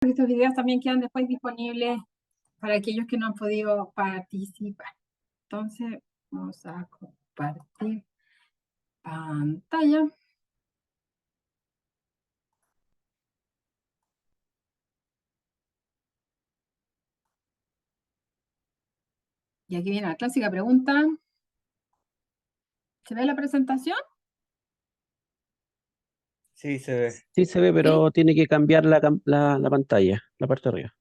Estos videos también quedan después disponibles para aquellos que no han podido participar. Entonces, vamos a compartir pantalla. Y aquí viene la clásica pregunta. ¿Se ve la presentación? Sí, se ve. Sí se ve, pero ¿Sí? tiene que cambiar la pantalla, la parte de arriba.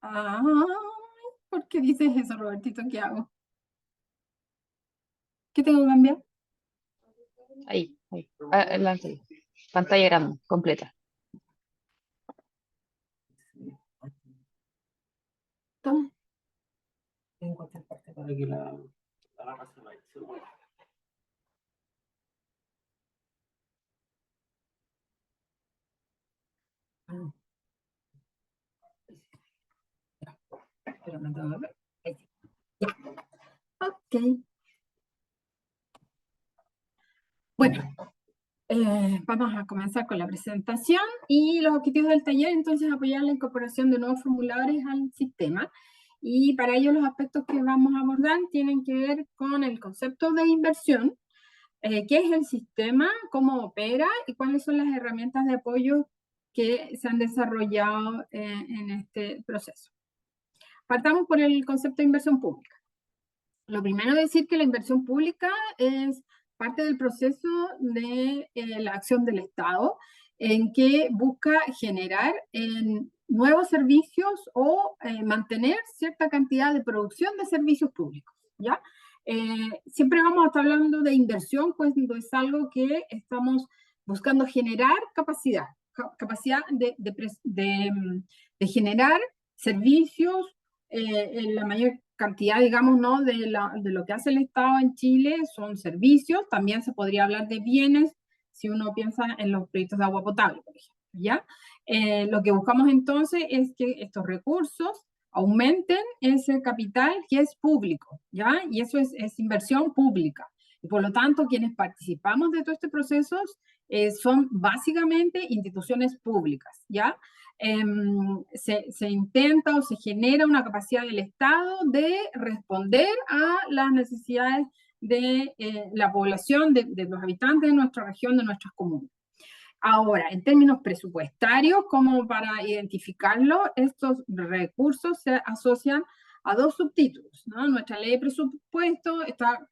Ah, ¿por qué dices eso, Robertito? ¿Qué hago? ¿Qué tengo que cambiar? Ahí. Adelante. Pantalla grande, completa. Toma. En cualquier parte para que la barra se mueva. Pero me tengo que ver. Ahí sí. Ya. Ok. Bueno, vamos a comenzar con la presentación y los objetivos del taller, entonces apoyar la incorporación de nuevos formuladores al sistema. Y para ello los aspectos que vamos a abordar tienen que ver con el concepto de inversión, qué es el sistema, cómo opera y cuáles son las herramientas de apoyo que se han desarrollado en este proceso. Partamos por el concepto de inversión pública. Lo primero es decir que la inversión pública es parte del proceso de la acción del Estado en que busca generar nuevos servicios o mantener cierta cantidad de producción de servicios públicos, ¿ya? Siempre vamos a estar hablando de inversión cuando es algo que estamos buscando generar capacidad de generar servicios en la mayor cantidad, digamos, ¿no? de lo que hace el Estado en Chile son servicios, también se podría hablar de bienes si uno piensa en los proyectos de agua potable, por ejemplo, ¿ya? Lo que buscamos entonces es que estos recursos aumenten ese capital que es público, ¿ya? Y eso es inversión pública. Y por lo tanto, quienes participamos de todo este proceso son básicamente instituciones públicas, ¿ya? Se intenta o se genera una capacidad del Estado de responder a las necesidades de la población, de los habitantes de nuestra región, de nuestras comunas. Ahora, en términos presupuestarios, como para identificarlo, estos recursos se asocian a dos subtítulos, ¿no? Nuestra ley de presupuesto está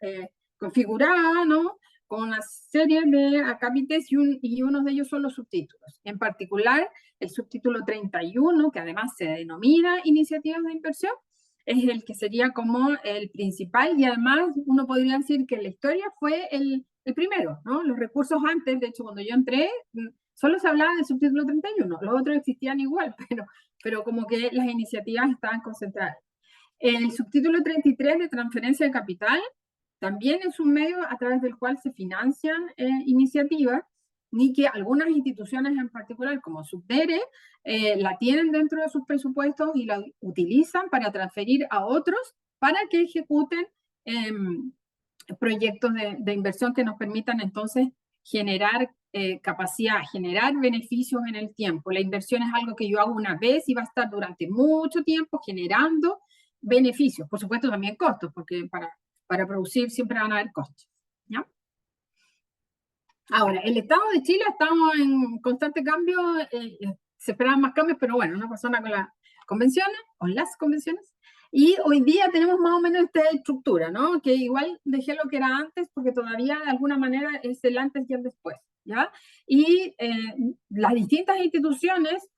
configurada, ¿no? Con una serie de acápites y uno de ellos son los subtítulos. En particular, el subtítulo 31, que además se denomina iniciativas de inversión, es el que sería como el principal y además uno podría decir que en la historia fue el primero, ¿no? Los recursos antes, de hecho, cuando yo entré, solo se hablaba del subtítulo 31, los otros existían igual, pero como que las iniciativas estaban concentradas. El subtítulo 33 de transferencia de capital también es un medio a través del cual se financian iniciativas, ni que algunas instituciones en particular, como Subdere, la tienen dentro de sus presupuestos y la utilizan para transferir a otros para que ejecuten proyectos de inversión que nos permitan entonces generar capacidad, generar beneficios en el tiempo. La inversión es algo que yo hago una vez y va a estar durante mucho tiempo generando beneficios. Por supuesto también costos, porque para producir siempre van a haber costos, ¿ya? Ahora, el Estado de Chile estamos en constante cambio, se esperaban más cambios, pero bueno, no pasó nada con las convenciones, o las convenciones, y hoy día tenemos más o menos esta estructura, ¿no? Que igual dejé lo que era antes, porque todavía de alguna manera es el antes y el después, ¿ya? Y las distintas instituciones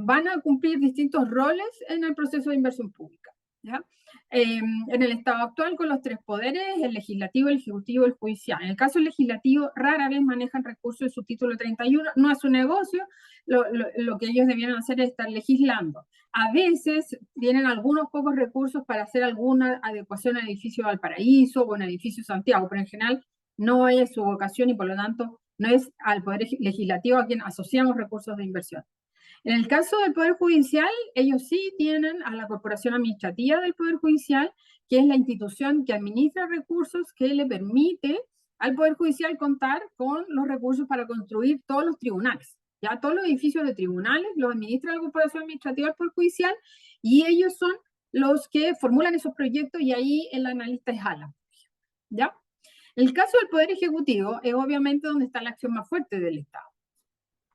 van a cumplir distintos roles en el proceso de inversión pública, ¿ya? En el estado actual con los tres poderes, el legislativo, el ejecutivo y el judicial. En el caso legislativo, rara vez manejan recursos de su título 31, no es su negocio, lo que ellos debieran hacer es estar legislando. A veces tienen algunos pocos recursos para hacer alguna adecuación al edificio Valparaíso o en el edificio Santiago, pero en general no es su vocación y por lo tanto no es al Poder Legislativo a quien asociamos recursos de inversión. En el caso del Poder Judicial, ellos sí tienen a la Corporación Administrativa del Poder Judicial, que es la institución que administra recursos que le permite al Poder Judicial contar con los recursos para construir todos los tribunales, Ya todos los edificios de tribunales los administra la Corporación Administrativa del Poder Judicial y ellos son los que formulan esos proyectos y ahí el analista es Alan, ¿ya? El caso del Poder Ejecutivo es obviamente donde está la acción más fuerte del Estado.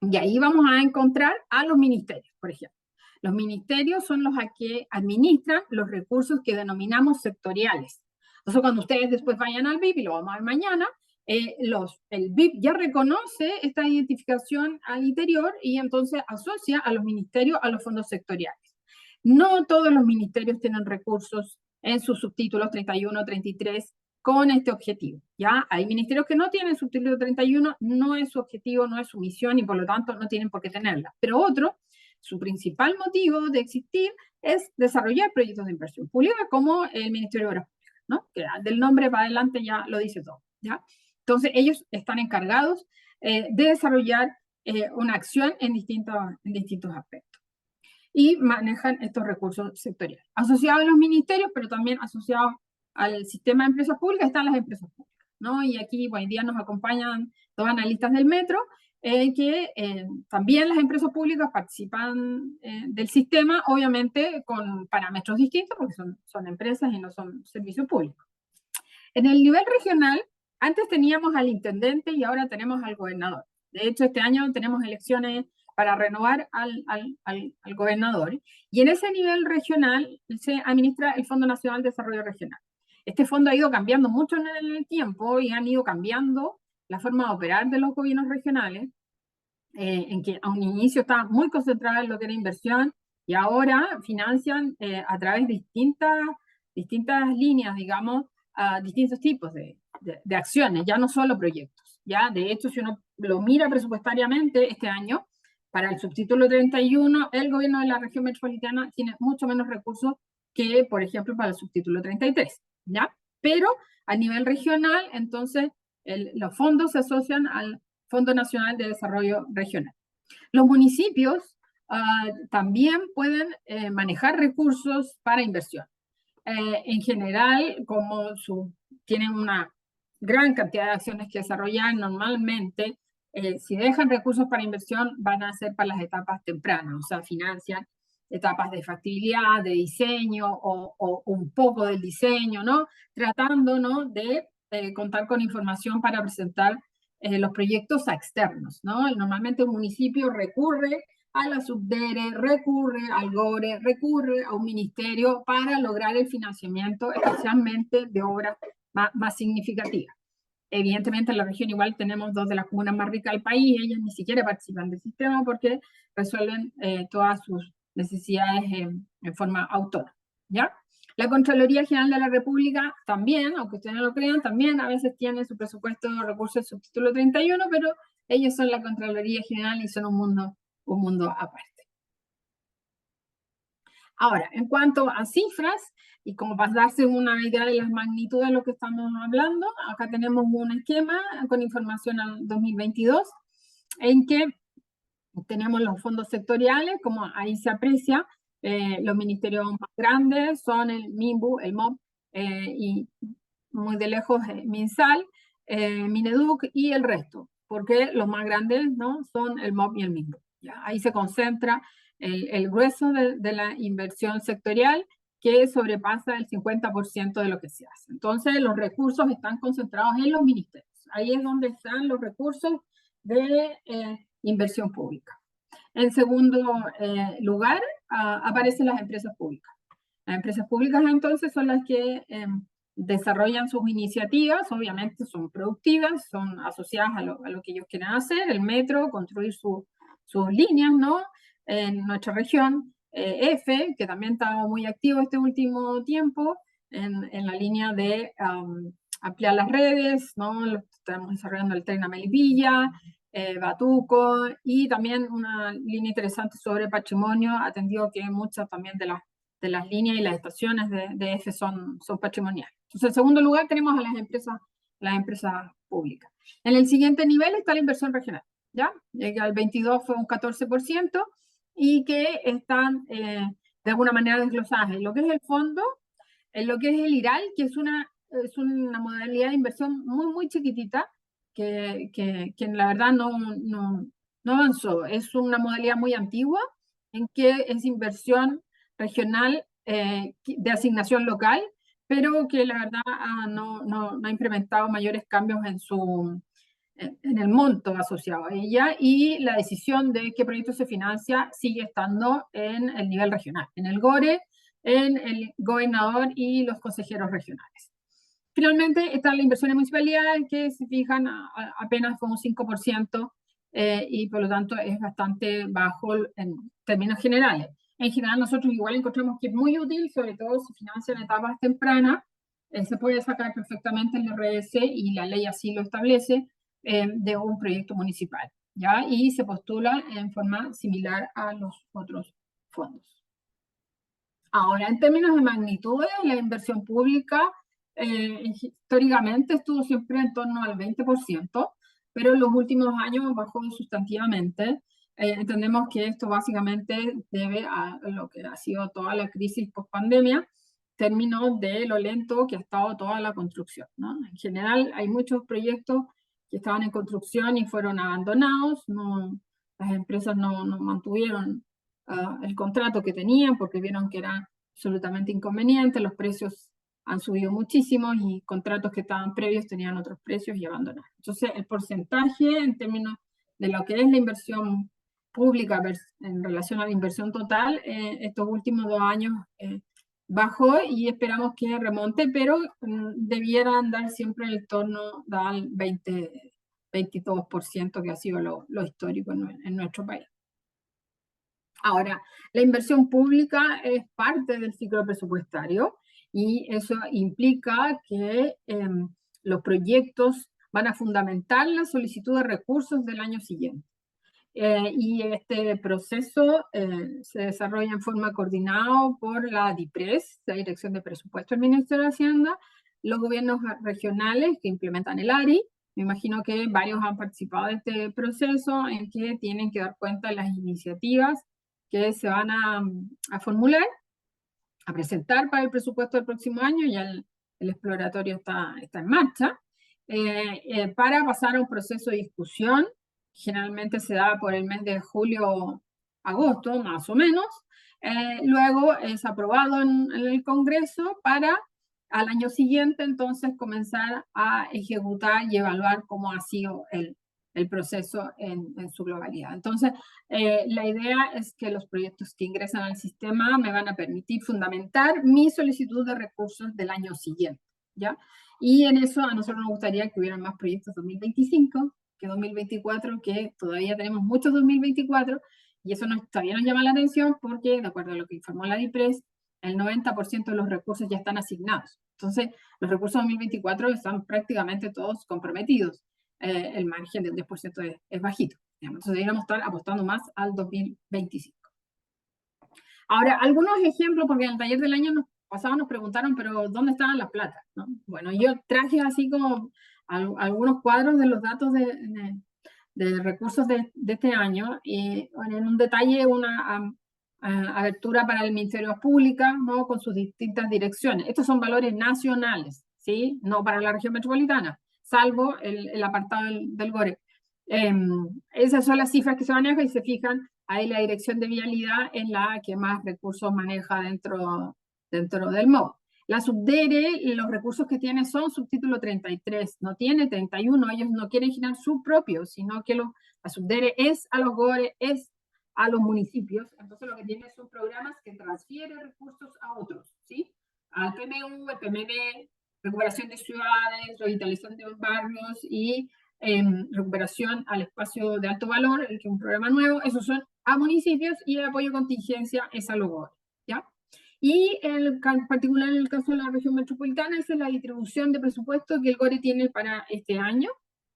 Y ahí vamos a encontrar a los ministerios, por ejemplo. Los ministerios son los que administran los recursos que denominamos sectoriales. Entonces, cuando ustedes después vayan al BIP, y lo vamos a ver mañana, el BIP ya reconoce esta identificación al interior y entonces asocia a los ministerios a los fondos sectoriales. No todos los ministerios tienen recursos en sus subtítulos 31, 33 con este objetivo, ¿ya? Hay ministerios que no tienen subtítulo 31, no es su objetivo, no es su misión y por lo tanto no tienen por qué tenerla. Pero otros, su principal motivo de existir es desarrollar proyectos de inversión pública como el Ministerio de Obras Públicas, ¿no? Que del nombre para adelante ya lo dice todo, ¿ya? Entonces ellos están encargados de desarrollar una acción en distintos aspectos y manejan estos recursos sectoriales. Asociados a los ministerios, pero también asociados al sistema de empresas públicas, están las empresas públicas, ¿no? Y aquí hoy día nos acompañan dos analistas del metro, que también las empresas públicas participan del sistema, obviamente con parámetros distintos, porque son empresas y no son servicios públicos. En el nivel regional, antes teníamos al intendente y ahora tenemos al gobernador. De hecho, este año tenemos elecciones para renovar al gobernador. Y en ese nivel regional se administra el Fondo Nacional de Desarrollo Regional. Este fondo ha ido cambiando mucho en el tiempo y han ido cambiando la forma de operar de los gobiernos regionales, en que a un inicio estaba muy concentrada en lo que era inversión y ahora financian a través de distintas líneas, digamos, a distintos tipos de acciones, ya no solo proyectos. ¿Ya? De hecho, si uno lo mira presupuestariamente este año, para el subtítulo 31, el gobierno de la región metropolitana tiene mucho menos recursos que, por ejemplo, para el subtítulo 33, ¿ya? Pero a nivel regional, entonces, los fondos se asocian al Fondo Nacional de Desarrollo Regional. Los municipios también pueden manejar recursos para inversión. En general, como tienen una gran cantidad de acciones que desarrollar, normalmente, si dejan recursos para inversión, van a ser para las etapas tempranas, o sea, financian etapas de factibilidad, de diseño o un poco del diseño, ¿no? Tratando, ¿no?, de contar con información para presentar los proyectos a externos, ¿no? Normalmente un municipio recurre a la Subdere, recurre al GORE, recurre a un ministerio para lograr el financiamiento, especialmente de obras más significativas. Evidentemente en la región igual tenemos dos de las comunas más ricas del país, ellas ni siquiera participan del sistema porque resuelven todas sus necesidades en forma autónoma, ¿ya? La Contraloría General de la República también, aunque ustedes no lo crean, también a veces tiene su presupuesto de recursos del subtítulo 31, pero ellos son la Contraloría General y son un mundo aparte. Ahora, en cuanto a cifras, y como para darse una idea de las magnitudes de lo que estamos hablando, acá tenemos un esquema con información al 2022, en que tenemos los fondos sectoriales, como ahí se aprecia, los ministerios más grandes son el MIMBU, el MOP, y muy de lejos MinSal, Mineduc y el resto, porque los más grandes, ¿no?, son el MOP y el MIMBU. ¿Ya? Ahí se concentra el grueso de la inversión sectorial, que sobrepasa el 50% de lo que se hace. Entonces, los recursos están concentrados en los ministerios. Ahí es donde están los recursos de inversión pública. En segundo lugar, aparecen las empresas públicas. Las empresas públicas, entonces, son las que desarrollan sus iniciativas, obviamente son productivas, son asociadas a lo que ellos quieren hacer, el metro, construir sus líneas, ¿no? En nuestra región, EFE, que también está muy activo este último tiempo, en la línea de ampliar las redes, ¿no? Estamos desarrollando el tren a Melipilla, Batuco, y también una línea interesante sobre patrimonio, atendido que muchas también de las líneas y las estaciones de EFE son patrimoniales. Entonces, en segundo lugar, tenemos a las empresas públicas. En el siguiente nivel está la inversión regional, ¿ya? El 22 fue un 14%, y que están de alguna manera desglosadas en lo que es el fondo, en lo que es el IRAL, que es una modalidad de inversión muy, muy chiquitita, que la verdad no no avanzó. Es una modalidad muy antigua en que es inversión regional de asignación local, pero que la verdad no ha implementado mayores cambios en el monto asociado a ella, y la decisión de qué proyecto se financia sigue estando en el nivel regional, en el GORE, en el gobernador y los consejeros regionales. Finalmente está la inversión en municipalidades, que si fijan apenas fue un 5%, y por lo tanto es bastante bajo en términos generales. En general nosotros igual encontramos que es muy útil, sobre todo si financia en etapas tempranas, se puede sacar perfectamente el RS, y la ley así lo establece, de un proyecto municipal, ¿ya? Y se postula en forma similar a los otros fondos. Ahora, en términos de magnitudes, la inversión pública históricamente estuvo siempre en torno al 20%, pero en los últimos años bajó sustantivamente. Entendemos que esto básicamente debe a lo que ha sido toda la crisis post-pandemia, términos de lo lento que ha estado toda la construcción, ¿no? En general, hay muchos proyectos que estaban en construcción y fueron abandonados, las empresas no mantuvieron el contrato que tenían porque vieron que era absolutamente inconveniente, los precios han subido muchísimo y contratos que estaban previos tenían otros precios y abandonaron. Entonces, el porcentaje en términos de lo que es la inversión pública en relación a la inversión total, estos últimos 2 años bajó, y esperamos que remonte, pero debiera andar siempre en el torno del 22%, que ha sido lo histórico en nuestro país. Ahora, la inversión pública es parte del ciclo presupuestario, y eso implica que los proyectos van a fundamentar la solicitud de recursos del año siguiente. Y este proceso se desarrolla en forma coordinada por la DIPRES, la Dirección de Presupuesto del Ministerio de Hacienda, los gobiernos regionales que implementan el ARI. Me imagino que varios han participado de este proceso, en que tienen que dar cuenta de las iniciativas que se van a formular, a presentar para el presupuesto del próximo año. Ya el exploratorio está en marcha, para pasar a un proceso de discusión. Generalmente se da por el mes de julio, agosto, más o menos. Luego es aprobado en el Congreso para al año siguiente entonces comenzar a ejecutar y evaluar cómo ha sido el proceso en su globalidad. Entonces, la idea es que los proyectos que ingresan al sistema me van a permitir fundamentar mi solicitud de recursos del año siguiente, ¿ya? Y en eso a nosotros nos gustaría que hubieran más proyectos 2025 que 2024, que todavía tenemos muchos 2024, y eso todavía nos llama la atención porque, de acuerdo a lo que informó la DIPRES, el 90% de los recursos ya están asignados. Entonces, los recursos 2024 están prácticamente todos comprometidos. El margen del 10% es bajito. Entonces, deberíamos estar apostando más al 2025. Ahora, algunos ejemplos, porque en el taller del año pasado nos preguntaron, pero ¿dónde estaban las plata? ¿No? Bueno, yo traje así como algunos cuadros de los datos de recursos de este año, y bueno, en un detalle una abertura para el Ministerio Público, ¿no? Con sus distintas direcciones. Estos son valores nacionales, ¿sí? No para la región metropolitana, salvo el apartado del GORE. Esas son las cifras que se manejan, y se fijan, ahí la dirección de vialidad es la que más recursos maneja dentro del MOB. La subdere, los recursos que tiene son subtítulo 33, no tiene 31, ellos no quieren generar su propio, sino que la subdere es a los GORE, es a los municipios. Entonces lo que tiene son programas que transfieren recursos a otros, ¿sí? Al PMU, el PMB, recuperación de ciudades, revitalización de barrios y recuperación al espacio de alto valor, que es un programa nuevo. Esos son a municipios, y el apoyo contingencia es a los GORE, ¿ya? Y en particular en el caso de la región metropolitana, esa es la distribución de presupuesto que el GORE tiene para este año.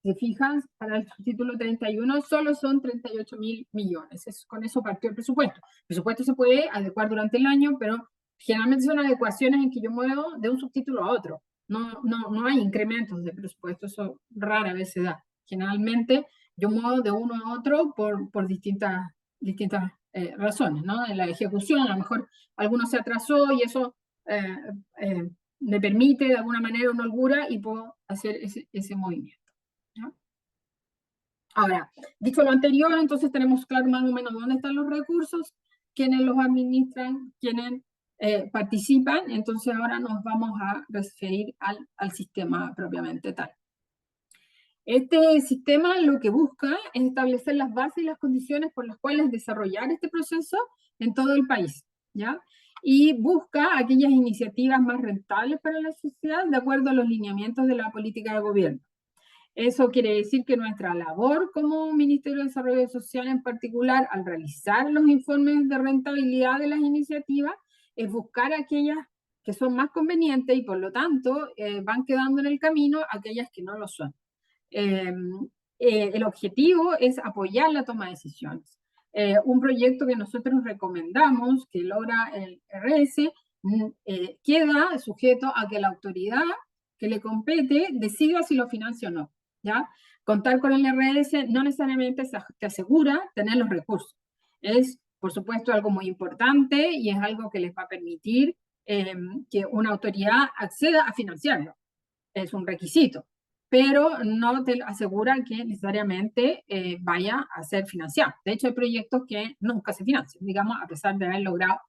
Si fijan, para el subtítulo 31 solo son 38.000 millones. Con eso partió el presupuesto. El presupuesto se puede adecuar durante el año, pero generalmente son adecuaciones en que yo muevo de un subtítulo a otro. No hay incrementos de presupuesto, eso rara vez se da. Generalmente yo muevo de uno a otro por distintas razones, ¿no? En la ejecución, a lo mejor alguno se atrasó y eso me permite de alguna manera una holgura y puedo hacer ese movimiento, ¿no? Ahora, dicho lo anterior, entonces tenemos claro más o menos dónde están los recursos, quiénes los administran, quiénes participan. Entonces ahora nos vamos a referir al sistema propiamente tal. Este sistema lo que busca es establecer las bases y las condiciones por las cuales desarrollar este proceso en todo el país, ¿ya? Y busca aquellas iniciativas más rentables para la sociedad de acuerdo a los lineamientos de la política de gobierno. Eso quiere decir que nuestra labor como Ministerio de Desarrollo Social en particular, al realizar los informes de rentabilidad de las iniciativas, es buscar aquellas que son más convenientes y por lo tanto van quedando en el camino aquellas que no lo son. El objetivo es apoyar la toma de decisiones. Un proyecto que nosotros recomendamos, que logra el RS, queda sujeto a que la autoridad que le compete decida si lo financia o no, ¿ya? Contar con el RS no necesariamente te asegura tener los recursos. Es, por supuesto, algo muy importante y es algo que les va a permitir que una autoridad acceda a financiarlo. Es un requisito, pero no te asegura que necesariamente vaya a ser financiado. De hecho, hay proyectos que nunca se financian, digamos, a pesar de haber logrado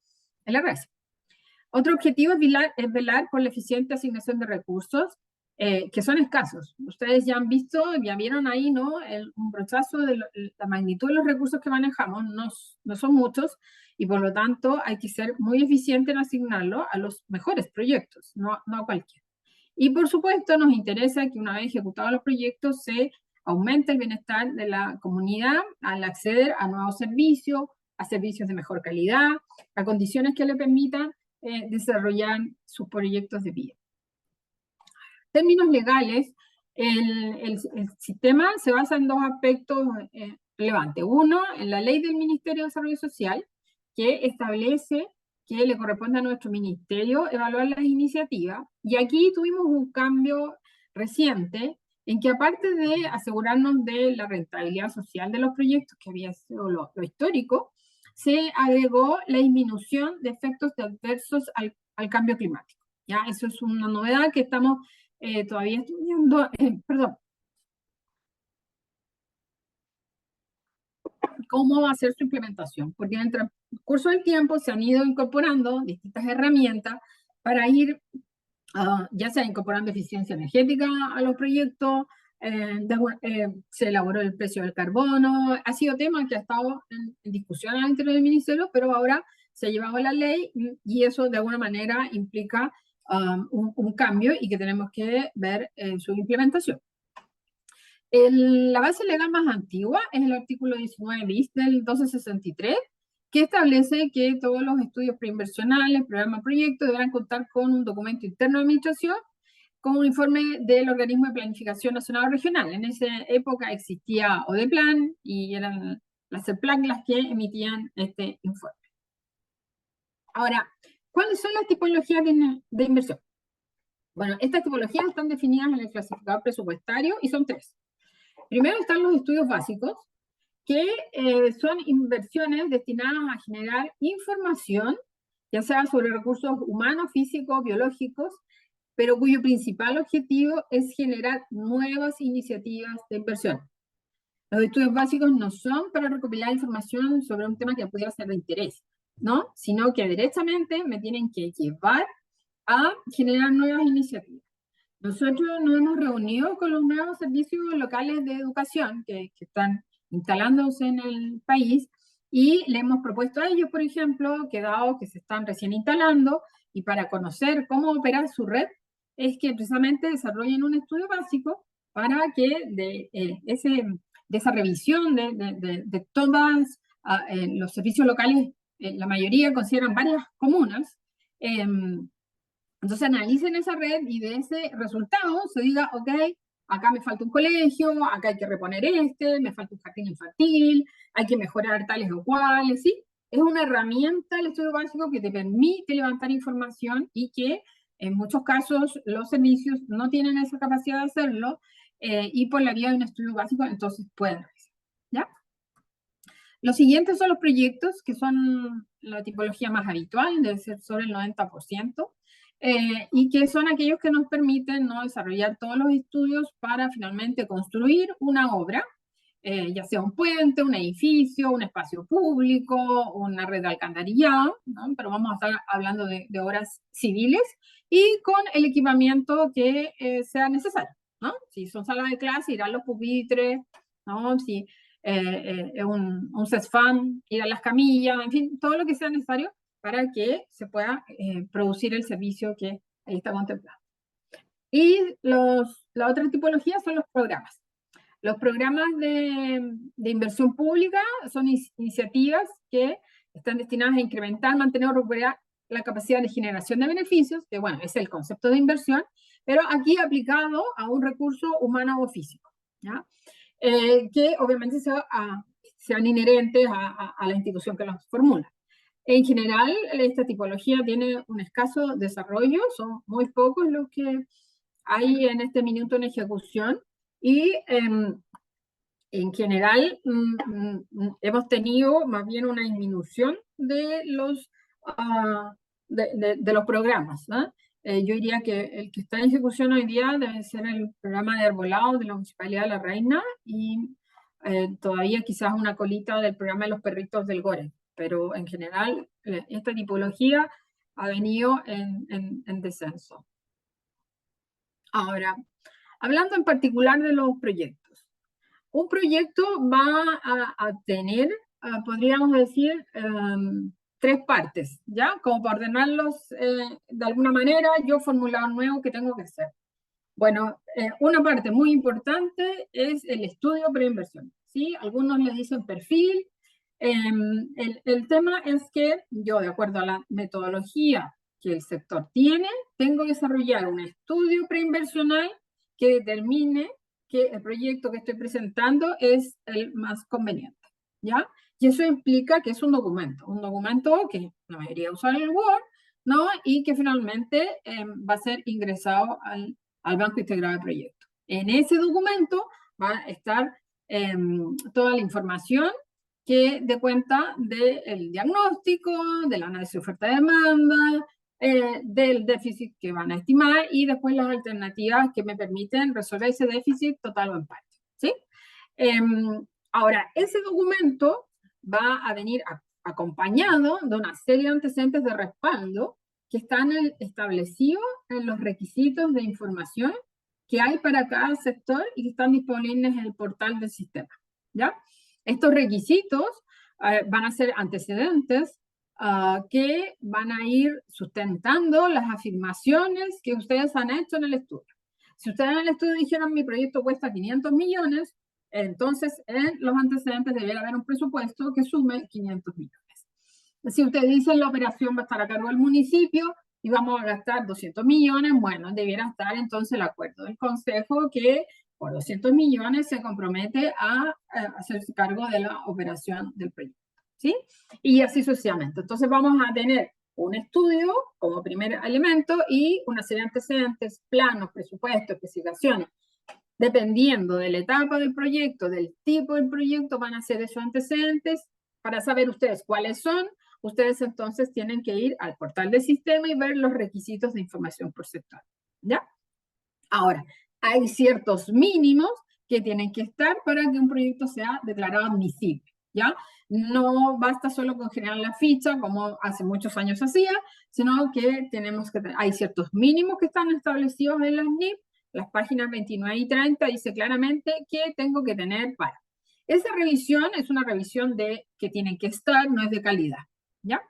el RS. Otro objetivo es velar por la eficiente asignación de recursos, que son escasos. Ustedes ya han visto, ya vieron ahí, ¿no? Un brochazo de la magnitud de los recursos que manejamos, no son muchos, y por lo tanto hay que ser muy eficiente en asignarlo a los mejores proyectos, no a cualquiera. Y por supuesto nos interesa que una vez ejecutados los proyectos se aumente el bienestar de la comunidad al acceder a nuevos servicios, a servicios de mejor calidad, a condiciones que le permitan desarrollar sus proyectos de vida. En términos legales, el sistema se basa en dos aspectos relevantes. Uno, en la ley del Ministerio de Desarrollo Social, que establece que le corresponde a nuestro ministerio evaluar las iniciativas. Y aquí tuvimos un cambio reciente en que aparte de asegurarnos de la rentabilidad social de los proyectos, que había sido lo histórico, se agregó la disminución de efectos adversos al cambio climático. ¿Ya? Eso es una novedad que estamos todavía estudiando, perdón, cómo va a ser su implementación, porque en el transcurso del tiempo se han ido incorporando distintas herramientas para ir, ya sea incorporando eficiencia energética a los proyectos, se elaboró el precio del carbono, ha sido tema que ha estado en discusión al interior del ministerio, pero ahora se ha llevado a la ley y eso de alguna manera implica un cambio y que tenemos que ver su implementación. La base legal más antigua es el artículo 19 bis del 1263, que establece que todos los estudios preinversionales, programa proyecto, deberán contar con un documento interno de administración con un informe del Organismo de Planificación Nacional o Regional. En esa época existía ODEPLAN y eran las CEPLAC las que emitían este informe. Ahora, ¿cuáles son las tipologías de inversión? Bueno, estas tipologías están definidas en el clasificador presupuestario y son tres. Primero están los estudios básicos, que son inversiones destinadas a generar información, ya sea sobre recursos humanos, físicos, biológicos, pero cuyo principal objetivo es generar nuevas iniciativas de inversión. Los estudios básicos no son para recopilar información sobre un tema que pudiera ser de interés, ¿no? Sino que directamente me tienen que llevar a generar nuevas iniciativas. Nosotros nos hemos reunido con los nuevos servicios locales de educación que están instalándose en el país y le hemos propuesto a ellos, por ejemplo, que dado que se están recién instalando y para conocer cómo opera su red, es que precisamente desarrollen un estudio básico para que de esa revisión de todos los servicios locales, la mayoría consideran varias comunas, entonces analicen esa red y de ese resultado se diga, ok, acá me falta un colegio, acá hay que reponer me falta un jardín infantil, hay que mejorar tales o cuales, ¿sí? Es una herramienta el estudio básico que te permite levantar información y que en muchos casos los servicios no tienen esa capacidad de hacerlo y por la vía de un estudio básico entonces pueden realizar, ¿ya? Los siguientes son los proyectos, que son la tipología más habitual, debe ser sobre el 90%, y que son aquellos que nos permiten, ¿no?, desarrollar todos los estudios para finalmente construir una obra ya sea un puente, un edificio, un espacio público, una red de alcantarillado, ¿no? Pero vamos a estar hablando de obras civiles y con el equipamiento que sea necesario, ¿no? Si son salas de clase, irán los pupitres, ¿no? Si un CESFAM, ir a las camillas, en fin, todo lo que sea necesario para que se pueda producir el servicio que ahí está contemplado. Y la otra tipología son los programas. Los programas de inversión pública son iniciativas que están destinadas a incrementar, mantener o recuperar la capacidad de generación de beneficios, que bueno, es el concepto de inversión, pero aquí aplicado a un recurso humano o físico, ¿ya? Que obviamente sean inherentes a la institución que los formula. En general, esta tipología tiene un escaso desarrollo, son muy pocos los que hay en este minuto en ejecución, y en general hemos tenido más bien una disminución de los programas, ¿no? Yo diría que el que está en ejecución hoy día debe ser el programa de arbolado de la Municipalidad de La Reina, y todavía quizás una colita del programa de los perritos del Gore, pero en general esta tipología ha venido en descenso. Ahora, hablando en particular de los proyectos. Un proyecto va a tener, podríamos decir, tres partes, ¿ya? Como para ordenarlos de alguna manera, yo formulaba un nuevo que tengo que hacer. Bueno, una parte muy importante es el estudio preinversión, ¿sí? Algunos le dicen perfil. El tema es que yo, de acuerdo a la metodología que el sector tiene, tengo que desarrollar un estudio preinversional que determine que el proyecto que estoy presentando es el más conveniente, ¿ya? Y eso implica que es un documento que la mayoría usa el Word, ¿no? Y que finalmente va a ser ingresado al Banco Integrado de Proyectos. En ese documento va a estar toda la información que dé cuenta del diagnóstico, del análisis de oferta-demanda, del déficit que van a estimar y después las alternativas que me permiten resolver ese déficit total o en parte, ¿sí? Ahora, ese documento va a venir acompañado de una serie de antecedentes de respaldo que están establecidos en los requisitos de información que hay para cada sector y que están disponibles en el portal del sistema, ¿ya? Estos requisitos van a ser antecedentes que van a ir sustentando las afirmaciones que ustedes han hecho en el estudio. Si ustedes en el estudio dijeron mi proyecto cuesta 500 millones, entonces en los antecedentes debería haber un presupuesto que sume 500 millones. Si ustedes dicen la operación va a estar a cargo del municipio y vamos a gastar 200 millones, bueno, debiera estar entonces el acuerdo del consejo que por 200 millones se compromete a hacerse cargo de la operación del proyecto, ¿sí? Y así sucesivamente. Entonces vamos a tener un estudio como primer elemento y una serie de antecedentes, planos, presupuestos, especificaciones. Dependiendo de la etapa del proyecto, del tipo del proyecto, van a ser esos antecedentes. Para saber ustedes cuáles son, ustedes entonces tienen que ir al portal del sistema y ver los requisitos de información por sector, ¿ya? Ahora, hay ciertos mínimos que tienen que estar para que un proyecto sea declarado admisible, ¿ya? No basta solo con generar la ficha, como hace muchos años hacía, sino que hay ciertos mínimos que están establecidos en las NIP. Las páginas 29 y 30 dice claramente que tengo que tener para. Esa revisión es una revisión que tienen que estar, no es de calidad, ¿ya?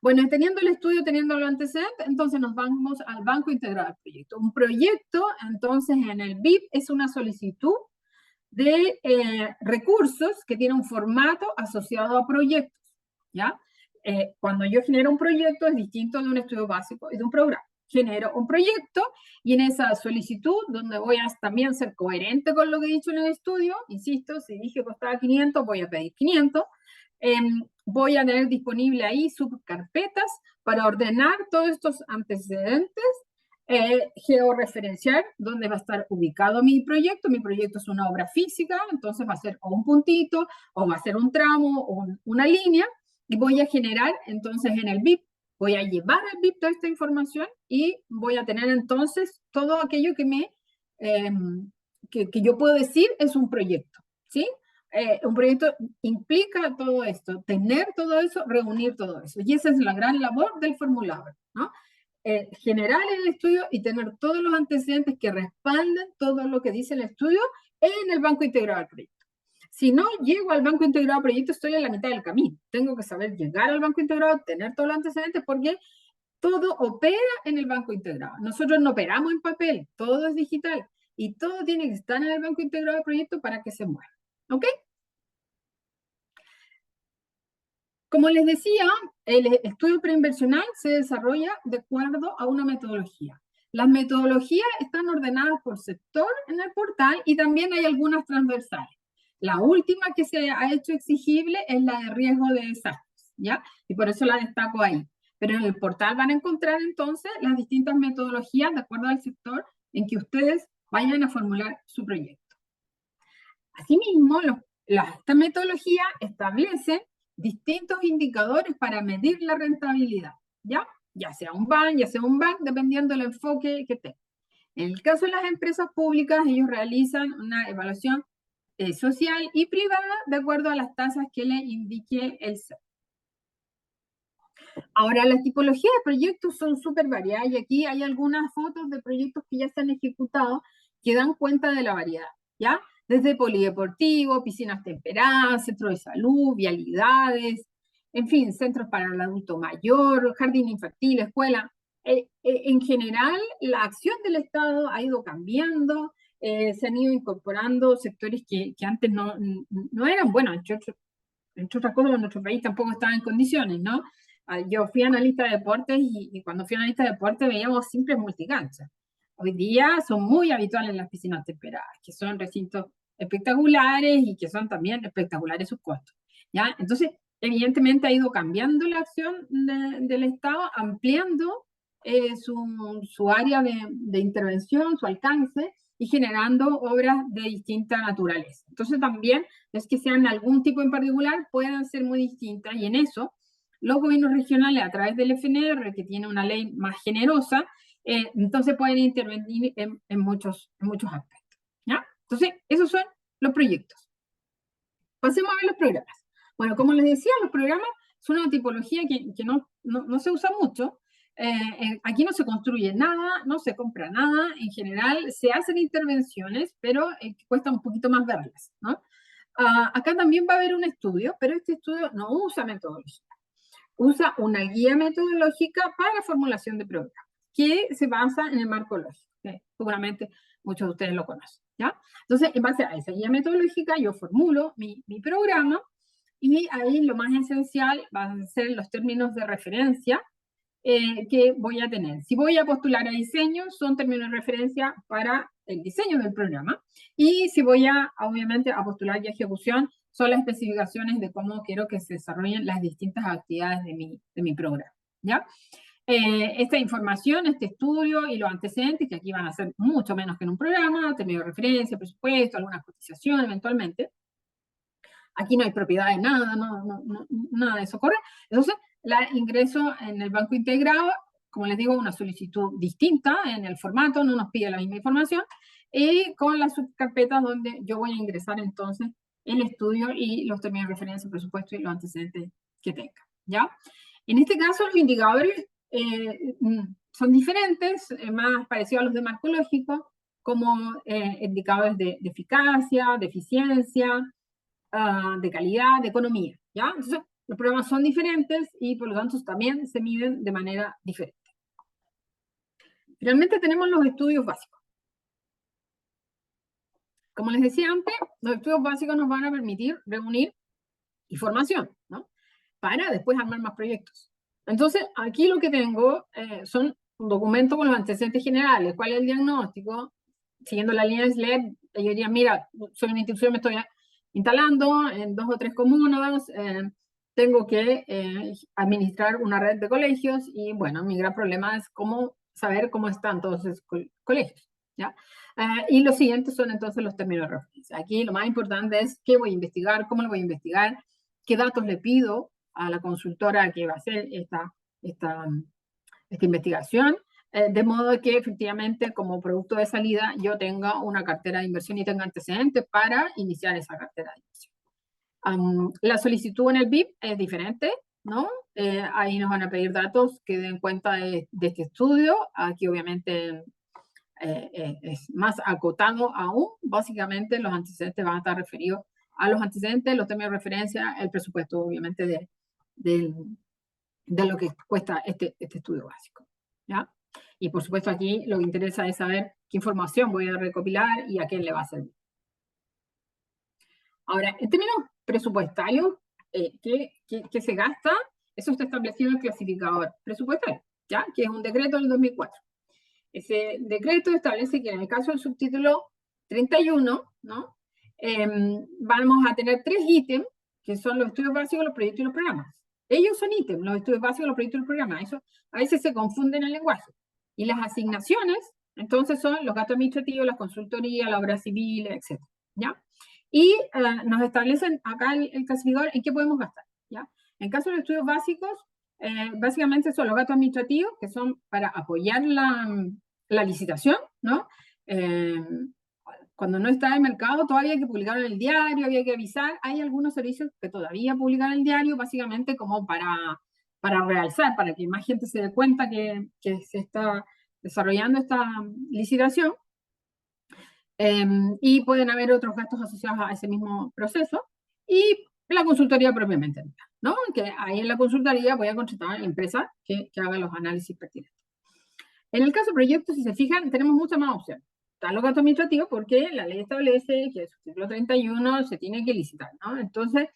Bueno, teniendo el estudio, teniendo los antecedentes, entonces nos vamos al Banco Integrado del Proyecto. Un proyecto, entonces, en el BIP es una solicitud de recursos que tiene un formato asociado a proyectos, ¿ya? Cuando yo genero un proyecto es distinto de un estudio básico y de un programa. Genero un proyecto y en esa solicitud, donde voy a también ser coherente con lo que he dicho en el estudio, insisto, si dije que costaba 500, voy a pedir 500, voy a tener disponible ahí subcarpetas para ordenar todos estos antecedentes, georreferenciar dónde va a estar ubicado mi proyecto. Mi proyecto es una obra física, entonces va a ser o un puntito, o va a ser un tramo, o una línea, y voy a generar entonces en el BIP, voy a llevar al BIP toda esta información y voy a tener entonces todo aquello que yo puedo decir es un proyecto, ¿sí? un proyecto implica todo esto, tener todo eso, reunir todo eso. Y esa es la gran labor del formulador, ¿no? Generar el estudio y tener todos los antecedentes que respalden todo lo que dice el estudio en el banco integrado del proyecto. Si no llego al banco integrado del proyecto, estoy en la mitad del camino. Tengo que saber llegar al banco integrado, tener todos los antecedentes, porque todo opera en el banco integrado. Nosotros no operamos en papel, todo es digital. Y todo tiene que estar en el banco integrado del proyecto para que se mueva. ¿Ok? Como les decía, el estudio preinversional se desarrolla de acuerdo a una metodología. Las metodologías están ordenadas por sector en el portal y también hay algunas transversales. La última que se ha hecho exigible es la de riesgo de desastres, ¿ya? Y por eso la destaco ahí. Pero en el portal van a encontrar entonces las distintas metodologías de acuerdo al sector en que ustedes vayan a formular su proyecto. Asimismo, esta metodología establece distintos indicadores para medir la rentabilidad, ya sea un BAN, ya sea un BAC, dependiendo del enfoque que tenga. En el caso de las empresas públicas, ellos realizan una evaluación social y privada de acuerdo a las tasas que le indique el SEC. Ahora, las tipologías de proyectos son súper variadas y aquí hay algunas fotos de proyectos que ya se han ejecutado que dan cuenta de la variedad, ¿ya? Desde polideportivo, piscinas temperadas, centros de salud, vialidades, en fin, centros para el adulto mayor, jardín infantil, escuela. En general, la acción del Estado ha ido cambiando, se han ido incorporando sectores que antes no eran, bueno, entre otras cosas, nuestro país tampoco estaba en condiciones, ¿no? Yo fui analista de deportes y cuando fui analista de deportes veíamos simples multicanchas. Hoy día son muy habituales las piscinas temperadas, que son recintos espectaculares y que son también espectaculares sus costos, ¿ya? Entonces, evidentemente ha ido cambiando la acción del Estado, ampliando su área de intervención, su alcance, y generando obras de distinta naturaleza. Entonces también no es que sean algún tipo en particular, puedan ser muy distintas, y en eso los gobiernos regionales a través del FNR, que tiene una ley más generosa, entonces pueden intervenir en muchos aspectos, ¿ya? Entonces, esos son los proyectos. Pasemos a ver los programas. Bueno, como les decía, los programas son una tipología que no se usa mucho. Aquí no se construye nada, no se compra nada, en general se hacen intervenciones, pero cuesta un poquito más verlas, ¿no? Acá también va a haber un estudio, pero este estudio no usa metodología. Usa una guía metodológica para formulación de programas, que se basa en el marco lógico, que seguramente muchos de ustedes lo conocen, ¿ya? Entonces, en base a esa guía metodológica, yo formulo mi programa, y ahí lo más esencial van a ser los términos de referencia que voy a tener. Si voy a postular a diseño, son términos de referencia para el diseño del programa, y si voy obviamente, a postular y ejecución, son las especificaciones de cómo quiero que se desarrollen las distintas actividades de mi programa, ¿ya? Esta información, este estudio y los antecedentes, que aquí van a ser mucho menos que en un programa, términos de referencia, presupuesto, alguna cotización eventualmente. Aquí no hay propiedad de nada, nada de eso corre. Entonces, la ingreso en el banco integrado, como les digo, una solicitud distinta en el formato, no nos pide la misma información, y con las subcarpetas donde yo voy a ingresar entonces el estudio y los términos de referencia, presupuesto y los antecedentes que tenga, ¿ya? En este caso, los indicadores son diferentes, más parecidos a los de marco lógico, como indicadores de eficacia, de eficiencia, de calidad, de economía, ¿ya? Entonces, los programas son diferentes y por lo tanto también se miden de manera diferente. Finalmente tenemos los estudios básicos. Como les decía antes, los estudios básicos nos van a permitir reunir información, ¿no? Para después armar más proyectos. Entonces, aquí lo que tengo son un documento con los antecedentes generales. ¿Cuál es el diagnóstico? Siguiendo la línea de SLED, yo diría, mira, soy una institución, me estoy instalando en 2 o 3 comunas, tengo que administrar una red de colegios, y bueno, mi gran problema es saber cómo están todos esos colegios, ¿ya? Y los siguientes son entonces los términos de referencia. Aquí lo más importante es qué voy a investigar, cómo lo voy a investigar, qué datos le pido a la consultora que va a hacer esta investigación, de modo que efectivamente como producto de salida yo tenga una cartera de inversión y tenga antecedentes para iniciar esa cartera de inversión, La solicitud en el BIP es diferente, ¿no? Ahí nos van a pedir datos que den cuenta de este estudio. Aquí obviamente es más acotado aún. Básicamente los antecedentes van a estar referidos a los antecedentes, los términos de referencia, el presupuesto obviamente de lo que cuesta este estudio básico, ¿ya? Y por supuesto aquí lo que interesa es saber qué información voy a recopilar y a quién le va a servir. Ahora, en términos presupuestarios, ¿qué se gasta? Eso está establecido en el clasificador presupuestario, ¿ya? Que es un decreto del 2004. Ese decreto establece que en el caso del subtítulo 31, ¿no? Vamos a tener 3 ítems, que son los estudios básicos, los proyectos y los programas. Ellos son ítems, los estudios básicos, los proyectos y los programas. Eso a veces se confunden en el lenguaje. Y las asignaciones, entonces, son los gastos administrativos, las consultorías, la obra civil, etc. ¿Ya? Y nos establecen acá el clasificador en qué podemos gastar, ¿ya? En caso de los estudios básicos, básicamente son los gastos administrativos, que son para apoyar la licitación, ¿no? Cuando no está en el mercado, todavía hay que publicarlo en el diario, había que avisar. Hay algunos servicios que todavía publican en el diario, básicamente como para realzar, para que más gente se dé cuenta que se está desarrollando esta licitación. Y pueden haber otros gastos asociados a ese mismo proceso. Y la consultoría propiamente, ¿no? Que ahí en la consultoría voy a contratar a la empresa que haga los análisis pertinentes. En el caso de proyectos, si se fijan, tenemos muchas más opciones. Están los gastos administrativos porque la ley establece que el subtítulo 31 se tiene que licitar, ¿no? Entonces,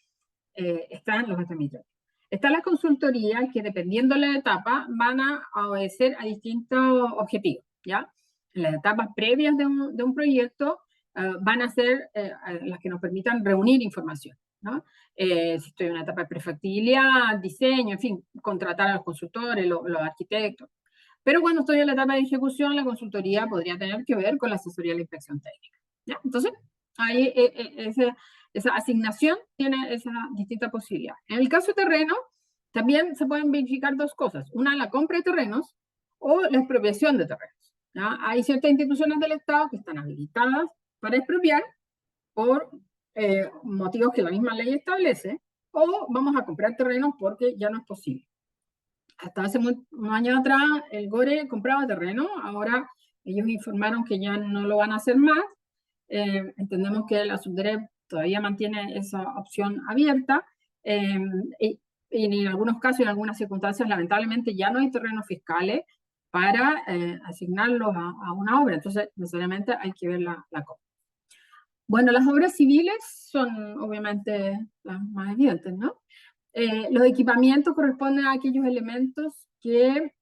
están los gastos administrativos. Están las consultorías que, dependiendo de la etapa, van a obedecer a distintos objetivos, ¿ya? Las etapas previas de un proyecto van a ser las que nos permitan reunir información, ¿no? Si estoy en una etapa de prefactibilidad, diseño, en fin, contratar a los consultores, los arquitectos. Pero cuando estoy en la etapa de ejecución, la consultoría podría tener que ver con la asesoría de la inspección técnica, ¿ya? Entonces, ahí esa asignación tiene esa distinta posibilidad. En el caso de terreno, también se pueden verificar 2 cosas. Una, la compra de terrenos o la expropiación de terrenos, ¿ya? Hay ciertas instituciones del Estado que están habilitadas para expropiar por motivos que la misma ley establece, o vamos a comprar terrenos porque ya no es posible. Hasta hace unos años atrás el GORE compraba terreno, ahora ellos informaron que ya no lo van a hacer más. Entendemos que la Subdere todavía mantiene esa opción abierta, y en algunos casos y en algunas circunstancias lamentablemente ya no hay terrenos fiscales para asignarlos a una obra, entonces necesariamente hay que ver la compra. Bueno, las obras civiles son obviamente las más evidentes, ¿no? Los equipamientos corresponden a aquellos elementos que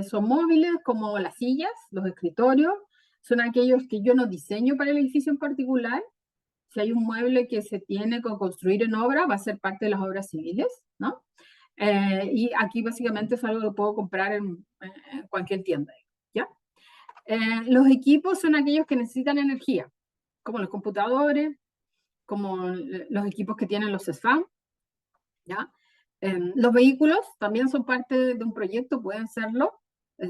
son móviles, como las sillas, los escritorios, son aquellos que yo no diseño para el edificio en particular. Si hay un mueble que se tiene que construir en obra, va a ser parte de las obras civiles, ¿no? Y aquí básicamente es algo que puedo comprar en cualquier tienda, ¿ya? Los equipos son aquellos que necesitan energía, como los computadores, como los equipos que tienen los CESFAM, ¿ya? Los vehículos también son parte de un proyecto, pueden serlo.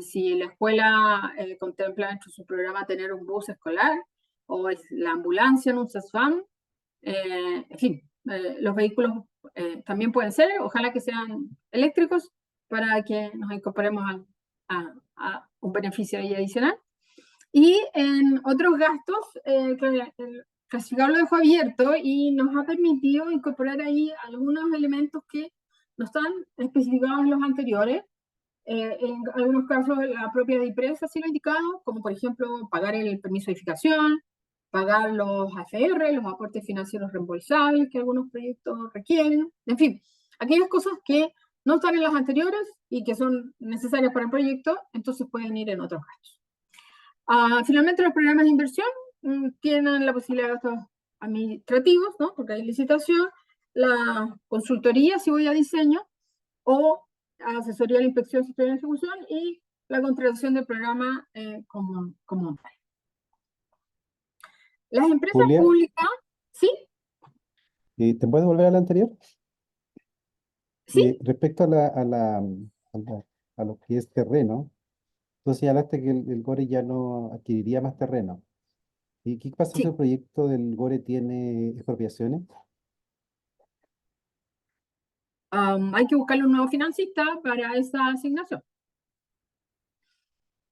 Si la escuela contempla dentro de su programa tener un bus escolar o es la ambulancia en un CESFAM, en fin, los vehículos también pueden ser, ojalá que sean eléctricos para que nos incorporemos a un beneficio ahí adicional. Y en otros gastos, el clasificador lo dejó abierto y nos ha permitido incorporar ahí algunos elementos que no están especificados en los anteriores. En algunos casos, la propia DIPRES así lo ha indicado, como por ejemplo pagar el permiso de edificación, pagar los AFR, los aportes financieros reembolsables que algunos proyectos requieren, en fin, aquellas cosas que no están en las anteriores y que son necesarias para el proyecto, entonces pueden ir en otros gastos. Finalmente, los programas de inversión tienen la posibilidad de gastos administrativos, ¿no? Porque hay licitación, la consultoría si voy a diseño, o asesoría de la inspección si estoy en ejecución, y la contratación del programa como tal. Las empresas Julia, públicas, ¿sí? ¿te puedes volver a la anterior? ¿Sí? Respecto a lo que es terreno, tú señalaste que el GORE ya no adquiriría más terreno. ¿Y qué pasa si Sí. el proyecto del GORE tiene expropiaciones? hay que buscarle un nuevo financista para esa asignación,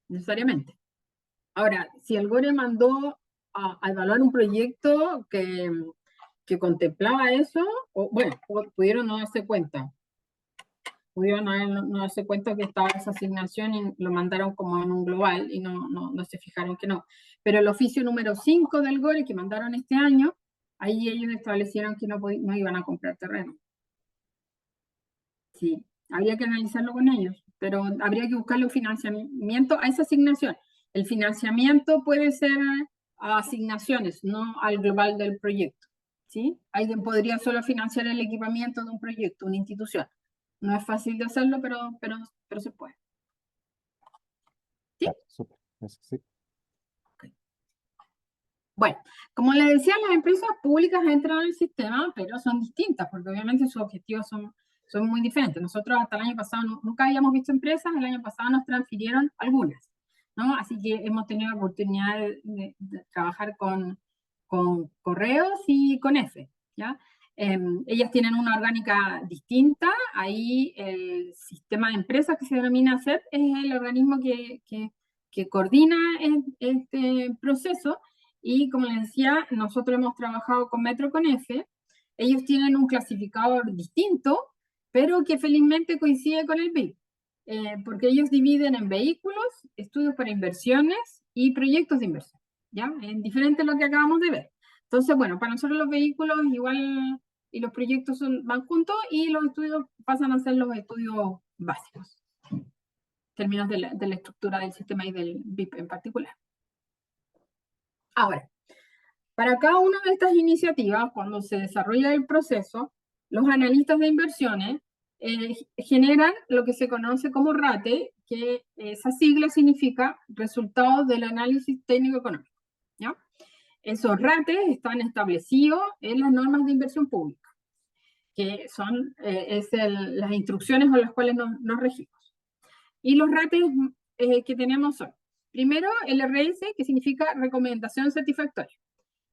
necesariamente. Ahora, si el GORE mandó a evaluar un proyecto que contemplaba eso, o bueno, pudieron no darse cuenta. Pudieron no darse cuenta que estaba esa asignación y lo mandaron como en un global y no se fijaron que no. Pero el oficio número 5 del GORE que mandaron este año, ahí ellos establecieron que no iban a comprar terreno. Sí, habría que analizarlo con ellos, pero habría que buscarle un financiamiento a esa asignación. El financiamiento puede ser a asignaciones, no al global del proyecto. ¿Sí? Alguien podría solo financiar el equipamiento de un proyecto, una institución. No es fácil de hacerlo, pero se puede. ¿Sí? Claro, súper. Eso sí. Bueno, como les decía, las empresas públicas entran en el sistema, pero son distintas, porque obviamente sus objetivos son muy diferentes. Nosotros hasta el año pasado nunca habíamos visto empresas, el año pasado nos transfirieron algunas, ¿no? Así que hemos tenido la oportunidad de trabajar con Correos y con EFE, ¿ya? Ellas tienen una orgánica distinta, ahí el sistema de empresas que se denomina CEP es el organismo que coordina este proceso. Y como les decía, nosotros hemos trabajado con Metro con F. Ellos tienen un clasificador distinto, pero que felizmente coincide con el BIP, porque ellos dividen en vehículos, estudios para inversiones y proyectos de inversión, ¿ya? En diferente a lo que acabamos de ver. Entonces, bueno, para nosotros los vehículos igual y los proyectos van juntos y los estudios pasan a ser los estudios básicos, en términos de la estructura del sistema y del BIP en particular. Ahora, para cada una de estas iniciativas, cuando se desarrolla el proceso, los analistas de inversiones generan lo que se conoce como RATE, que esa sigla significa Resultados del Análisis Técnico Económico, ¿ya? Esos RATES están establecidos en las normas de inversión pública, que son las instrucciones con las cuales nos regimos. Y los RATES que tenemos son, primero, el RS, que significa Recomendación Satisfactoria.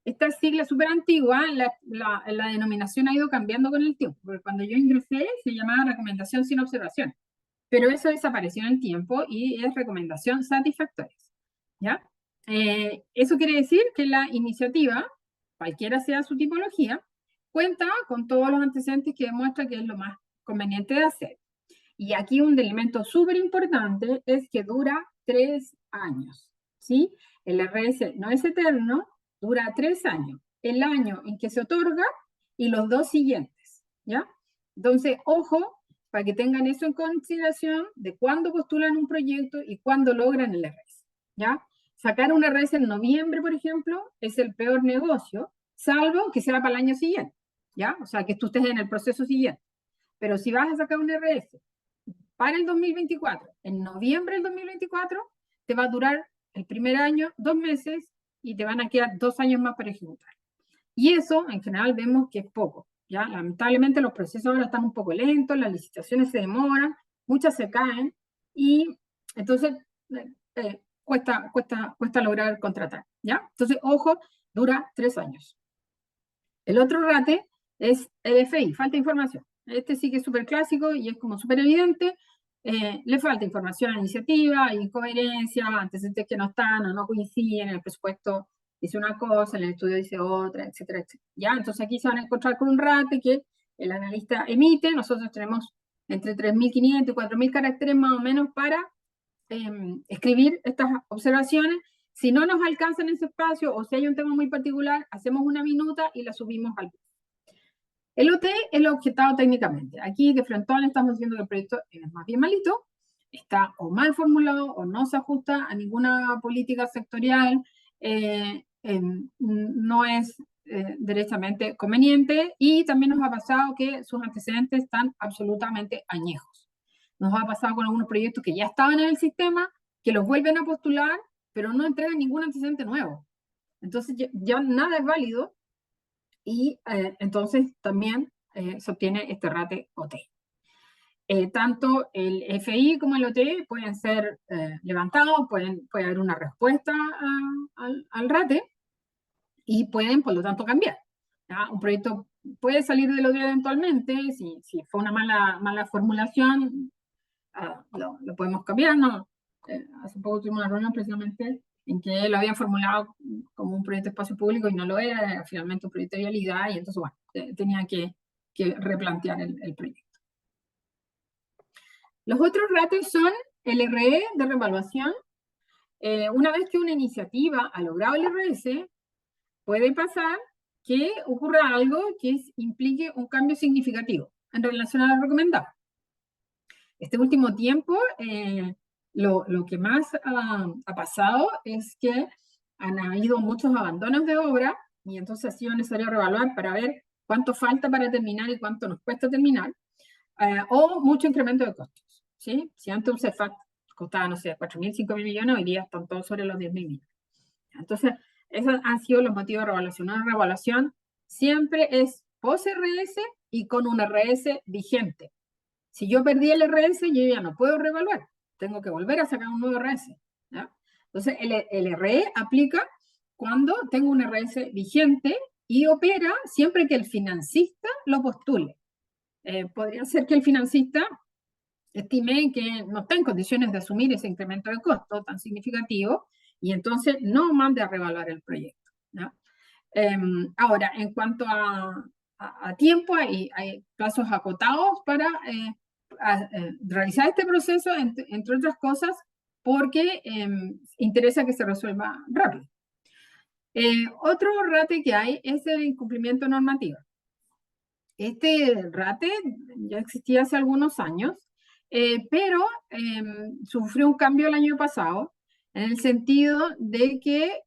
Esta sigla es súper antigua, la denominación ha ido cambiando con el tiempo, porque cuando yo ingresé se llamaba recomendación sin observación, pero eso desapareció en el tiempo y es recomendación satisfactoria, ¿ya? Eso quiere decir que la iniciativa, cualquiera sea su tipología, cuenta con todos los antecedentes que demuestran que es lo más conveniente de hacer. Y aquí un elemento súper importante es que dura 3 años, ¿sí? El RS no es eterno, dura 3 años, el año en que se otorga y los 2 siguientes, ¿ya? Entonces, ojo, para que tengan eso en consideración de cuándo postulan un proyecto y cuándo logran el RS, ¿ya? Sacar un RS en noviembre, por ejemplo, es el peor negocio, salvo que sea para el año siguiente, ¿ya? O sea, que tú estés en el proceso siguiente. Pero si vas a sacar un RS para el 2024, en noviembre del 2024, te va a durar el primer año 2 meses y te van a quedar 2 años más para ejecutar. Y eso, en general, vemos que es poco, ¿ya? Lamentablemente los procesos ahora están un poco lentos, las licitaciones se demoran, muchas se caen, y entonces cuesta lograr contratar, ¿ya? Entonces, ojo, dura 3 años. El otro rate es el FI, falta de información. Este sí que es súper clásico y es como súper evidente. Le falta información a la iniciativa, hay incoherencia, antecedentes que no están o no coinciden, en el presupuesto dice una cosa, en el estudio dice otra, etcétera, etcétera. ¿Ya? Entonces aquí se van a encontrar con un rate que el analista emite, nosotros tenemos entre 3.500 y 4.000 caracteres más o menos para escribir estas observaciones. Si no nos alcanza en ese espacio o si hay un tema muy particular, hacemos una minuta y la subimos al... El OT es lo objetado técnicamente. Aquí de frontón estamos diciendo que el proyecto es más bien malito, está o mal formulado o no se ajusta a ninguna política sectorial, no es derechamente conveniente y también nos ha pasado que sus antecedentes están absolutamente añejos. Nos ha pasado con algunos proyectos que ya estaban en el sistema, que los vuelven a postular, pero no entregan ningún antecedente nuevo. Entonces ya nada es válido y entonces también se obtiene este rate OT. Tanto el FI como el OT pueden ser levantados, puede haber una respuesta al rate y pueden, por lo tanto, cambiar. ¿ya? Un proyecto puede salir de lo eventualmente, si fue una mala formulación, lo podemos cambiar, ¿no? Hace poco tuvimos una reunión precisamente en que lo habían formulado como un proyecto de espacio público y no lo era finalmente un proyecto de vialidad, y entonces, bueno, tenía que replantear el proyecto. Los otros ratios son el RE de reevaluación. Una vez que una iniciativa ha logrado el RS, puede pasar que ocurra algo que implique un cambio significativo en relación a lo recomendado. Este último tiempo, lo que más ha pasado es que han habido muchos abandonos de obra, y entonces ha sido necesario reevaluar para ver cuánto falta para terminar y cuánto nos cuesta terminar, o mucho incremento de costos, ¿sí? Si antes un CEFAC costaba, no sé, 4.000, 5.000 millones, hoy día están todos sobre los 10.000 millones. Entonces, esos han sido los motivos de revaluación. Una revaluación siempre es post-RS y con un RS vigente. Si yo perdí el RS, yo ya no puedo reevaluar. Tengo que volver a sacar un nuevo RS, ¿ya? Entonces, el RE aplica cuando tengo un RS vigente y opera siempre que el financista lo postule. Podría ser que el financista estime que no está en condiciones de asumir ese incremento de costo tan significativo y entonces no mande a reevaluar el proyecto, ¿no? Ahora, en cuanto a tiempo, hay plazos acotados para realizar este proceso, entre otras cosas, porque interesa que se resuelva rápido. Otro rate que hay es el incumplimiento normativo. Este rate ya existía hace algunos años, pero sufrió un cambio el año pasado, en el sentido de que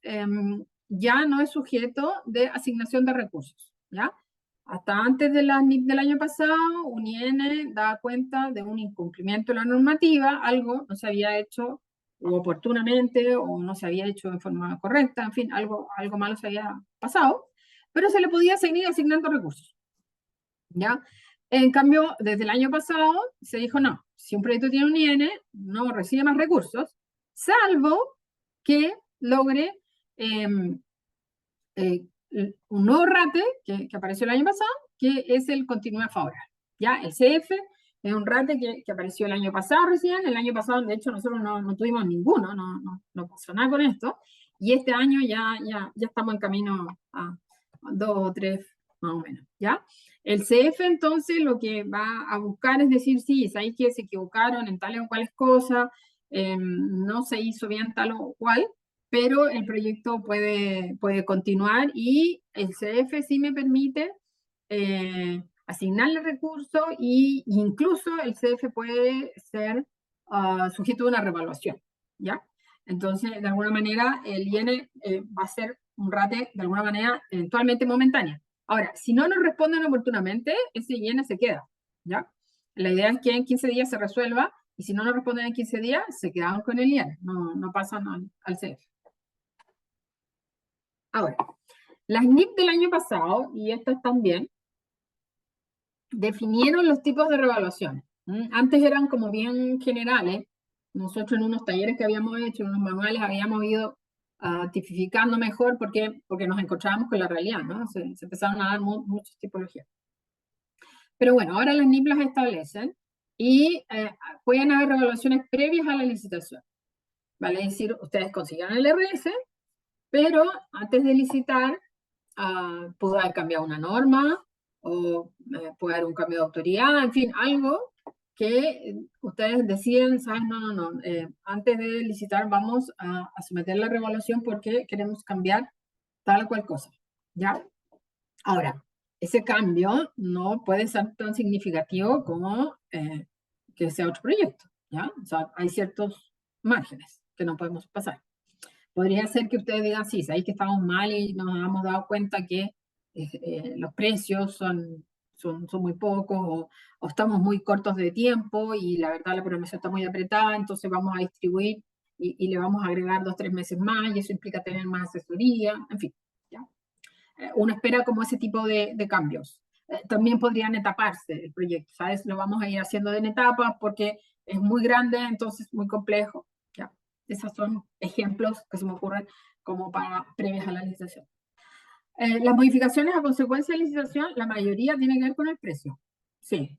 ya no es sujeto de asignación de recursos, ¿ya? Hasta antes de la NIP del año pasado, UNIN daba cuenta de un incumplimiento de la normativa, algo no se había hecho oportunamente o no se había hecho de forma correcta, en fin, algo malo se había pasado, pero se le podía seguir asignando recursos, ¿ya? En cambio, desde el año pasado se dijo, no, si un proyecto tiene un IN, no recibe más recursos, salvo que logre un nuevo rate que apareció el año pasado, que es el continuidad favorable. ¿Ya? El CF es un rate que apareció el año pasado recién. El año pasado, de hecho, nosotros no tuvimos ninguno, no pasó nada con esto. Y este año ya estamos en camino a 2 o 3 más o menos, ¿ya? El CF, entonces, lo que va a buscar es decir, sí, sabéis que se equivocaron en tales o cuales cosas, no se hizo bien tal o cual, pero el proyecto puede continuar y el CF sí me permite asignarle recursos e incluso el CF puede ser sujeto a una revaluación, ¿ya? Entonces, de alguna manera, el IN va a ser un rate, de alguna manera, eventualmente momentánea. Ahora, si no nos responden oportunamente, ese IN se queda, ¿ya? La idea es que en 15 días se resuelva, y si no nos responden en 15 días, se quedan con el IN, no pasan al CF. Ahora, las NIP del año pasado, y estas también, definieron los tipos de revaluaciones. Antes eran como bien generales. Nosotros en unos talleres que habíamos hecho, en unos manuales, habíamos ido tipificando mejor porque nos encontrábamos con la realidad, ¿no? Se empezaron a dar muchas tipologías. Pero bueno, ahora las NIP las establecen y pueden haber revaluaciones previas a la licitación. Vale decir, ustedes consigan el RS, pero antes de licitar, pudo haber cambiado una norma, o puede haber un cambio de autoridad, en fin, algo que ustedes deciden, ¿sabes? No, antes de licitar vamos a someter la revaluación porque queremos cambiar tal o cual cosa, ¿ya? Ahora, ese cambio no puede ser tan significativo como que sea otro proyecto, ¿ya? O sea, hay ciertos márgenes que no podemos pasar. Podría ser que ustedes digan, sí, sabéis que estamos mal y nos hemos dado cuenta que los precios son muy pocos o estamos muy cortos de tiempo y la verdad la programación está muy apretada, entonces vamos a distribuir y le vamos a agregar 2 o 3 meses más y eso implica tener más asesoría, en fin, ¿ya? Uno espera como ese tipo de cambios. También podrían etaparse el proyecto, ¿sabes? Lo vamos a ir haciendo en etapas porque es muy grande, entonces muy complejo, ¿ya? Esos son ejemplos que se me ocurren como para previas a la licitación. Las modificaciones a consecuencia de licitación, la mayoría tiene que ver con el precio. Sí,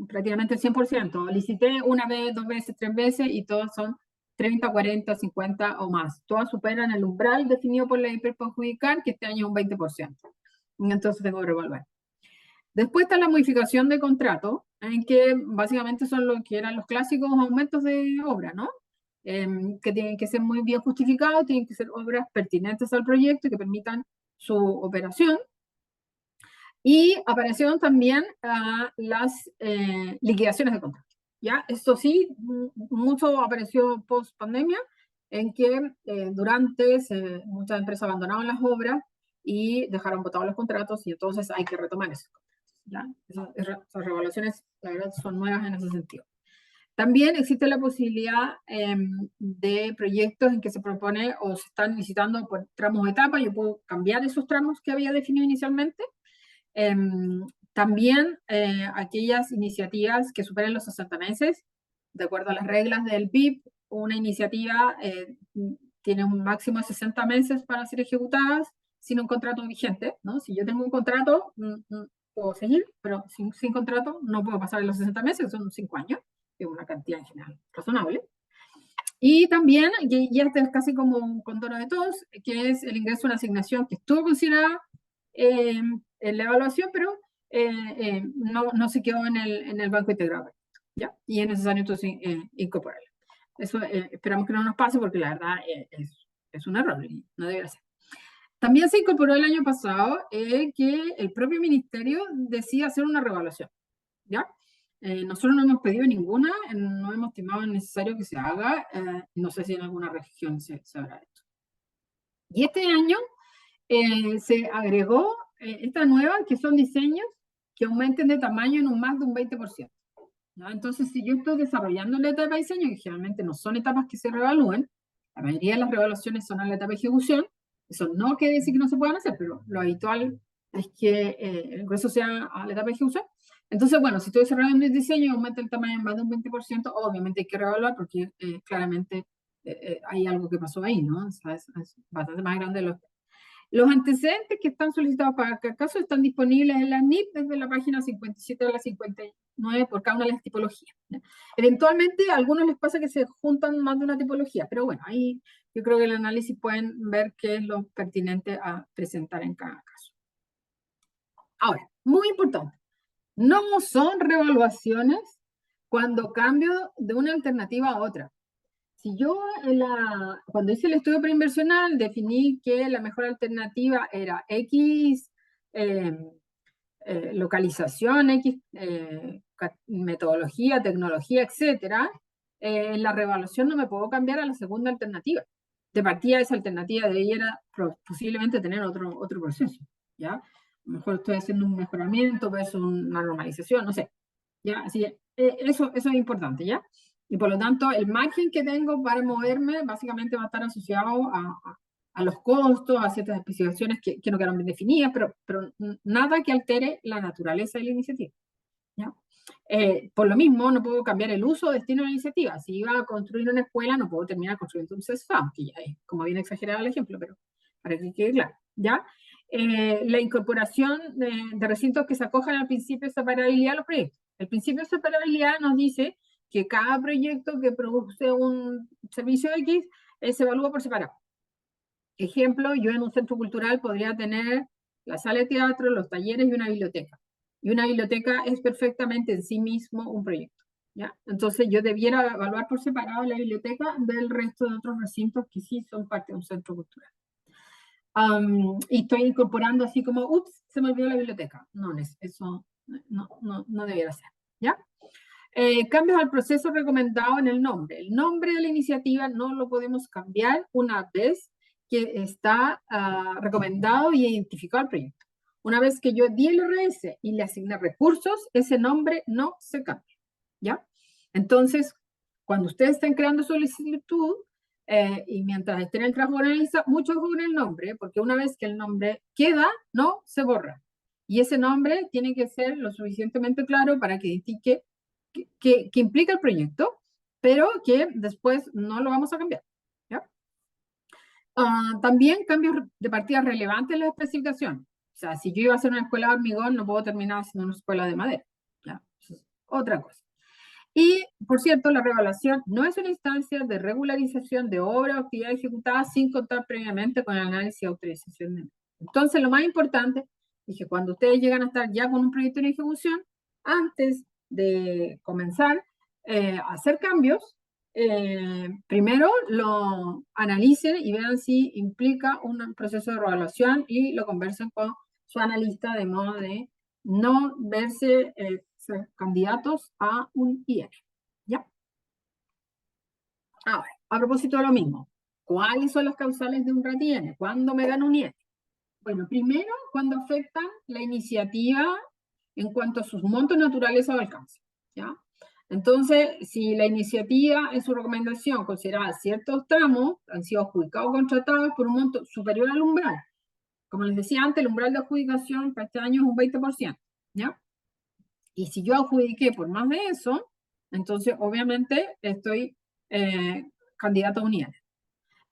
prácticamente el 100%. Licité una vez, 2 veces, 3 veces y todas son 30, 40, 50 o más. Todas superan el umbral definido por la hiperperjudicar, que este año es un 20%. Entonces tengo que revolver. Después está la modificación de contrato, en que básicamente son lo que eran los clásicos aumentos de obra, ¿no? Que tienen que ser muy bien justificados, tienen que ser obras pertinentes al proyecto y que permitan su operación. Y aparecieron también las liquidaciones de contrato. ¿Ya? Esto sí, mucho apareció post pandemia, en que durante muchas empresas abandonaron las obras y dejaron botados los contratos, y entonces hay que retomar esos contratos. ¿Ya? Esas revaluaciones, la verdad, son nuevas en ese sentido. También existe la posibilidad de proyectos en que se propone o se están licitando por tramos de etapa. Yo puedo cambiar esos tramos que había definido inicialmente. También aquellas iniciativas que superen los 60 meses, de acuerdo a las reglas del BIP, una iniciativa tiene un máximo de 60 meses para ser ejecutadas sin un contrato vigente, ¿no? Si yo tengo un contrato, puedo seguir, pero sin contrato no puedo pasar los 60 meses, que son 5 años, que es una cantidad en general razonable. Y también, y este es casi como un condoro de todos, que es el ingreso a una asignación que estuvo considerada en la evaluación, pero no se quedó en el banco integrado, ¿ya? Y es necesario entonces incorporarlo. Eso esperamos que no nos pase, porque la verdad es un error y no debería ser. También se incorporó el año pasado que el propio ministerio decida hacer una revaluación, ¿ya? Nosotros no hemos pedido ninguna, no hemos estimado necesario que se haga, no sé si en alguna región se habrá hecho. Y este año se agregó esta nueva, que son diseños que aumenten de tamaño en más de un 20%. ¿No? Entonces, si yo estoy desarrollando la etapa de diseño, que generalmente no son etapas que se revalúen, la mayoría de las revaluaciones son en la etapa de ejecución, eso no quiere decir que no se puedan hacer, pero lo habitual es que el grueso sea a la etapa de ejecución. Entonces, bueno, si estoy desarrollando el diseño y aumenta el tamaño en más de un 20%, obviamente hay que revaluar, porque claramente hay algo que pasó ahí, ¿no? O sea, es bastante más grande de lo que... Los antecedentes que están solicitados para cada caso están disponibles en la NIP desde la página 57 a la 59 por cada una de las tipologías, ¿ya? Eventualmente a algunos les pasa que se juntan más de una tipología, pero bueno, ahí yo creo que el análisis pueden ver qué es lo pertinente a presentar en cada caso. Ahora, muy importante, no son revaluaciones cuando cambio de una alternativa a otra. Si yo cuando hice el estudio preinversional definí que la mejor alternativa era X localización, X metodología, tecnología, etcétera, en la revaluación no me puedo cambiar a la segunda alternativa. De partida, esa alternativa debiera posiblemente tener otro proceso, ¿ya? A lo mejor estoy haciendo un mejoramiento, versus una normalización, no sé, ¿ya? Así eso es importante, ¿ya? Y por lo tanto, el margen que tengo para moverme básicamente va a estar asociado a los costos, a ciertas especificaciones que no quedaron bien definidas, pero nada que altere la naturaleza de la iniciativa, ¿ya? Por lo mismo, no puedo cambiar el uso o destino de la iniciativa. Si iba a construir una escuela, no puedo terminar construyendo un CESFAM, que ya es como bien exagerado el ejemplo, pero para que quede claro, ¿ya? La incorporación de recintos que se acojan al principio de separabilidad de los proyectos. El principio de separabilidad nos dice que cada proyecto que produce un servicio X se evalúa por separado. Ejemplo, yo en un centro cultural podría tener la sala de teatro, los talleres y una biblioteca. Y una biblioteca es perfectamente en sí mismo un proyecto, ¿ya? Entonces yo debiera evaluar por separado la biblioteca del resto de otros recintos que sí son parte de un centro cultural. Y estoy incorporando así como, ups, se me olvidó la biblioteca. No, eso no debiera ser, ¿ya? Cambios al proceso recomendado en el nombre. El nombre de la iniciativa no lo podemos cambiar una vez que está recomendado y identificado el proyecto. Una vez que yo di el RS y le asigné recursos, ese nombre no se cambia, ¿ya? Entonces, cuando ustedes estén creando su solicitud y mientras estén en el trabajo de analiza, mucho con el nombre, porque una vez que el nombre queda, no se borra. Y ese nombre tiene que ser lo suficientemente claro para que identifique que implica el proyecto, pero que después no lo vamos a cambiar, ¿ya? También cambios de partida relevantes en la especificación. O sea, si yo iba a hacer una escuela de hormigón, no puedo terminar haciendo una escuela de madera. ¿Ya? Eso es otra cosa. Y, por cierto, la revaluación no es una instancia de regularización de obra o actividad ejecutada sin contar previamente con el análisis y autorización de. Entonces, lo más importante es que cuando ustedes llegan a estar ya con un proyecto en ejecución, antes de comenzar a hacer cambios, primero lo analicen y vean si implica un proceso de revaluación y lo conversen con su analista de modo de no verse ser candidatos a un IR. ¿Ya? Ahora, a propósito de lo mismo, ¿cuáles son las causales de un RATIN? ¿Cuándo me gano un IR? Bueno, primero, cuando afectan la iniciativa en cuanto a sus montos naturales o alcance. ¿Ya? Entonces, si la iniciativa en su recomendación considera ciertos tramos han sido adjudicados o contratados por un monto superior al umbral, como les decía antes, el umbral de adjudicación para este año es un 20%. ¿Ya? Y si yo adjudiqué por más de eso, entonces obviamente estoy candidato a un IR.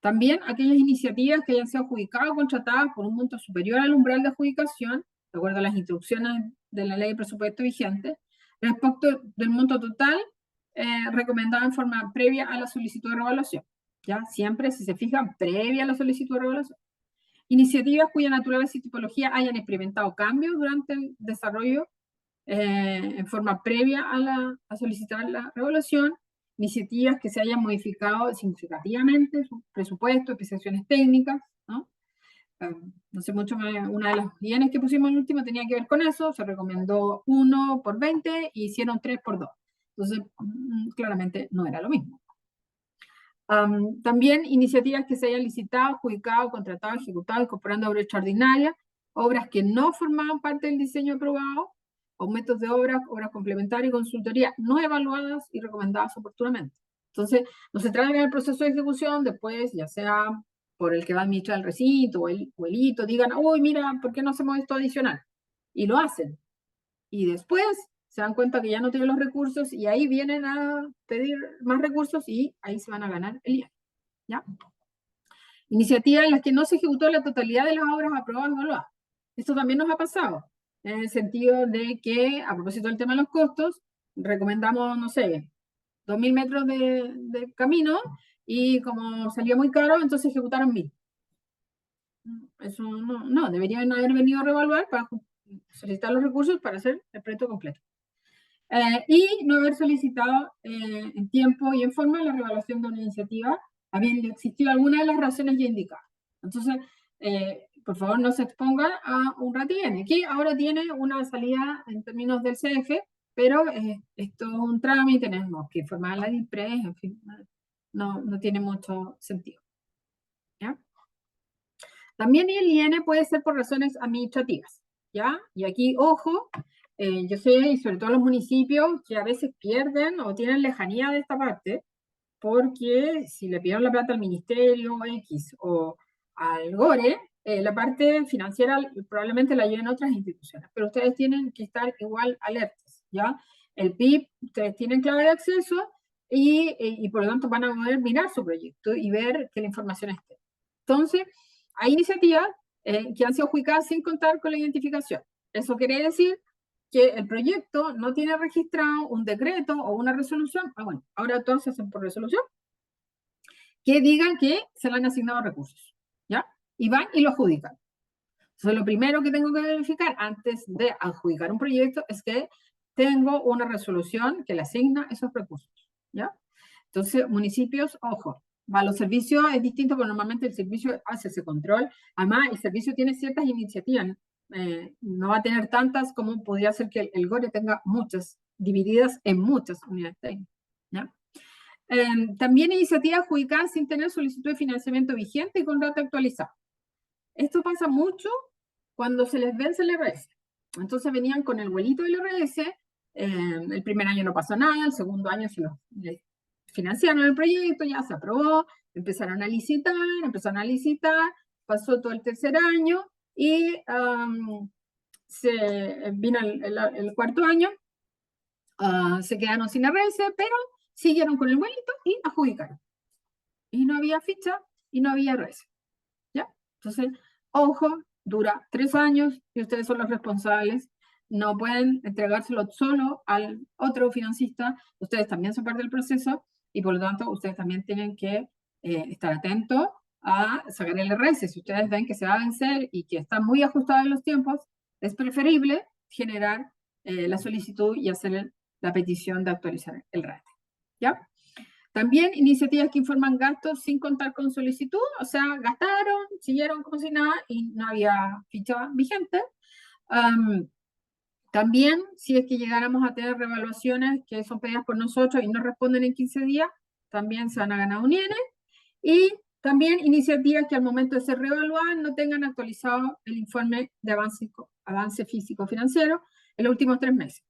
También aquellas iniciativas que hayan sido adjudicadas o contratadas por un monto superior al umbral de adjudicación, de acuerdo a las instrucciones de la ley de presupuesto vigente, respecto del monto total recomendado en forma previa a la solicitud de revaluación. ¿Ya? Siempre, si se fijan, previa a la solicitud de revaluación. Iniciativas cuya naturaleza y tipología hayan experimentado cambios durante el desarrollo en forma previa a solicitar la revaluación, iniciativas que se hayan modificado significativamente, su presupuesto, especificaciones técnicas, ¿no? No sé mucho, una de las guiones que pusimos en el último tenía que ver con eso, se recomendó 1 por 20 y hicieron 3 por 2. Entonces, claramente no era lo mismo. También iniciativas que se hayan licitado, adjudicado, contratado, ejecutado, incorporando obras extraordinarias, obras que no formaban parte del diseño aprobado, aumentos de obras, obras complementarias y consultoría no evaluadas y recomendadas oportunamente. Entonces, no se trata en el proceso de ejecución, después, ya sea por el que va a administrar el recinto o el hito, digan, uy, mira, ¿por qué no hacemos esto adicional? Y lo hacen. Y después se dan cuenta que ya no tienen los recursos y ahí vienen a pedir más recursos y ahí se van a ganar el IR. ¿Ya? Iniciativas en las que no se ejecutó la totalidad de las obras aprobadas o evaluadas. Esto también nos ha pasado, en el sentido de que, a propósito del tema de los costos, recomendamos, no sé, 2.000 metros de camino y como salía muy caro, entonces ejecutaron 1.000. Eso no, deberían haber venido a reevaluar para solicitar los recursos para hacer el proyecto completo. Y no haber solicitado en tiempo y en forma la reevaluación de una iniciativa, habiendo existido alguna de las razones ya indicadas. Entonces, por favor, no se exponga a un RATIN, que ahora tiene una salida en términos del CF, pero esto es un trámite, tenemos que informar a la DIPRES, en fin, no tiene mucho sentido. ¿Ya? También el IN puede ser por razones administrativas, ¿ya? Y aquí, ojo, yo sé, y sobre todo los municipios, que a veces pierden o tienen lejanía de esta parte, porque si le pidieron la plata al Ministerio X o al GORE, la parte financiera probablemente la lleven otras instituciones, pero ustedes tienen que estar igual alertas, ¿ya? El PIB, ustedes tienen clave de acceso y por lo tanto van a poder mirar su proyecto y ver que la información esté. Entonces, hay iniciativas que han sido adjudicadas sin contar con la identificación. Eso quiere decir que el proyecto no tiene registrado un decreto o una resolución, bueno, ahora todos se hacen por resolución, que digan que se le han asignado recursos, ¿ya? Y van y lo adjudican. Entonces, lo primero que tengo que verificar antes de adjudicar un proyecto es que tengo una resolución que le asigna esos recursos, ¿ya? Entonces, municipios, ojo, para los servicios es distinto, porque normalmente el servicio hace ese control. Además, el servicio tiene ciertas iniciativas, no va a tener tantas como podría ser que el GORE tenga muchas, divididas en muchas unidades técnicas, ¿ya? También iniciativas adjudicadas sin tener solicitud de financiamiento vigente y con data actualizada. Esto pasa mucho cuando se les vence el RS. Entonces venían con el vuelito del RS, el primer año no pasó nada, el segundo año se los financiaron el proyecto, ya se aprobó, empezaron a licitar, pasó todo el tercer año y vino el cuarto año, se quedaron sin RS, pero siguieron con el vuelito y adjudicaron. Y no había ficha y no había RS. Entonces, ojo, dura 3 años y ustedes son los responsables. No pueden entregárselo solo al otro financista. Ustedes también son parte del proceso y por lo tanto ustedes también tienen que estar atentos a sacar el RS. Si ustedes ven que se va a vencer y que está muy ajustado en los tiempos, es preferible generar la solicitud y hacer la petición de actualizar el RATE. ¿Ya? También iniciativas que informan gastos sin contar con solicitud, o sea, gastaron, siguieron como si nada y no había ficha vigente. También, si es que llegáramos a tener revaluaciones que son pedidas por nosotros y no responden en 15 días, también se van a ganar un INE. Y también iniciativas que al momento de ser reevaluadas no tengan actualizado el informe de avance físico-financiero en los últimos 3 meses.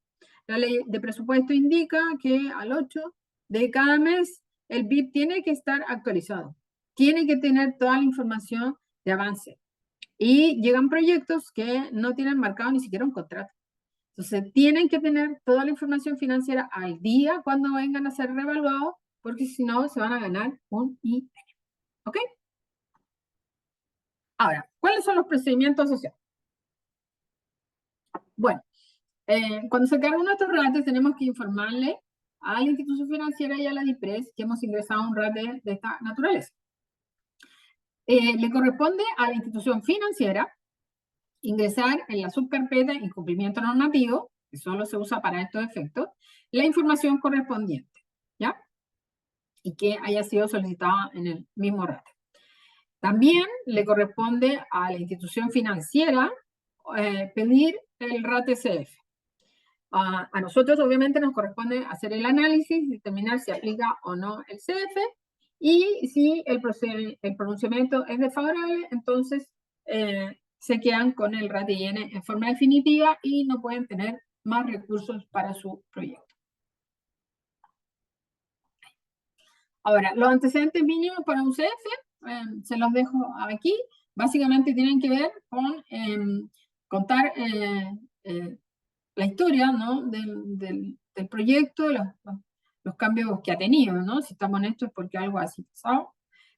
La ley de presupuesto indica que al 8 de cada mes el BIP tiene que estar actualizado. Tiene que tener toda la información de avance. Y llegan proyectos que no tienen marcado ni siquiera un contrato. Entonces, tienen que tener toda la información financiera al día cuando vengan a ser reevaluados, porque si no, se van a ganar un INE. ¿Ok? Ahora, ¿cuáles son los procedimientos asociados? Bueno, cuando se carga uno de estos rates, tenemos que informarle a la institución financiera y a la DIPRES que hemos ingresado un rate de esta naturaleza. Le corresponde a la institución financiera ingresar en la subcarpeta incumplimiento normativo, que solo se usa para estos efectos, la información correspondiente, ¿ya? Y que haya sido solicitada en el mismo rate. También le corresponde a la institución financiera pedir el rate CF. A nosotros obviamente nos corresponde hacer el análisis, determinar si aplica o no el CF, y si el pronunciamiento es desfavorable, entonces se quedan con el rate IN en forma definitiva y no pueden tener más recursos para su proyecto. Ahora, los antecedentes mínimos para un CF, se los dejo aquí, básicamente tienen que ver con contar la historia, ¿no? del proyecto, los cambios que ha tenido, ¿no? Si estamos en esto es porque algo así pasado.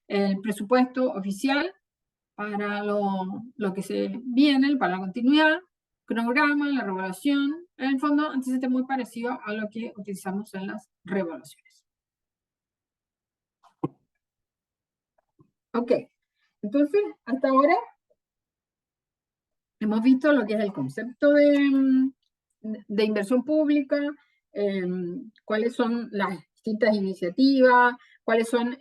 El presupuesto oficial para lo que se viene, para la continuidad, cronograma, la revaluación, en el fondo, antecedente muy parecido a lo que utilizamos en las revaluaciones. Ok, entonces, hasta ahora hemos visto lo que es el concepto de inversión pública, cuáles son las distintas iniciativas, cuáles son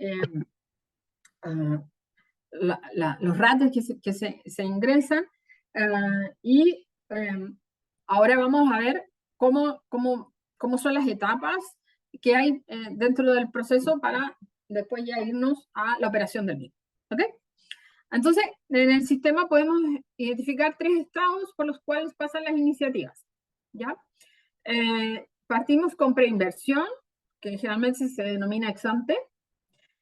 los rates que se ingresan, y ahora vamos a ver cómo son las etapas que hay dentro del proceso para después ya irnos a la operación del mismo. ¿Ok? Entonces, en el sistema podemos identificar 3 estados por los cuales pasan las iniciativas. ¿Ya? Partimos con preinversión, que generalmente se denomina ex ante.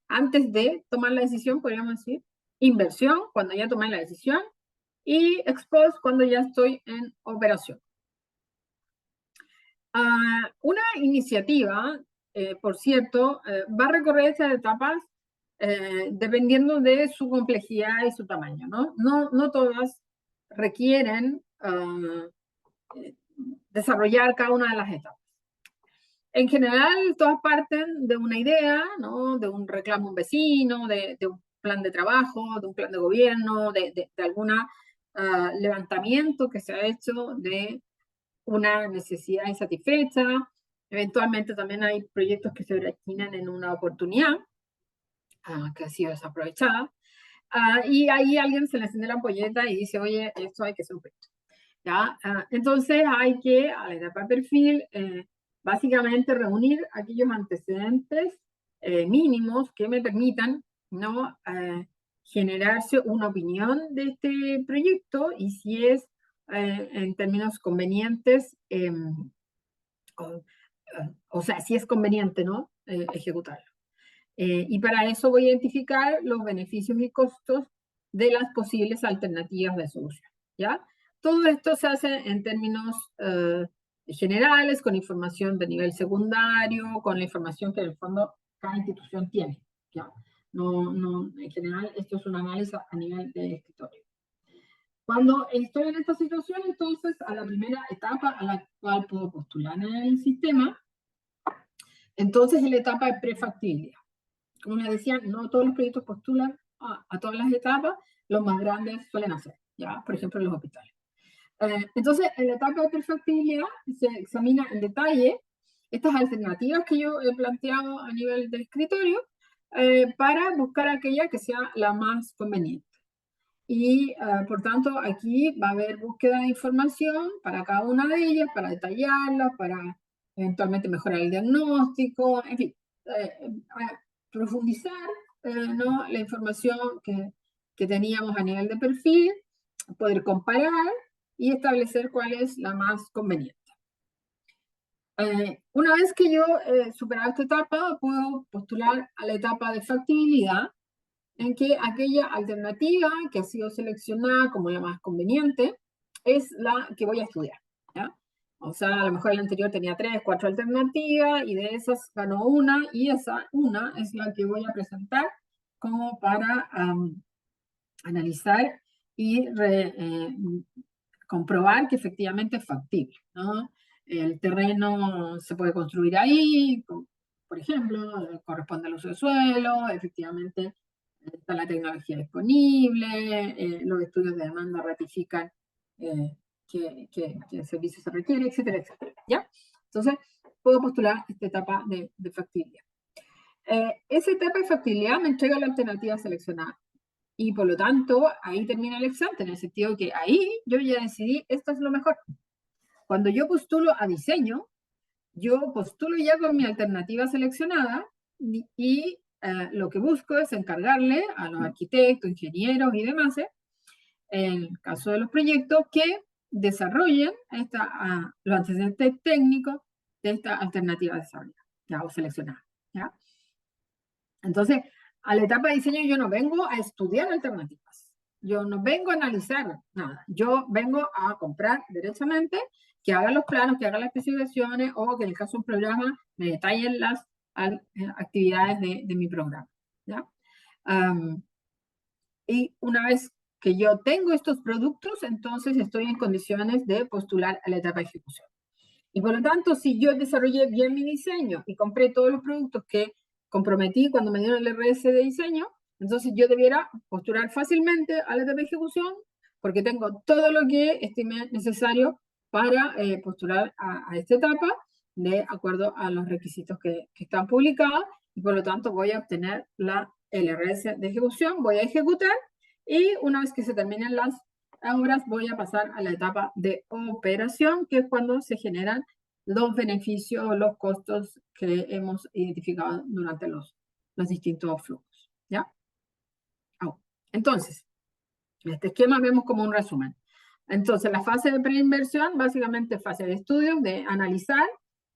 Antes de tomar la decisión, podríamos decir inversión, cuando ya tomé la decisión, y ex post, cuando ya estoy en operación. Una iniciativa, por cierto, va a recorrer estas etapas dependiendo de su complejidad y su tamaño, ¿no? No todas requieren desarrollar cada una de las etapas. En general, todas parten de una idea, ¿no? De un reclamo a un vecino, de un plan de trabajo, de un plan de gobierno, de algún levantamiento que se ha hecho de una necesidad insatisfecha. Eventualmente también hay proyectos que se destinan en una oportunidad que ha sido desaprovechada. Y ahí alguien se le enciende la ampolleta y dice, oye, esto hay que hacer un proyecto. ¿Ya? Entonces hay que, a la etapa de perfil, básicamente reunir aquellos antecedentes mínimos que me permitan, ¿no? Generarse una opinión de este proyecto y si es en términos convenientes, o sea, si es conveniente, ¿no? Ejecutarlo. Y para eso voy a identificar los beneficios y costos de las posibles alternativas de solución, ¿ya? Todo esto se hace en términos generales, con información de nivel secundario, con la información que en el fondo cada institución tiene, ¿ya? En general, esto es un análisis a nivel de escritorio. Cuando estoy en esta situación, entonces, a la primera etapa a la cual puedo postular en el sistema, entonces es la etapa de prefactibilidad. Como les decía, no todos los proyectos postulan a todas las etapas, los más grandes suelen hacer, ¿ya? Por ejemplo, los hospitales. Entonces, en la etapa de prefactibilidad se examina en detalle estas alternativas que yo he planteado a nivel de escritorio para buscar aquella que sea la más conveniente. Y por tanto, aquí va a haber búsqueda de información para cada una de ellas, para detallarlas, para eventualmente mejorar el diagnóstico, en fin, profundizar ¿no? la información que teníamos a nivel de perfil, poder comparar y establecer cuál es la más conveniente. Una vez que yo he superado esta etapa, puedo postular a la etapa de factibilidad, en que aquella alternativa que ha sido seleccionada como la más conveniente es la que voy a estudiar, ¿ya? O sea, a lo mejor el anterior tenía 3, 4 alternativas y de esas ganó una y esa una es la que voy a presentar como para analizar y comprobar que efectivamente es factible, ¿no? El terreno se puede construir ahí, por ejemplo, corresponde al uso de suelo, efectivamente está la tecnología disponible, los estudios de demanda ratifican que el servicio se requiere, etcétera, etcétera, ¿ya? Entonces, puedo postular esta etapa de factibilidad. Esa etapa de factibilidad me entrega la alternativa seleccionada. Y por lo tanto, ahí termina el examen, en el sentido que ahí yo ya decidí, esto es lo mejor. Cuando yo postulo a diseño, yo postulo ya con mi alternativa seleccionada y lo que busco es encargarle a los arquitectos, ingenieros y demás, en el caso de los proyectos, que desarrollen los antecedentes técnicos de esta alternativa desarrollada, ya, o seleccionada, ¿ya? Entonces, a la etapa de diseño yo no vengo a estudiar alternativas, yo no vengo a analizar nada, yo vengo a comprar derechamente, que haga los planos, que haga las especificaciones o que en el caso de un programa me detallen las actividades de mi programa, ¿ya? Y una vez que yo tengo estos productos, entonces estoy en condiciones de postular a la etapa de ejecución. Y por lo tanto, si yo desarrollé bien mi diseño y compré todos los productos que comprometí cuando me dieron el RS de diseño, entonces yo debiera postular fácilmente a la etapa de ejecución porque tengo todo lo que estimé necesario para postular a esta etapa de acuerdo a los requisitos que están publicados y por lo tanto voy a obtener el RS de ejecución, voy a ejecutar y una vez que se terminen las obras voy a pasar a la etapa de operación, que es cuando se generan los beneficios, los costos que hemos identificado durante los distintos flujos, ¿ya? Entonces, en este esquema vemos como un resumen. Entonces, la fase de preinversión, básicamente fase de estudio, de analizar.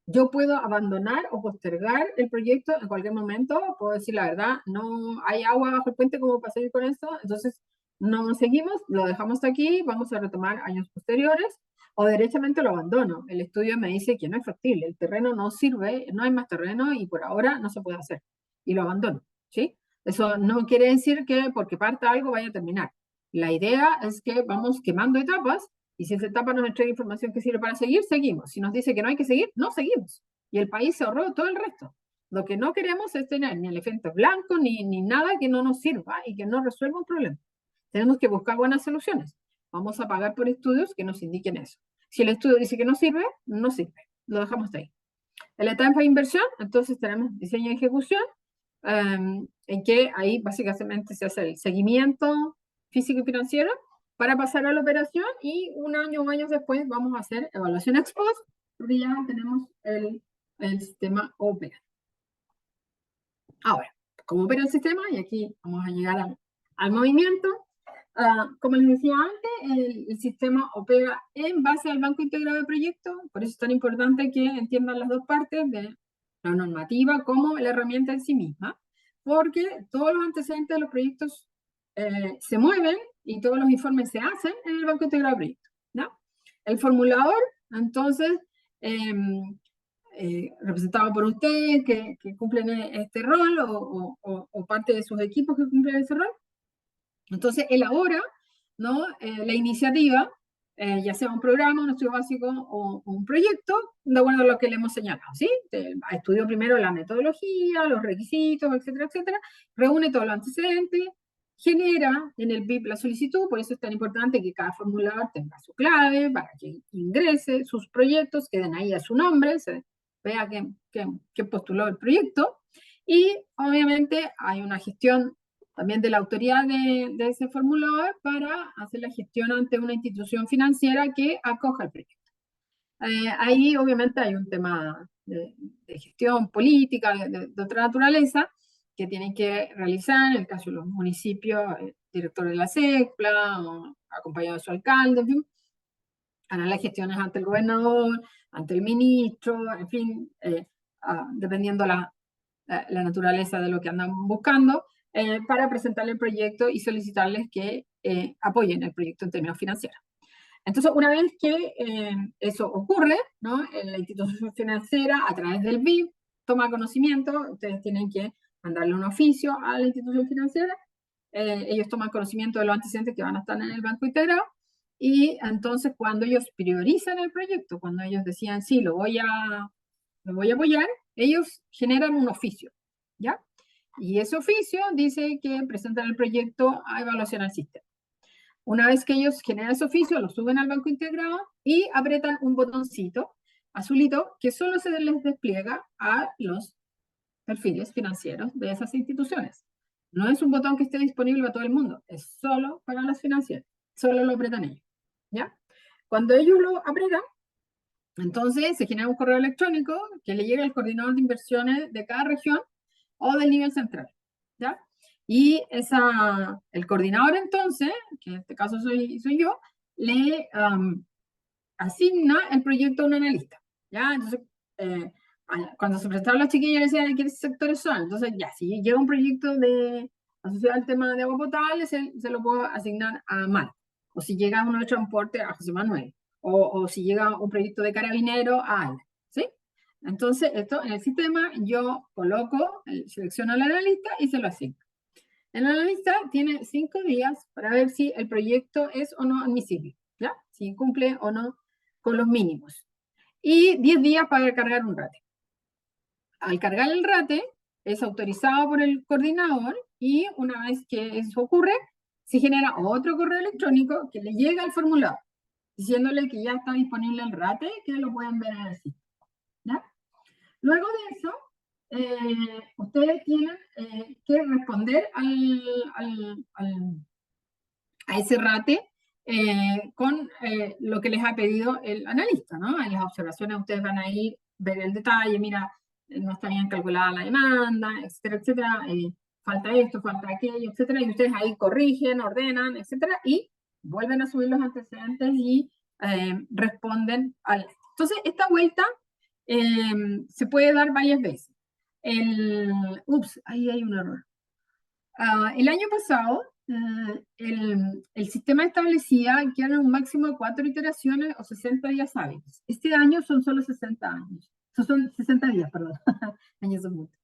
Yo puedo abandonar o postergar el proyecto en cualquier momento, puedo decir la verdad, no hay agua bajo el puente como para seguir con esto, entonces no seguimos, lo dejamos aquí, vamos a retomar años posteriores, o derechamente lo abandono. El estudio me dice que no es factible, el terreno no sirve, no hay más terreno y por ahora no se puede hacer, y lo abandono, ¿sí? Eso no quiere decir que porque parta algo vaya a terminar. La idea es que vamos quemando etapas y si esa etapa nos entrega información que sirve para seguir, seguimos. Si nos dice que no hay que seguir, no seguimos. Y el país se ahorró todo el resto. Lo que no queremos es tener ni elefantes blancos ni nada que no nos sirva y que no resuelva un problema. Tenemos que buscar buenas soluciones. Vamos a pagar por estudios que nos indiquen eso. Si el estudio dice que no sirve, no sirve. Lo dejamos de ahí. En la etapa de inversión, entonces tenemos diseño y ejecución, en que ahí básicamente se hace el seguimiento físico y financiero para pasar a la operación y un año o años después vamos a hacer evaluación ex post, porque ya tenemos el sistema opera. Ahora, ¿cómo opera el sistema? Y aquí vamos a llegar al movimiento. Como les decía antes, el sistema opera en base al Banco Integrado de Proyectos, por eso es tan importante que entiendan las dos partes de la normativa como la herramienta en sí misma, porque todos los antecedentes de los proyectos se mueven y todos los informes se hacen en el Banco Integrado de Proyectos, ¿no? El formulador, entonces, representado por usted, que cumplen este rol, o parte de sus equipos que cumplen ese rol. Entonces, elabora, ¿no? La iniciativa, ya sea un programa, un estudio básico o un proyecto, de acuerdo a lo que le hemos señalado, ¿sí? Estudió primero la metodología, los requisitos, etcétera, etcétera, reúne todos los antecedentes, genera en el BIP la solicitud, por eso es tan importante que cada formulador tenga su clave para que ingrese sus proyectos, queden ahí a su nombre, se vea que postuló el proyecto, y obviamente hay una gestión también de la autoridad de ese formulador para hacer la gestión ante una institución financiera que acoja el proyecto. Ahí obviamente hay un tema de gestión política de otra naturaleza que tienen que realizar, en el caso de los municipios, el director de la SECPLA, o acompañado de su alcalde, en fin, harán las gestiones ante el gobernador, ante el ministro, en fin, dependiendo la naturaleza de lo que andan buscando, para presentarle el proyecto y solicitarles que apoyen el proyecto en términos financieros. Entonces, una vez que eso ocurre, ¿no? La institución financiera, a través del BIP, toma conocimiento, ustedes tienen que mandarle un oficio a la institución financiera, ellos toman conocimiento de los antecedentes que van a estar en el banco integrado, y entonces cuando ellos priorizan el proyecto, cuando ellos decían, sí, lo voy a apoyar, ellos generan un oficio, ¿ya? Y ese oficio dice que presentan el proyecto a evaluación al sistema. Una vez que ellos generan ese oficio, lo suben al banco integrado y apretan un botoncito azulito que solo se les despliega a los perfiles financieros de esas instituciones. No es un botón que esté disponible para todo el mundo, es solo para las financieras, solo lo apretan ellos, ¿ya? Cuando ellos lo apretan, entonces se genera un correo electrónico que le llega al coordinador de inversiones de cada región o del nivel central, ¿ya? Y el coordinador entonces, que en este caso soy yo, le asigna el proyecto a un analista, ¿ya? Entonces, cuando se presentaron las chiquillas, decían qué sectores son. Entonces, ya, si llega un proyecto asociado al tema de agua potable, se lo puedo asignar a Marco. O si llega uno de transporte, a José Manuel. O si llega un proyecto de carabinero, a Ana, ¿sí? Entonces, esto en el sistema yo coloco, selecciono al analista y se lo asigno. El analista tiene 5 días para ver si el proyecto es o no admisible, ¿ya? Si cumple o no con los mínimos. Y 10 días para cargar un RATE. Al cargar el RATE, es autorizado por el coordinador y una vez que eso ocurre, se genera otro correo electrónico que le llega al formulador, diciéndole que ya está disponible el RATE, que lo pueden ver en el sitio, ¿ya? Luego de eso, ustedes tienen que responder a ese RATE con lo que les ha pedido el analista, ¿no? En las observaciones ustedes van a ir, ver el detalle, mira, no está bien calculada la demanda, etcétera, etcétera, falta esto, falta aquello, etcétera, y ustedes ahí corrigen, ordenan, etcétera, y vuelven a subir los antecedentes y responden al... Entonces, esta vuelta se puede dar varias veces. Ups, ahí hay un error. El año pasado, el sistema establecía que eran un máximo de 4 iteraciones o 60 días hábiles. Este año son solo 60 años. Son 60 días, perdón. Años son muchos.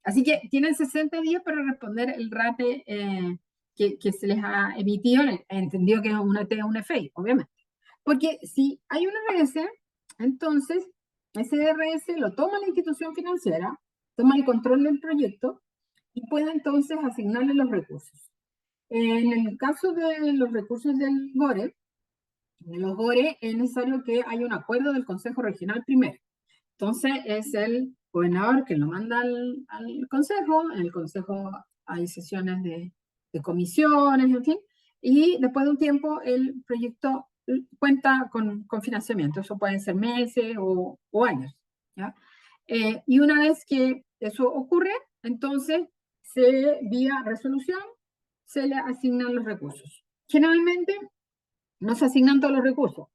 Así que tienen 60 días para responder el RATE que se les ha emitido, entendido que es una T o una FEI, obviamente. Porque si hay un RS, entonces ese RS lo toma la institución financiera, toma el control del proyecto y puede entonces asignarle los recursos. En el caso de los recursos del GORE, de los GORE es necesario que haya un acuerdo del Consejo Regional primero. Entonces es el gobernador que lo manda al Consejo, en el Consejo hay sesiones de comisiones, en fin, y después de un tiempo el proyecto cuenta con financiamiento, eso pueden ser meses o años, ¿ya? Y una vez que eso ocurre, entonces vía resolución se le asignan los recursos. Generalmente no se asignan todos los recursos,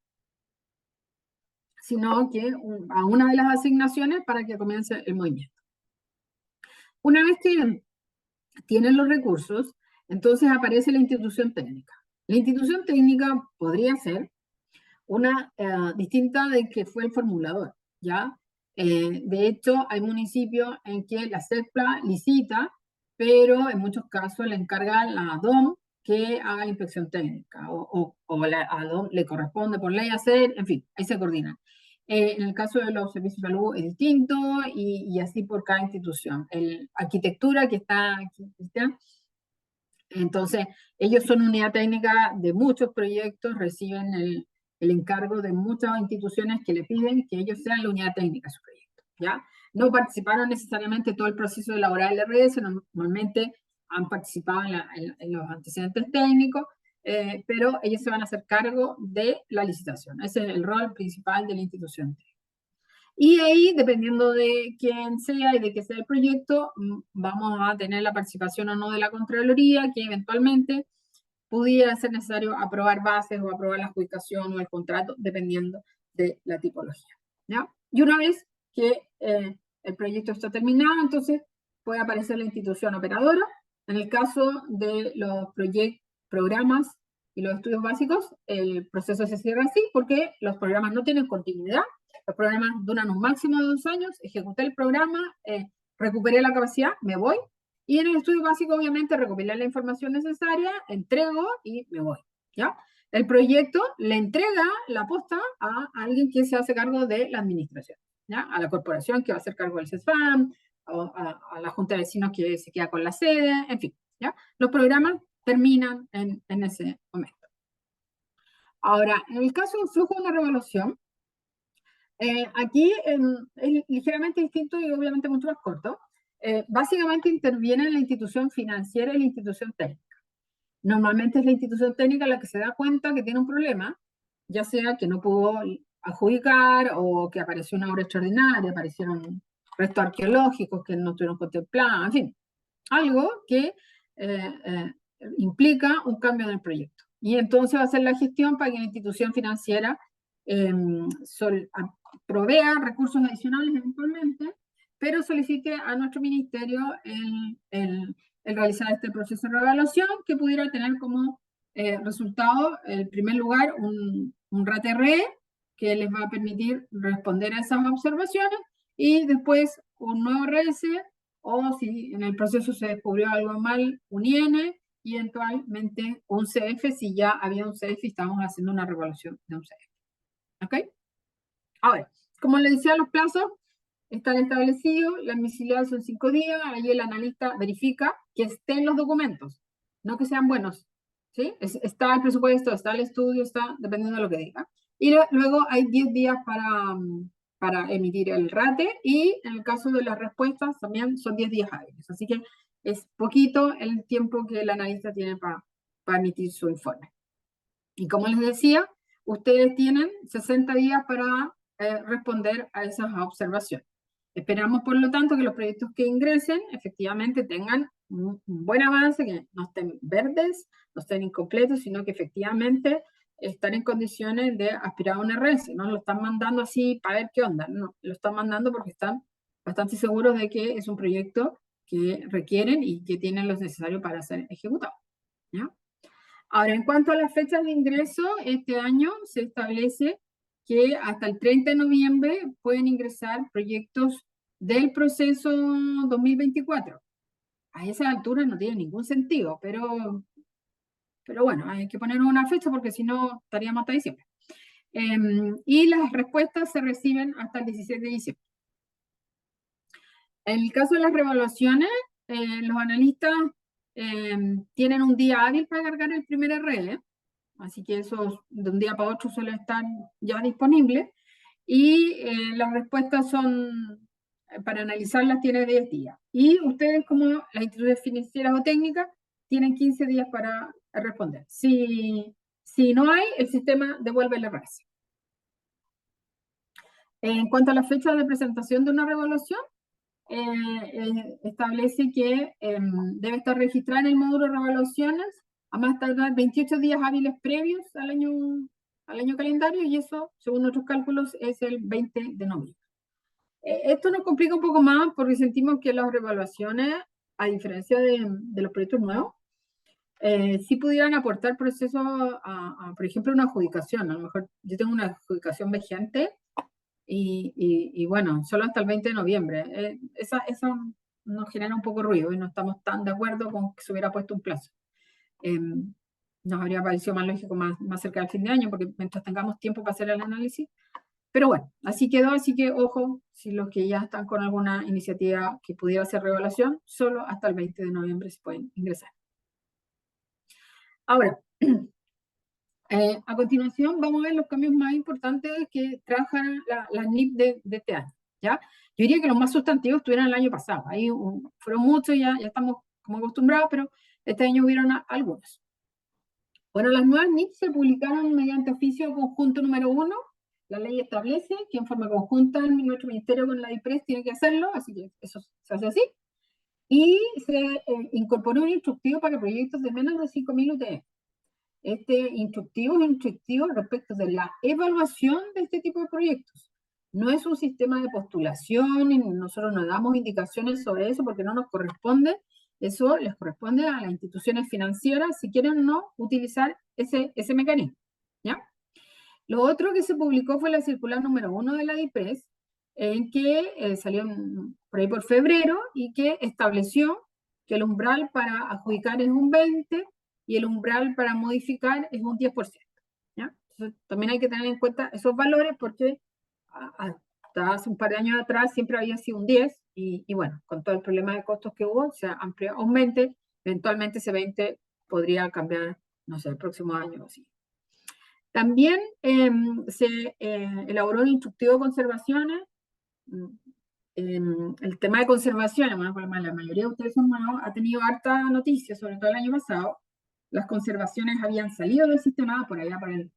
sino que a una de las asignaciones para que comience el movimiento. Una vez que tienen los recursos, entonces aparece la institución técnica. La institución técnica podría ser una distinta de que fue el formulador, ¿ya? De hecho, hay municipios en que la CEPLA licita, pero en muchos casos le encarga a la DOM que haga la inspección técnica, o a DOM le corresponde por ley hacer, en fin, ahí se coordinan. En el caso de los servicios de salud es distinto, y así por cada institución. Arquitectura, que está aquí, Cristian. Entonces, ellos son unidad técnica de muchos proyectos, reciben el encargo de muchas instituciones que le piden que ellos sean la unidad técnica de su proyecto, ¿ya? No participaron necesariamente todo el proceso de elaborar el RS, normalmente han participado en los antecedentes técnicos, pero ellos se van a hacer cargo de la licitación. Ese es el rol principal de la institución. Y ahí, dependiendo de quién sea y de qué sea el proyecto, vamos a tener la participación o no de la Contraloría, que eventualmente pudiera ser necesario aprobar bases o aprobar la adjudicación o el contrato, dependiendo de la tipología, ¿ya? Y una vez que el proyecto está terminado, entonces puede aparecer la institución operadora. En el caso de los programas y los estudios básicos, el proceso se cierra así porque los programas no tienen continuidad. Los programas duran un máximo de 2 años, ejecuté el programa, recuperé la capacidad, me voy. Y en el estudio básico, obviamente, recopilé la información necesaria, entrego y me voy, ¿ya? El proyecto le entrega la posta a alguien que se hace cargo de la administración, ¿ya? A la corporación que va a hacer cargo del CESFAM, a la junta de vecinos que se queda con la sede, en fin, ¿ya? Los programas terminan en ese momento. Ahora, en el caso del flujo de una revaluación, aquí es ligeramente distinto y obviamente mucho más corto. Básicamente interviene la institución financiera y la institución técnica. Normalmente es la institución técnica la que se da cuenta que tiene un problema, ya sea que no pudo adjudicar o que apareció una obra extraordinaria, aparecieron restos arqueológicos que no estuvieron contemplados, en fin, algo que implica un cambio en el proyecto. Y entonces va a hacer la gestión para que la institución financiera provea recursos adicionales eventualmente, pero solicite a nuestro ministerio el realizar este proceso de revaluación que pudiera tener como resultado, en primer lugar, un RATRE que les va a permitir responder a esas observaciones, y después un nuevo RS, o si en el proceso se descubrió algo mal, un IN, y eventualmente un CF si ya había un CF y estábamos haciendo una revaluación de un CF. ¿Ok? Ahora, como les decía, los plazos están establecidos, la admisibilidad son 5 días, ahí el analista verifica que estén los documentos, no que sean buenos, ¿sí? Está el presupuesto, está el estudio, está dependiendo de lo que diga. Y luego hay 10 días para emitir el RATE, y en el caso de las respuestas también son 10 días hábiles, así que es poquito el tiempo que el analista tiene para emitir su informe. Y como les decía, ustedes tienen 60 días para responder a esas observaciones. Esperamos, por lo tanto, que los proyectos que ingresen efectivamente tengan un buen avance, que no estén verdes, no estén incompletos, sino que efectivamente están en condiciones de aspirar a un RS. No lo están mandando así para ver qué onda, no, lo están mandando porque están bastante seguros de que es un proyecto que requieren y que tienen los necesarios para ser ejecutado, ¿ya? Ahora, en cuanto a las fechas de ingreso, este año se establece que hasta el 30 de noviembre pueden ingresar proyectos del proceso 2024. A esa altura no tiene ningún sentido, pero bueno, hay que poner una fecha porque si no estaríamos hasta diciembre. Y las respuestas se reciben hasta el 17 de diciembre. En el caso de las revaluaciones, los analistas tienen un día hábil para cargar el primer RE, así que eso de un día para otro suele estar ya disponible, y las respuestas son, para analizarlas tiene 10 días, y ustedes como las instituciones financieras o técnicas tienen 15 días para responder. Si no hay, el sistema devuelve el RS. En cuanto a la fecha de presentación de una revaluación, establece que debe estar registrada en el módulo de revaluaciones a más tardar 28 días hábiles previos al año calendario, y eso, según nuestros cálculos, es el 20 de noviembre. Esto nos complica un poco más porque sentimos que las revaluaciones, a diferencia de los proyectos nuevos, sí pudieran aportar procesos por ejemplo, una adjudicación. A lo mejor yo tengo una adjudicación vigente y bueno, solo hasta el 20 de noviembre. Esa nos genera un poco ruido y no estamos tan de acuerdo con que se hubiera puesto un plazo. Nos habría parecido más lógico más cerca del fin de año, porque mientras tengamos tiempo para hacer el análisis. Pero bueno, así quedó, así que ojo, si los que ya están con alguna iniciativa que pudiera hacer revaluación, solo hasta el 20 de noviembre se pueden ingresar. Ahora, a continuación vamos a ver los cambios más importantes que trabajan las NIP de este año, ¿ya? Yo diría que los más sustantivos estuvieron el año pasado, ahí fueron muchos, ya estamos como acostumbrados, pero este año hubieron algunos. Bueno, las nuevas NIP se publicaron mediante oficio conjunto número 1. La ley establece que en forma conjunta nuestro ministerio con la DIPRES tiene que hacerlo, así que eso se hace así. Y se incorporó un instructivo para proyectos de menos de 5.000 UTM. Este instructivo es instructivo respecto de la evaluación de este tipo de proyectos. No es un sistema de postulación y nosotros no damos indicaciones sobre eso porque no nos corresponde. Eso les corresponde a las instituciones financieras si quieren o no utilizar ese mecanismo, ¿ya? Lo otro que se publicó fue la circular número 1 de la DIPRES, en que salió por ahí por febrero y que estableció que el umbral para adjudicar es un 20% y el umbral para modificar es un 10%. ¿Ya? Entonces, también hay que tener en cuenta esos valores porque hasta hace un par de años atrás siempre había sido un 10% y bueno, con todo el problema de costos que hubo, se amplió, aumente, eventualmente ese 20% podría cambiar, no sé, el próximo año o así. También se elaboró un instructivo de conservaciones. El tema de conservaciones, bueno, la mayoría de ustedes son nuevos, ha tenido harta noticia, sobre todo el año pasado. Las conservaciones habían salido del sistema por allá para el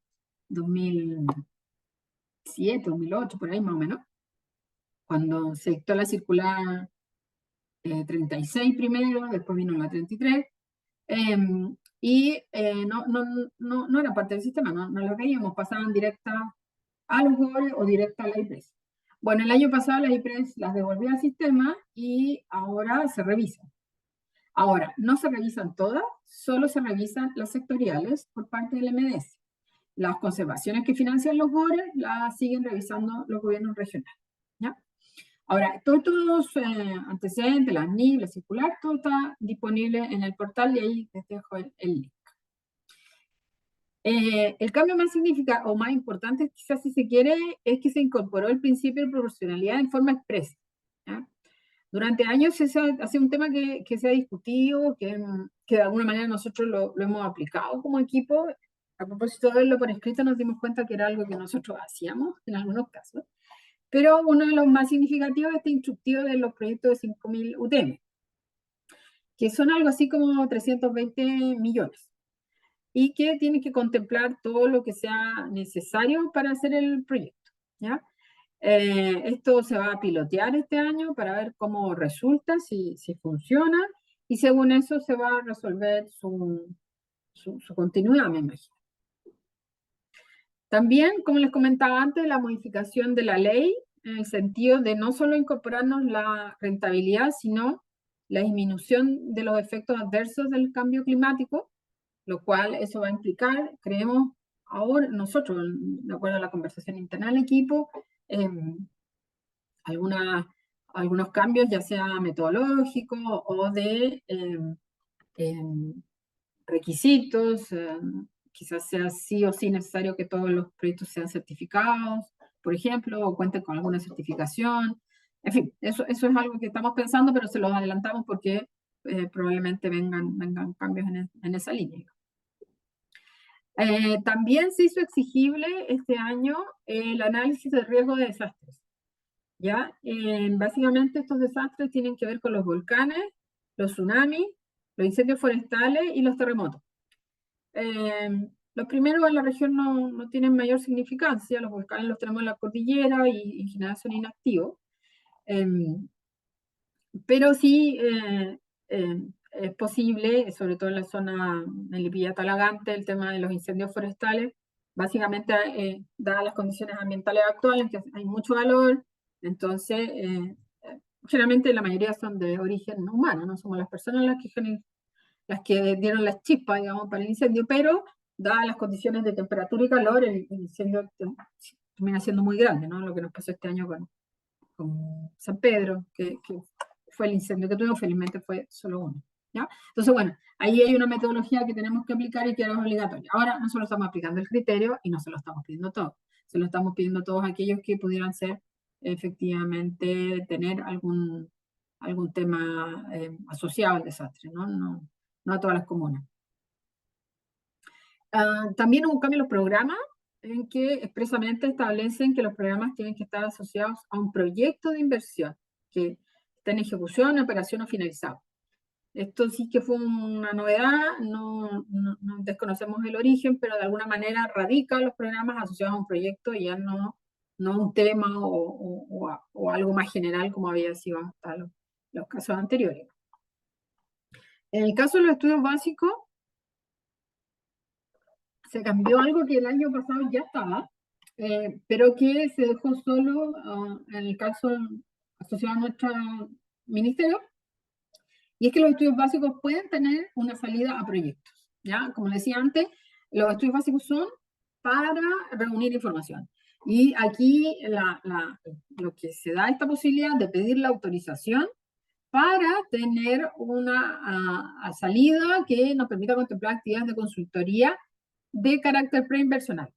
2007, 2008, por ahí más o menos, cuando se dictó la circular 36 primero, después vino la 33. No era parte del sistema, no lo veíamos, pasaban directa a los GORE o directa a la IPRES. Bueno, el año pasado la IPRES las devolvió al sistema y ahora se revisan. Ahora, no se revisan todas, solo se revisan las sectoriales por parte del MDS. Las conservaciones que financian los GORE las siguen revisando los gobiernos regionales, ¿ya? Ahora, todos los antecedentes, las NIP, la circular, todo está disponible en el portal y ahí les dejo el link. El cambio más significativo o más importante, quizás si se quiere, es que se incorporó el principio de proporcionalidad en forma expresa, ¿ya? Durante años ese ha sido un tema que se ha discutido, que de alguna manera nosotros lo hemos aplicado como equipo. A propósito de verlo por escrito nos dimos cuenta que era algo que nosotros hacíamos en algunos casos. Pero uno de los más significativos es este instructivo de los proyectos de 5.000 UTM, que son algo así como 320 millones, y que tiene que contemplar todo lo que sea necesario para hacer el proyecto, ¿ya? Esto se va a pilotear este año para ver cómo resulta, si funciona, y según eso se va a resolver su continuidad, me imagino. También, como les comentaba antes, la modificación de la ley, en el sentido de no solo incorporarnos la rentabilidad, sino la disminución de los efectos adversos del cambio climático, lo cual eso va a implicar, creemos ahora, nosotros, de acuerdo a la conversación interna del equipo, algunos cambios, ya sea metodológicos o de requisitos, quizás sea sí o sí necesario que todos los proyectos sean certificados, por ejemplo, o cuenten con alguna certificación. En fin, eso es algo que estamos pensando, pero se los adelantamos porque probablemente vengan cambios en esa línea. También se hizo exigible este año el análisis de riesgo de desastres. ¿Ya? Básicamente estos desastres tienen que ver con los volcanes, los tsunamis, los incendios forestales y los terremotos. Los primeros en la región no tienen mayor significancia, los volcanes los tenemos en la cordillera y en general son inactivos. Pero sí es posible, sobre todo en la zona Melipilla-Talagante, el tema de los incendios forestales, básicamente dadas las condiciones ambientales actuales, que hay mucho valor, entonces generalmente la mayoría son de origen humano, no somos las personas las que dieron las chispas, digamos, para el incendio, pero dadas las condiciones de temperatura y calor, el incendio termina siendo muy grande, ¿no? Lo que nos pasó este año con San Pedro, que fue el incendio que tuvimos, felizmente fue solo uno, ¿ya? Entonces, bueno, ahí hay una metodología que tenemos que aplicar y que era obligatoria. Ahora nosotros estamos aplicando el criterio y no se lo estamos pidiendo todos, se lo estamos pidiendo a todos aquellos que pudieran ser, efectivamente, tener algún tema asociado al desastre, ¿no? No a todas las comunas. También hubo un cambio en los programas, en que expresamente establecen que los programas tienen que estar asociados a un proyecto de inversión que está en ejecución, operación o finalizado. Esto sí que fue una novedad, no desconocemos el origen, pero de alguna manera radica los programas asociados a un proyecto y ya no un tema o algo más general como había sido hasta los casos anteriores. En el caso de los estudios básicos, se cambió algo que el año pasado ya estaba, pero que se dejó solo en el caso asociado a nuestro ministerio, y es que los estudios básicos pueden tener una salida a proyectos, ¿ya? Como decía antes, los estudios básicos son para reunir información. Y aquí lo que se da esta posibilidad de pedir la autorización para tener una salida que nos permita contemplar actividades de consultoría de carácter preinversional,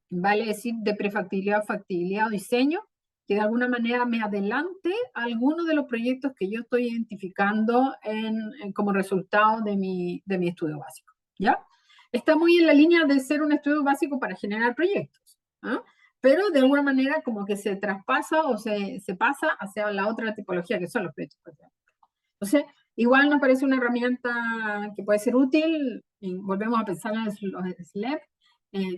vale decir, de prefactibilidad, factibilidad o diseño, que de alguna manera me adelante a algunos de los proyectos que yo estoy identificando como resultado de mi estudio básico, ¿ya? Está muy en la línea de ser un estudio básico para generar proyectos, ¿ah? Pero de alguna manera como que se traspasa o se pasa hacia la otra tipología que son los proyectos. Entonces, igual nos parece una herramienta que puede ser útil, y volvemos a pensar en los SLEP,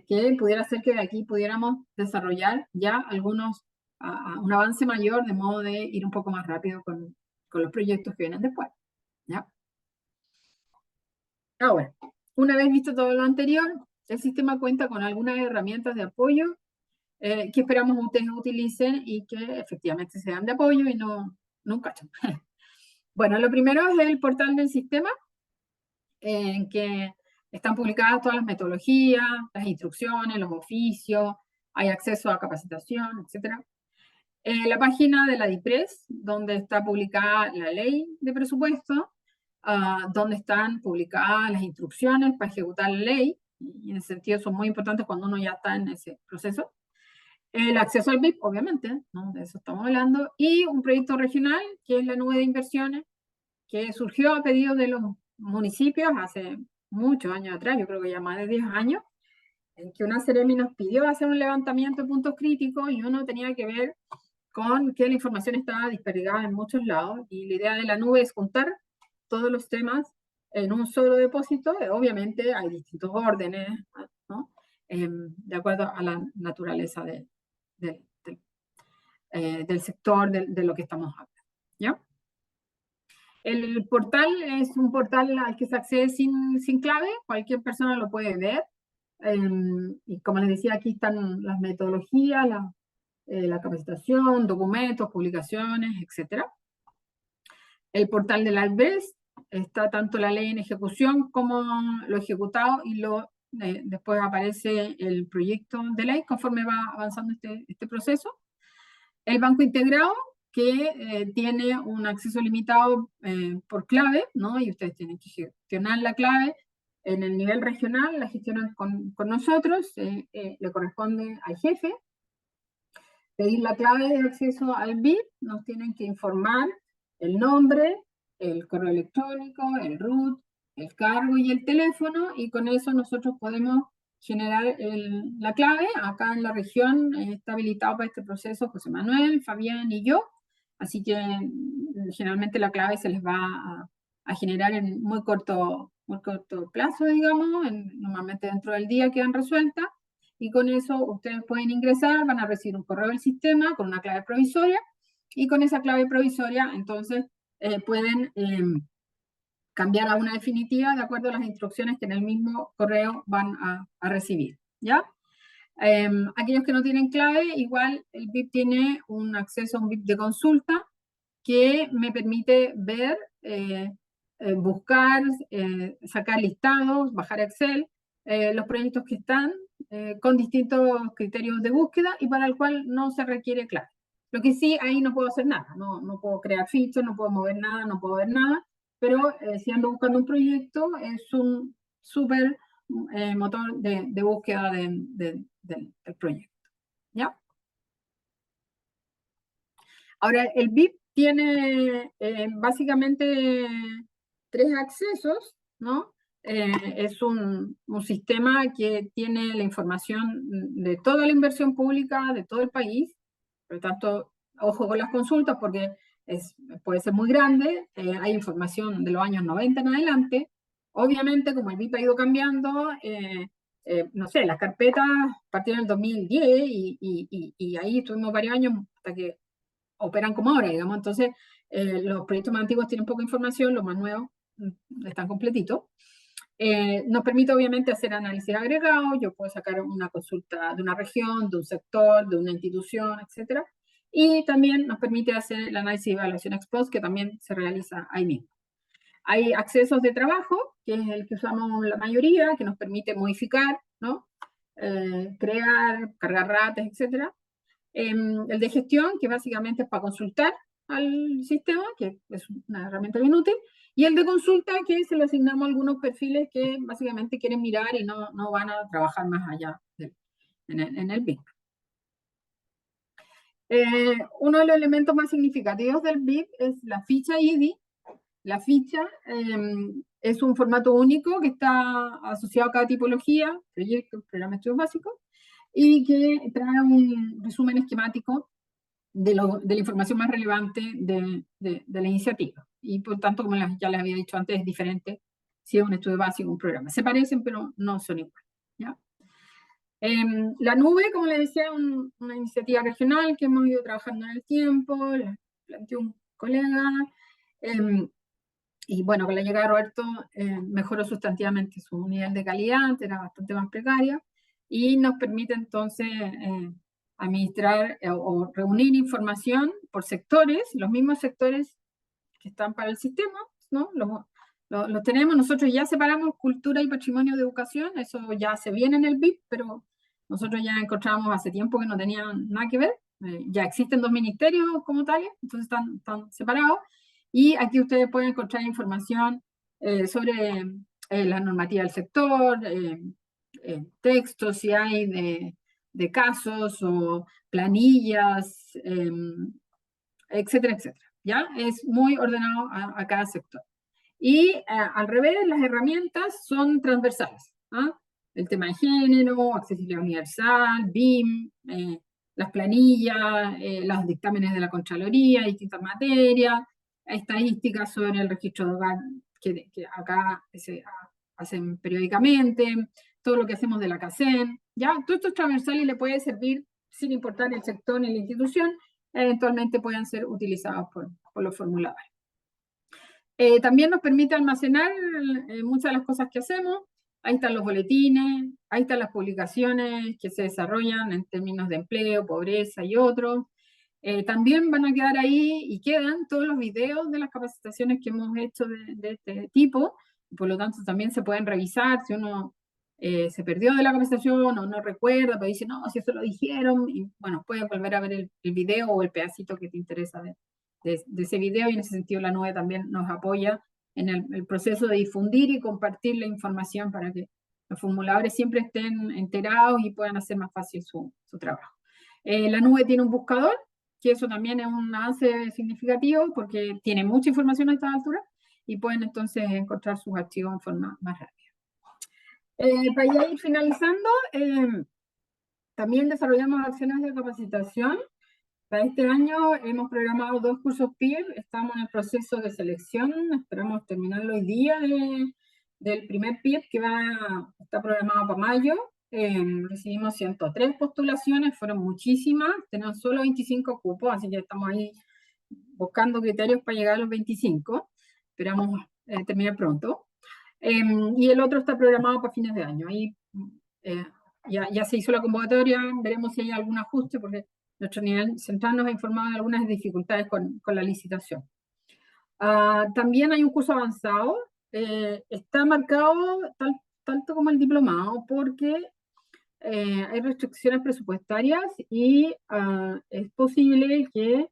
que pudiera ser que de aquí pudiéramos desarrollar ya un avance mayor, de modo de ir un poco más rápido con los proyectos que vienen después, ¿ya? Ahora, una vez visto todo lo anterior, el sistema cuenta con algunas herramientas de apoyo que esperamos ustedes utilicen y que efectivamente sean de apoyo y no un cacho. Bueno, lo primero es el portal del sistema, en que están publicadas todas las metodologías, las instrucciones, los oficios, hay acceso a capacitación, etc. La página de la DIPRES, donde está publicada la ley de presupuesto, donde están publicadas las instrucciones para ejecutar la ley, y en ese sentido son muy importantes cuando uno ya está en ese proceso. El acceso al BIP, obviamente, ¿no? De eso estamos hablando, y un proyecto regional, que es la nube de inversiones, que surgió a pedido de los municipios hace muchos años atrás, yo creo que ya más de 10 años, en que una Seremi nos pidió hacer un levantamiento de puntos críticos y uno tenía que ver con que la información estaba dispergada en muchos lados, y la idea de la nube es juntar todos los temas en un solo depósito. Obviamente hay distintos órdenes, ¿no? De acuerdo a la naturaleza del sector de lo que estamos hablando, ¿ya? El portal es un portal al que se accede sin clave, cualquier persona lo puede ver. Y como les decía, aquí están las metodologías, la capacitación, documentos, publicaciones, etc. El portal de la ALBES está tanto la ley en ejecución como lo ejecutado, y después aparece el proyecto de ley conforme va avanzando este proceso. El banco integrado, que tiene un acceso limitado por clave, ¿no? Y ustedes tienen que gestionar la clave en el nivel regional, la gestionan con nosotros, le corresponde al jefe pedir la clave de acceso al BIP, nos tienen que informar el nombre, el correo electrónico, el root, el cargo y el teléfono, y con eso nosotros podemos generar la clave. Acá en la región está habilitado para este proceso José Manuel, Fabián y yo, así que generalmente la clave se les va a generar en muy corto plazo, digamos, normalmente dentro del día quedan resueltas, y con eso ustedes pueden ingresar, van a recibir un correo del sistema con una clave provisoria, y con esa clave provisoria entonces pueden cambiar a una definitiva de acuerdo a las instrucciones que en el mismo correo van a recibir, ¿ya? Aquellos que no tienen clave, igual el BIP tiene un acceso a un BIP de consulta que me permite ver, buscar, sacar listados, bajar Excel, los proyectos que están con distintos criterios de búsqueda y para el cual no se requiere clave. Lo que sí, ahí no puedo hacer nada, no puedo crear fichas, no puedo mover nada, no puedo ver nada, pero si ando buscando un proyecto, es un súper motor de búsqueda del proyecto, ¿ya? Ahora, el BIP tiene básicamente 3 accesos, ¿no? Es un sistema que tiene la información de toda la inversión pública de todo el país, por lo tanto, ojo con las consultas porque puede ser muy grande, hay información de los años 90 en adelante. Obviamente, como el BIP ha ido cambiando, no sé, las carpetas partieron en el 2010 y ahí estuvimos varios años hasta que operan como ahora, digamos. Entonces, los proyectos más antiguos tienen poca información, los más nuevos están completitos. Nos permite obviamente hacer análisis agregados, yo puedo sacar una consulta de una región, de un sector, de una institución, etc. Y también nos permite hacer el análisis de evaluación ex post, que también se realiza ahí mismo. Hay accesos de trabajo, que es el que usamos la mayoría, que nos permite modificar, ¿no? Crear, cargar rates, etc. El de gestión, que básicamente es para consultar al sistema, que es una herramienta bien útil, y el de consulta, que se le asignamos a algunos perfiles que básicamente quieren mirar y no van a trabajar más allá en el BIP. Uno de los elementos más significativos del BIP es la ficha IDI. La ficha es un formato único que está asociado a cada tipología, proyecto, programa de estudios básicos, y que trae un resumen esquemático de la información más relevante de la iniciativa. Y por tanto, como ya les había dicho antes, es diferente si es un estudio básico o un programa. Se parecen, pero no son iguales, ¿ya? La nube, como les decía, una iniciativa regional que hemos ido trabajando en el tiempo, la planteó un colega, y bueno, con la llegada de Roberto mejoró sustantivamente su nivel de calidad, antes era bastante más precaria, y nos permite entonces administrar o reunir información por sectores, los mismos sectores que están para el sistema, ¿no? Los tenemos, nosotros ya separamos cultura y patrimonio de educación, eso ya se viene en el BIP, pero nosotros ya encontramos hace tiempo que no tenían nada que ver, ya existen 2 ministerios como tales, entonces están separados, y aquí ustedes pueden encontrar información sobre la normativa del sector, textos si hay de casos o planillas, etcétera, etcétera. ¿Ya? Es muy ordenado a cada sector. Y al revés, las herramientas son transversales. ¿Ah? El tema de género, accesibilidad universal, BIM, las planillas, los dictámenes de la Contraloría, distintas materias, estadísticas sobre el registro de hogar que acá se hacen periódicamente, todo lo que hacemos de la CACEN, ¿ya? Todo esto es transversal y le puede servir sin importar el sector ni la institución, eventualmente puedan ser utilizados por los formuladores. También nos permite almacenar muchas de las cosas que hacemos. Ahí están los boletines, ahí están las publicaciones que se desarrollan en términos de empleo, pobreza y otros. También van a quedar ahí y quedan todos los videos de las capacitaciones que hemos hecho de este tipo. Por lo tanto, también se pueden revisar si uno se perdió de la capacitación o no recuerda, pero dice, no, si eso lo dijeron. Y bueno, puedes volver a ver el video o el pedacito que te interesa de ese video, y en ese sentido la nube también nos apoya en el proceso de difundir y compartir la información para que los formuladores siempre estén enterados y puedan hacer más fácil su trabajo. La nube tiene un buscador, que eso también es un avance significativo porque tiene mucha información a esta altura y pueden entonces encontrar sus archivos en forma más rápida. Para ya ir finalizando, también desarrollamos acciones de capacitación. Para este año hemos programado 2 cursos PIR, estamos en el proceso de selección, esperamos terminarlo hoy día del primer PIR que está programado para mayo. Recibimos 103 postulaciones, fueron muchísimas, tenemos solo 25 cupos, así que estamos ahí buscando criterios para llegar a los 25, esperamos terminar pronto. Y el otro está programado para fines de año, ahí ya se hizo la convocatoria, veremos si hay algún ajuste, porque nuestro nivel central nos ha informado de algunas dificultades con la licitación. También hay un curso avanzado, está marcado tanto como el diplomado, porque hay restricciones presupuestarias y es posible que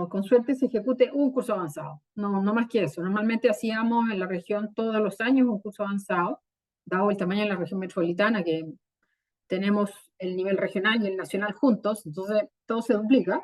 con suerte se ejecute un curso avanzado, no más que eso. Normalmente hacíamos en la región todos los años un curso avanzado, dado el tamaño de la región metropolitana, que tenemos el nivel regional y el nacional juntos, entonces todo se duplica.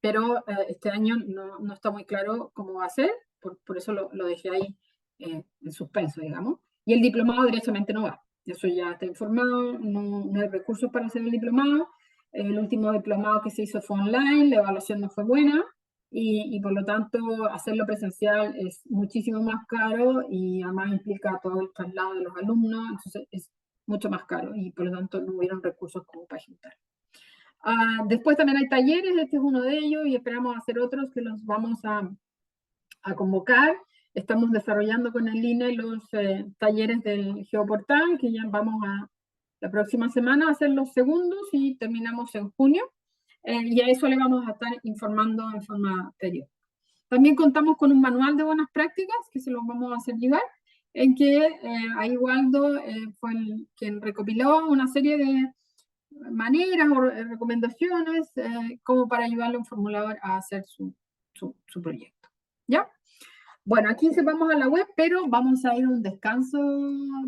Pero este año no está muy claro cómo va a ser, por eso lo dejé ahí en suspenso, digamos. Y el diplomado directamente no va, eso ya está informado, no hay recursos para hacer el diplomado. El último diplomado que se hizo fue online, la evaluación no fue buena, y por lo tanto hacerlo presencial es muchísimo más caro y además implica todo el traslado de los alumnos, entonces es mucho más caro y por lo tanto no hubieron recursos como para juntar. Después también hay talleres, este es uno de ellos y esperamos hacer otros que los vamos a convocar. Estamos desarrollando con el INE los talleres del Geoportal, que ya vamos la próxima semana a hacer los segundos y terminamos en junio. Y a eso le vamos a estar informando en forma periódica. También contamos con un manual de buenas prácticas que se los vamos a hacer llegar, en que ahí Waldo fue quien recopiló una serie de maneras o recomendaciones como para ayudarle a un formulador a hacer su proyecto. ¿Ya? Bueno, aquí se vamos a la web, pero vamos a ir a un descanso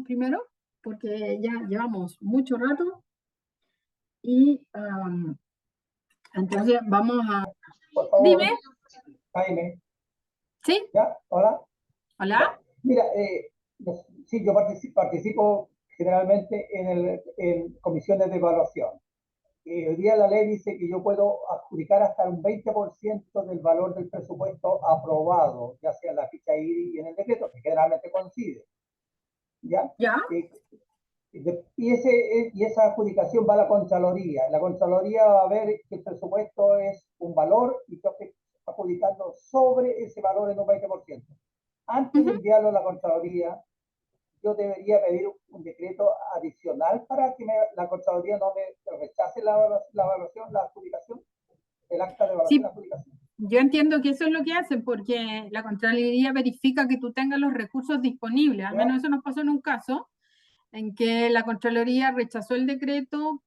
primero, porque ya llevamos mucho rato y entonces vamos a... Por favor. Dime. Jaime. ¿Sí? ¿Ya? ¿Hola? ¿Hola? Mira, sí, yo participo generalmente en comisiones de evaluación. Hoy día la ley dice que yo puedo adjudicar hasta un 20% del valor del presupuesto aprobado, ya sea en la ficha IRI y en el decreto, que generalmente coincide. ¿Ya? ¿Ya? Y esa adjudicación va a la Contraloría. La Contraloría va a ver que el presupuesto es un valor y yo estoy adjudicando sobre ese valor en un 20%. Antes de enviarlo a la Contraloría, yo debería pedir un decreto adicional para que la Contraloría no me rechace la evaluación, la adjudicación, el acta de evaluación, Sí, la adjudicación. yo entiendo que eso es lo que hacen, porque la Contraloría verifica que tú tengas los recursos disponibles. Al menos eso nos pasó en un caso en que la Contraloría rechazó el decreto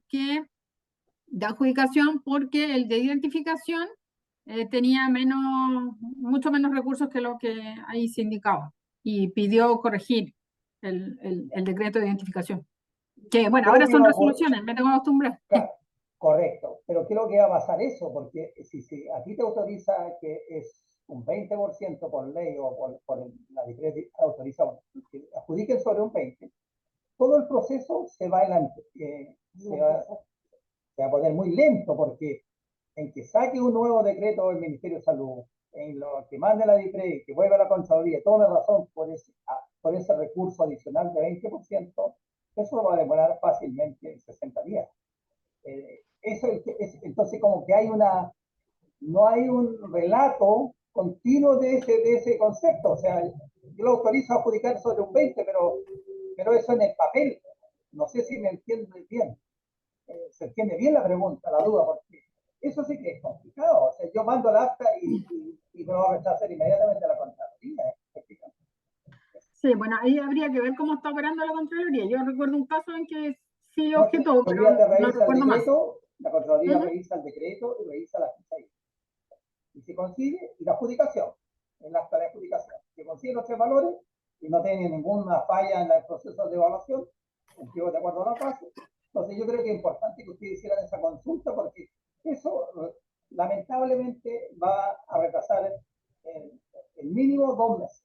de adjudicación porque el de identificación tenía mucho menos recursos que lo que ahí se indicaba y pidió corregir el decreto de identificación. Que bueno, ahora son resoluciones, me tengo que acostumbrar. Correcto, pero creo que va a pasar eso, porque si a ti te autoriza que es un 20% por ley o por la decreto autoriza que adjudiquen sobre un 20%, todo el proceso se va a poner muy lento, porque en que saque un nuevo decreto del Ministerio de Salud, en lo que mande la DIPRE, que vuelva a la Contraloría, tome razón por ese recurso adicional de 20%, eso va a demorar fácilmente 60 días. Entonces como que no hay un relato continuo de ese concepto. O sea, yo lo autorizo a adjudicar sobre un 20, pero eso en el papel. No sé si me entiende bien. Se entiende bien la pregunta, la duda, porque eso sí que es complicado. O sea, yo mando el acta y me va a rechazar inmediatamente la Contraloría. Sí, bueno, ahí habría que ver cómo está operando la Contraloría. Yo recuerdo un caso en que sí objetó, pero no recuerdo más. La Contraloría revisa el decreto y revisa la ficha ahí. Y se consigue, y la adjudicación, en la acta de adjudicación, se consiguen los tres valores y no tiene ninguna falla en el proceso de evaluación, estoy de acuerdo a la fase. Entonces yo creo que es importante que ustedes hicieran esa consulta, porque eso lamentablemente va a retrasar el mínimo 2 meses.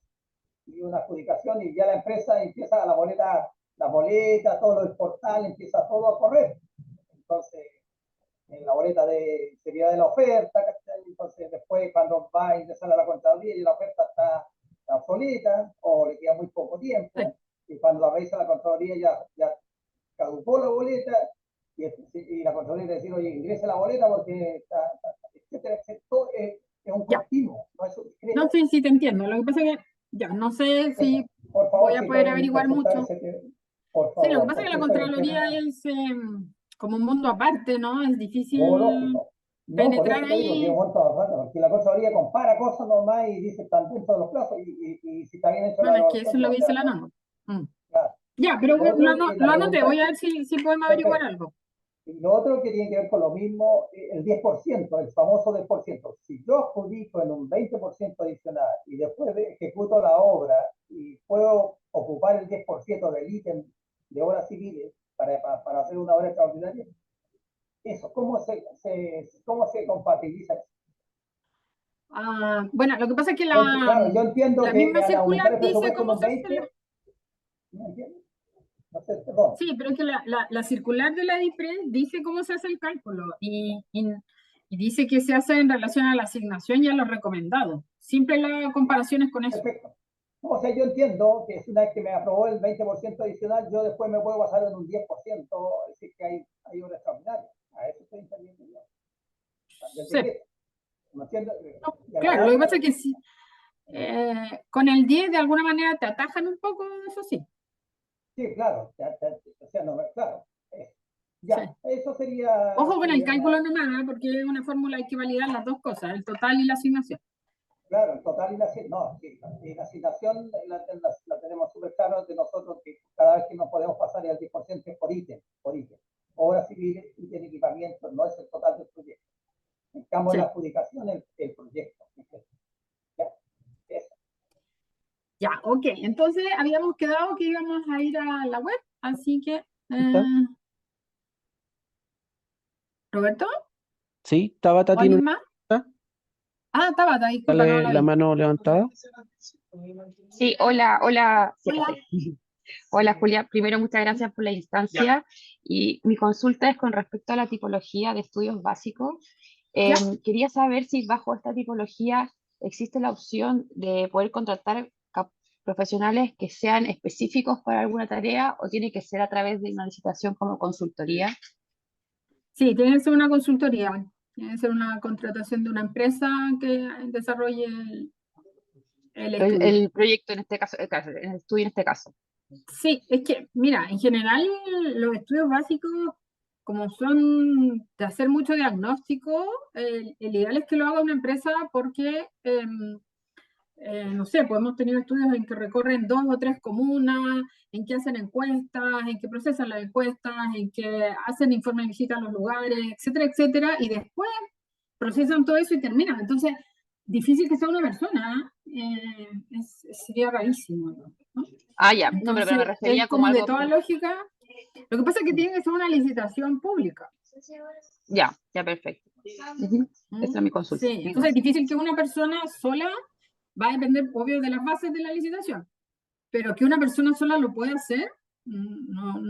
Y una adjudicación y ya la empresa empieza la boleta, todo el portal, empieza todo a correr. Entonces, en la boleta de seriedad de la oferta, entonces después cuando va a ingresar a la Contraloría y la oferta está obsoleta o le queda muy poco tiempo, y cuando la revisa la Contraloría ya caducó la boleta y la Contraloría le dice, oye, ingrese la boleta porque etcétera, es un continuo, no es un discreto. No, sí, te entiendo. Lo que pasa es que ya no sé si por favor, voy a poder averiguar mucho. Por favor, sí, lo que pasa es que la Contraloría es como un mundo aparte, ¿no? Es difícil penetrar ahí. Porque la Contraloría compara cosas nomás y dice están dentro de los plazos y si está bien hecho Bueno, la es que eso es lo que dice la norma. Claro. Ya, pero Lo otro, la lo anoté, pregunta- voy a ver si podemos averiguar Perfecto. algo. Y lo otro que tiene que ver con lo mismo, el 10%, el famoso 10%. Si yo adjudico en un 20% adicional y después ejecuto la obra y puedo ocupar el 10% del ítem de obras civiles para hacer una obra extraordinaria, eso, ¿cómo se compatibiliza eso? Ah, bueno, lo que pasa es que Porque, claro, yo entiendo la que misma al aumentar circular el dice presupuesto en cómo un se hace 20, ¿no entiendes? No sé, perdón. Sí, pero es que la circular de la DIPRES dice cómo se hace el cálculo y dice que se hace en relación a la asignación y a los recomendados. Siempre la comparación es con eso. Perfecto. No, o sea, yo entiendo que si una vez que me aprobó el 20% adicional, yo después me puedo basar en un 10%, es decir, que hay obra extraordinaria. A eso estoy entendiendo yo. Del Sí. decreto. ¿Me entiendes? Y a la Claro, lo que otra, pasa es que sí, con el 10 de alguna manera te atajan un poco, eso sí. sí, claro, o sea, no, claro. Sí. Ya, eso sería, Ojo con el sería cálculo nomás, porque es una fórmula, hay que validar las dos cosas, el total y la asignación. claro, el total y la asignación. No, sí, la asignación la tenemos súper claro de nosotros que cada vez que nos podemos pasar el 10% es por ítem, por ítem. Obras civiles, ítem equipamiento, no es el total del proyecto. En cambio, Sí. la adjudicación es el proyecto. Ya, eso. Ya, ok. Entonces habíamos quedado que íbamos a ir a la web, así que... ¿Está? ¿Roberto? Sí, Tabata ¿O tiene alguien más? Ah, Tabata, disculpa, no la la vi. mano levantada. Sí, hola, hola, Hola. hola Julia. Primero, muchas gracias por la instancia. Y mi consulta es con respecto a la tipología de estudios básicos. Ya. Quería saber si bajo esta tipología existe la opción de poder contratar profesionales que sean específicos para alguna tarea o tiene que ser a través de una licitación como consultoría. Sí, tiene que ser una consultoría, tiene que ser una contratación de una empresa que desarrolle el estudio. El proyecto en este caso, el estudio en este caso. Sí, es que, mira, en general los estudios básicos, como son de hacer mucho diagnóstico, el ideal es que lo haga una empresa porque, no sé, pues hemos tenido estudios en que recorren 2 o 3 comunas, en que hacen encuestas, en que procesan las encuestas, en que hacen informes de visita a los lugares, etcétera, etcétera, y después procesan todo eso y terminan. Entonces, difícil que sea una persona, sería rarísimo, ¿no? Ah, ya, no, pero me Entonces, refería es como como de algo. toda lógica. Lo que pasa es que tiene que ser una licitación pública. Ya, ya, perfecto. Ujú. ¿Mm? Esa es mi consulta. Sí, entonces es difícil que una persona sola, va a depender, obvio, de las bases de la licitación, pero que una persona sola lo pueda hacer, no,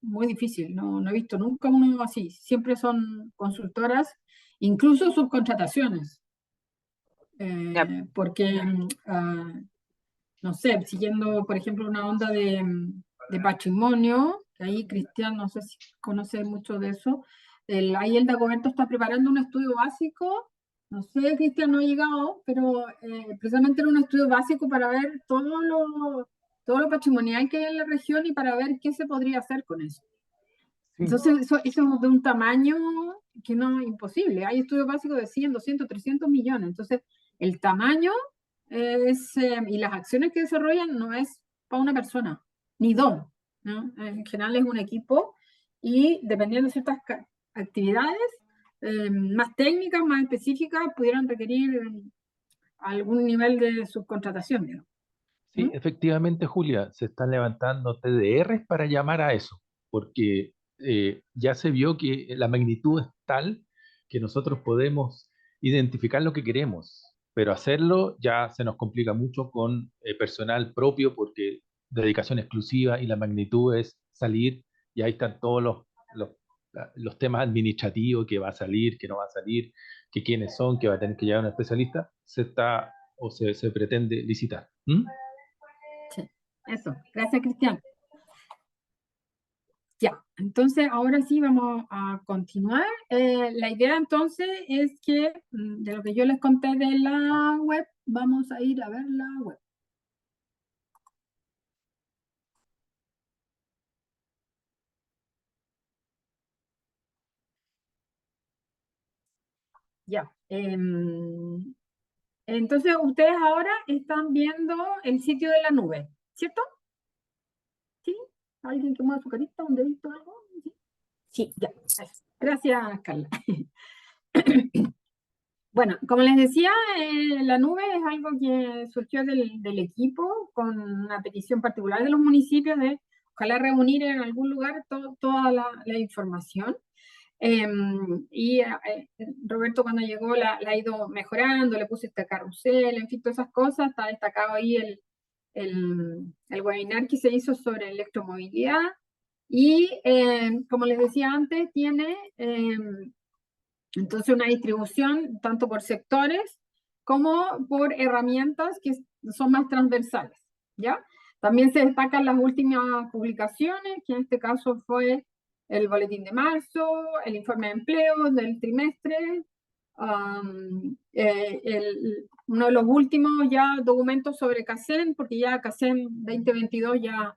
muy difícil. No he visto nunca uno así. Siempre son consultoras, incluso subcontrataciones. Ya, Porque, no sé, siguiendo, por ejemplo, una onda de patrimonio, que ahí Cristian, no sé si conoce mucho de eso, ahí el Dagoberto está preparando un estudio básico, no sé, Cristian no ha llegado, pero precisamente era un estudio básico para ver todo lo patrimonial que hay en la región y para ver qué se podría hacer con eso. Entonces, eso es de un tamaño que no es imposible. Hay estudios básicos de 100, 200, 300 millones. Entonces, el tamaño y las acciones que desarrollan no es para una persona, ni dos, ¿no? En general es un equipo y dependiendo de ciertas actividades más técnicas, más específicas, pudieran requerir algún nivel de subcontratación, digamos. Sí, efectivamente, Julia, se están levantando TDRs para llamar a eso, porque ya se vio que la magnitud es tal que nosotros podemos identificar lo que queremos, pero hacerlo ya se nos complica mucho con personal propio, porque dedicación exclusiva y la magnitud es salir, y ahí están todos los temas administrativos, que va a salir, que no va a salir, que quiénes son, que va a tener que llegar un especialista, se está o se pretende licitar. ¿Mm? Sí, eso. Gracias, Cristian. Ya, entonces ahora sí vamos a continuar. La idea entonces es que de lo que yo les conté de la web, vamos a ir a ver la web. Ya. Entonces ustedes ahora están viendo el sitio de la nube, ¿cierto? ¿Sí? ¿Alguien que mueva su carita, un dedito, algo? Sí, ya. Eso. Gracias, Carla. Bueno, como les decía, la nube es algo que surgió del equipo con una petición particular de los municipios de ojalá reunir en algún lugar toda la información. Roberto cuando llegó la ha ido mejorando, le puse este carrusel, en fin, todas esas cosas. Está destacado ahí el webinar que se hizo sobre electromovilidad. Y como les decía antes, tiene entonces una distribución tanto por sectores como por herramientas que son más transversales, ¿ya? También se destacan las últimas publicaciones, que en este caso fue el boletín de marzo, el informe de empleo del trimestre, uno de los últimos ya documentos sobre CACEN, porque ya CACEN 2022 ya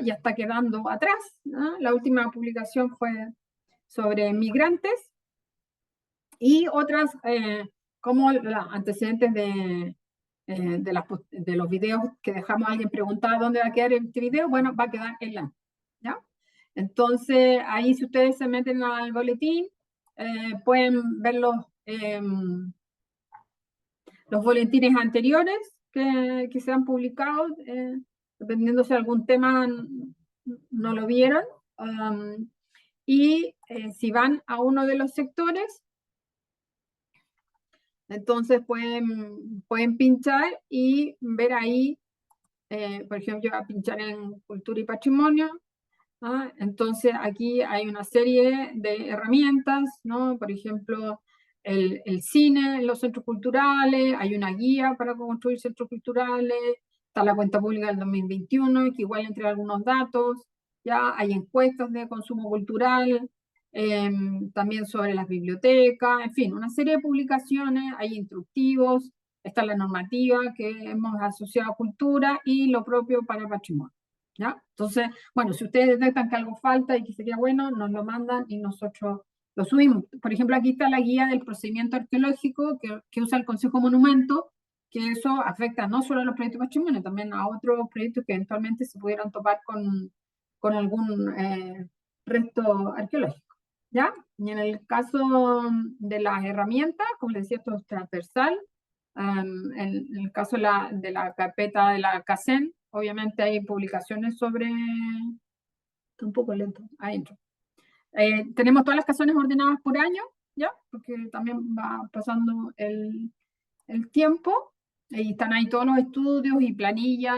está quedando atrás, ¿no? La última publicación fue sobre migrantes y otras como los antecedentes de los videos que dejamos a alguien preguntar dónde va a quedar este video. Bueno, va a quedar en la, ¿ya? Entonces, ahí si ustedes se meten al boletín, pueden ver los boletines anteriores que se han publicado, dependiendo si algún tema no lo vieron. Y si van a uno de los sectores, entonces pueden pinchar y ver ahí, por ejemplo, yo voy a pinchar en cultura y patrimonio. ¿Ah? Entonces aquí hay una serie de herramientas, ¿no? Por ejemplo, el cine en los centros culturales, hay una guía para construir centros culturales, está la cuenta pública del 2021, que igual entrega algunos datos, ya hay encuestas de consumo cultural, también sobre las bibliotecas, en fin, una serie de publicaciones, hay instructivos, está la normativa que hemos asociado a cultura y lo propio para patrimonio, ¿ya? Entonces, bueno, si ustedes detectan que algo falta y que sería bueno, nos lo mandan y nosotros lo subimos. Por ejemplo, aquí está la guía del procedimiento arqueológico que usa el Consejo Monumento, que eso afecta no solo a los proyectos de patrimonio, también a otros proyectos que eventualmente se pudieran topar con algún resto arqueológico, ¿ya? Y en el caso de las herramientas, como les decía, esto es transversal. En el caso de la carpeta de la CACEN, obviamente hay publicaciones sobre... Está un poco lento, adentro. Tenemos todas las canciones ordenadas por año, ¿ya? Porque también va pasando el tiempo. Y están ahí todos los estudios y planillas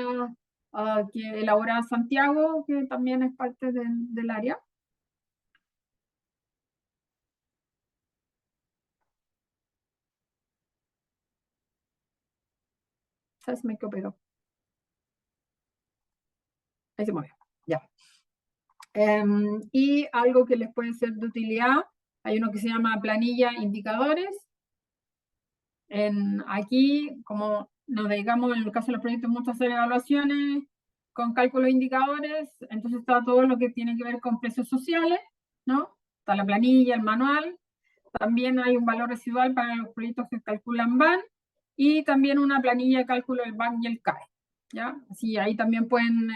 que elabora Santiago, que también es parte del área. ¿Sabes? Me quedo pegado. Ahí se mueve, ya. Y algo que les puede ser de utilidad, hay uno que se llama planilla indicadores. Aquí, como nos dedicamos en el caso de los proyectos mucho a hacer evaluaciones con cálculos de indicadores, entonces está todo lo que tiene que ver con precios sociales, ¿no? Está la planilla, el manual, también hay un valor residual para los proyectos que calculan BAN, y también una planilla de cálculo del BAN y el CAE, ¿ya? Así ahí también pueden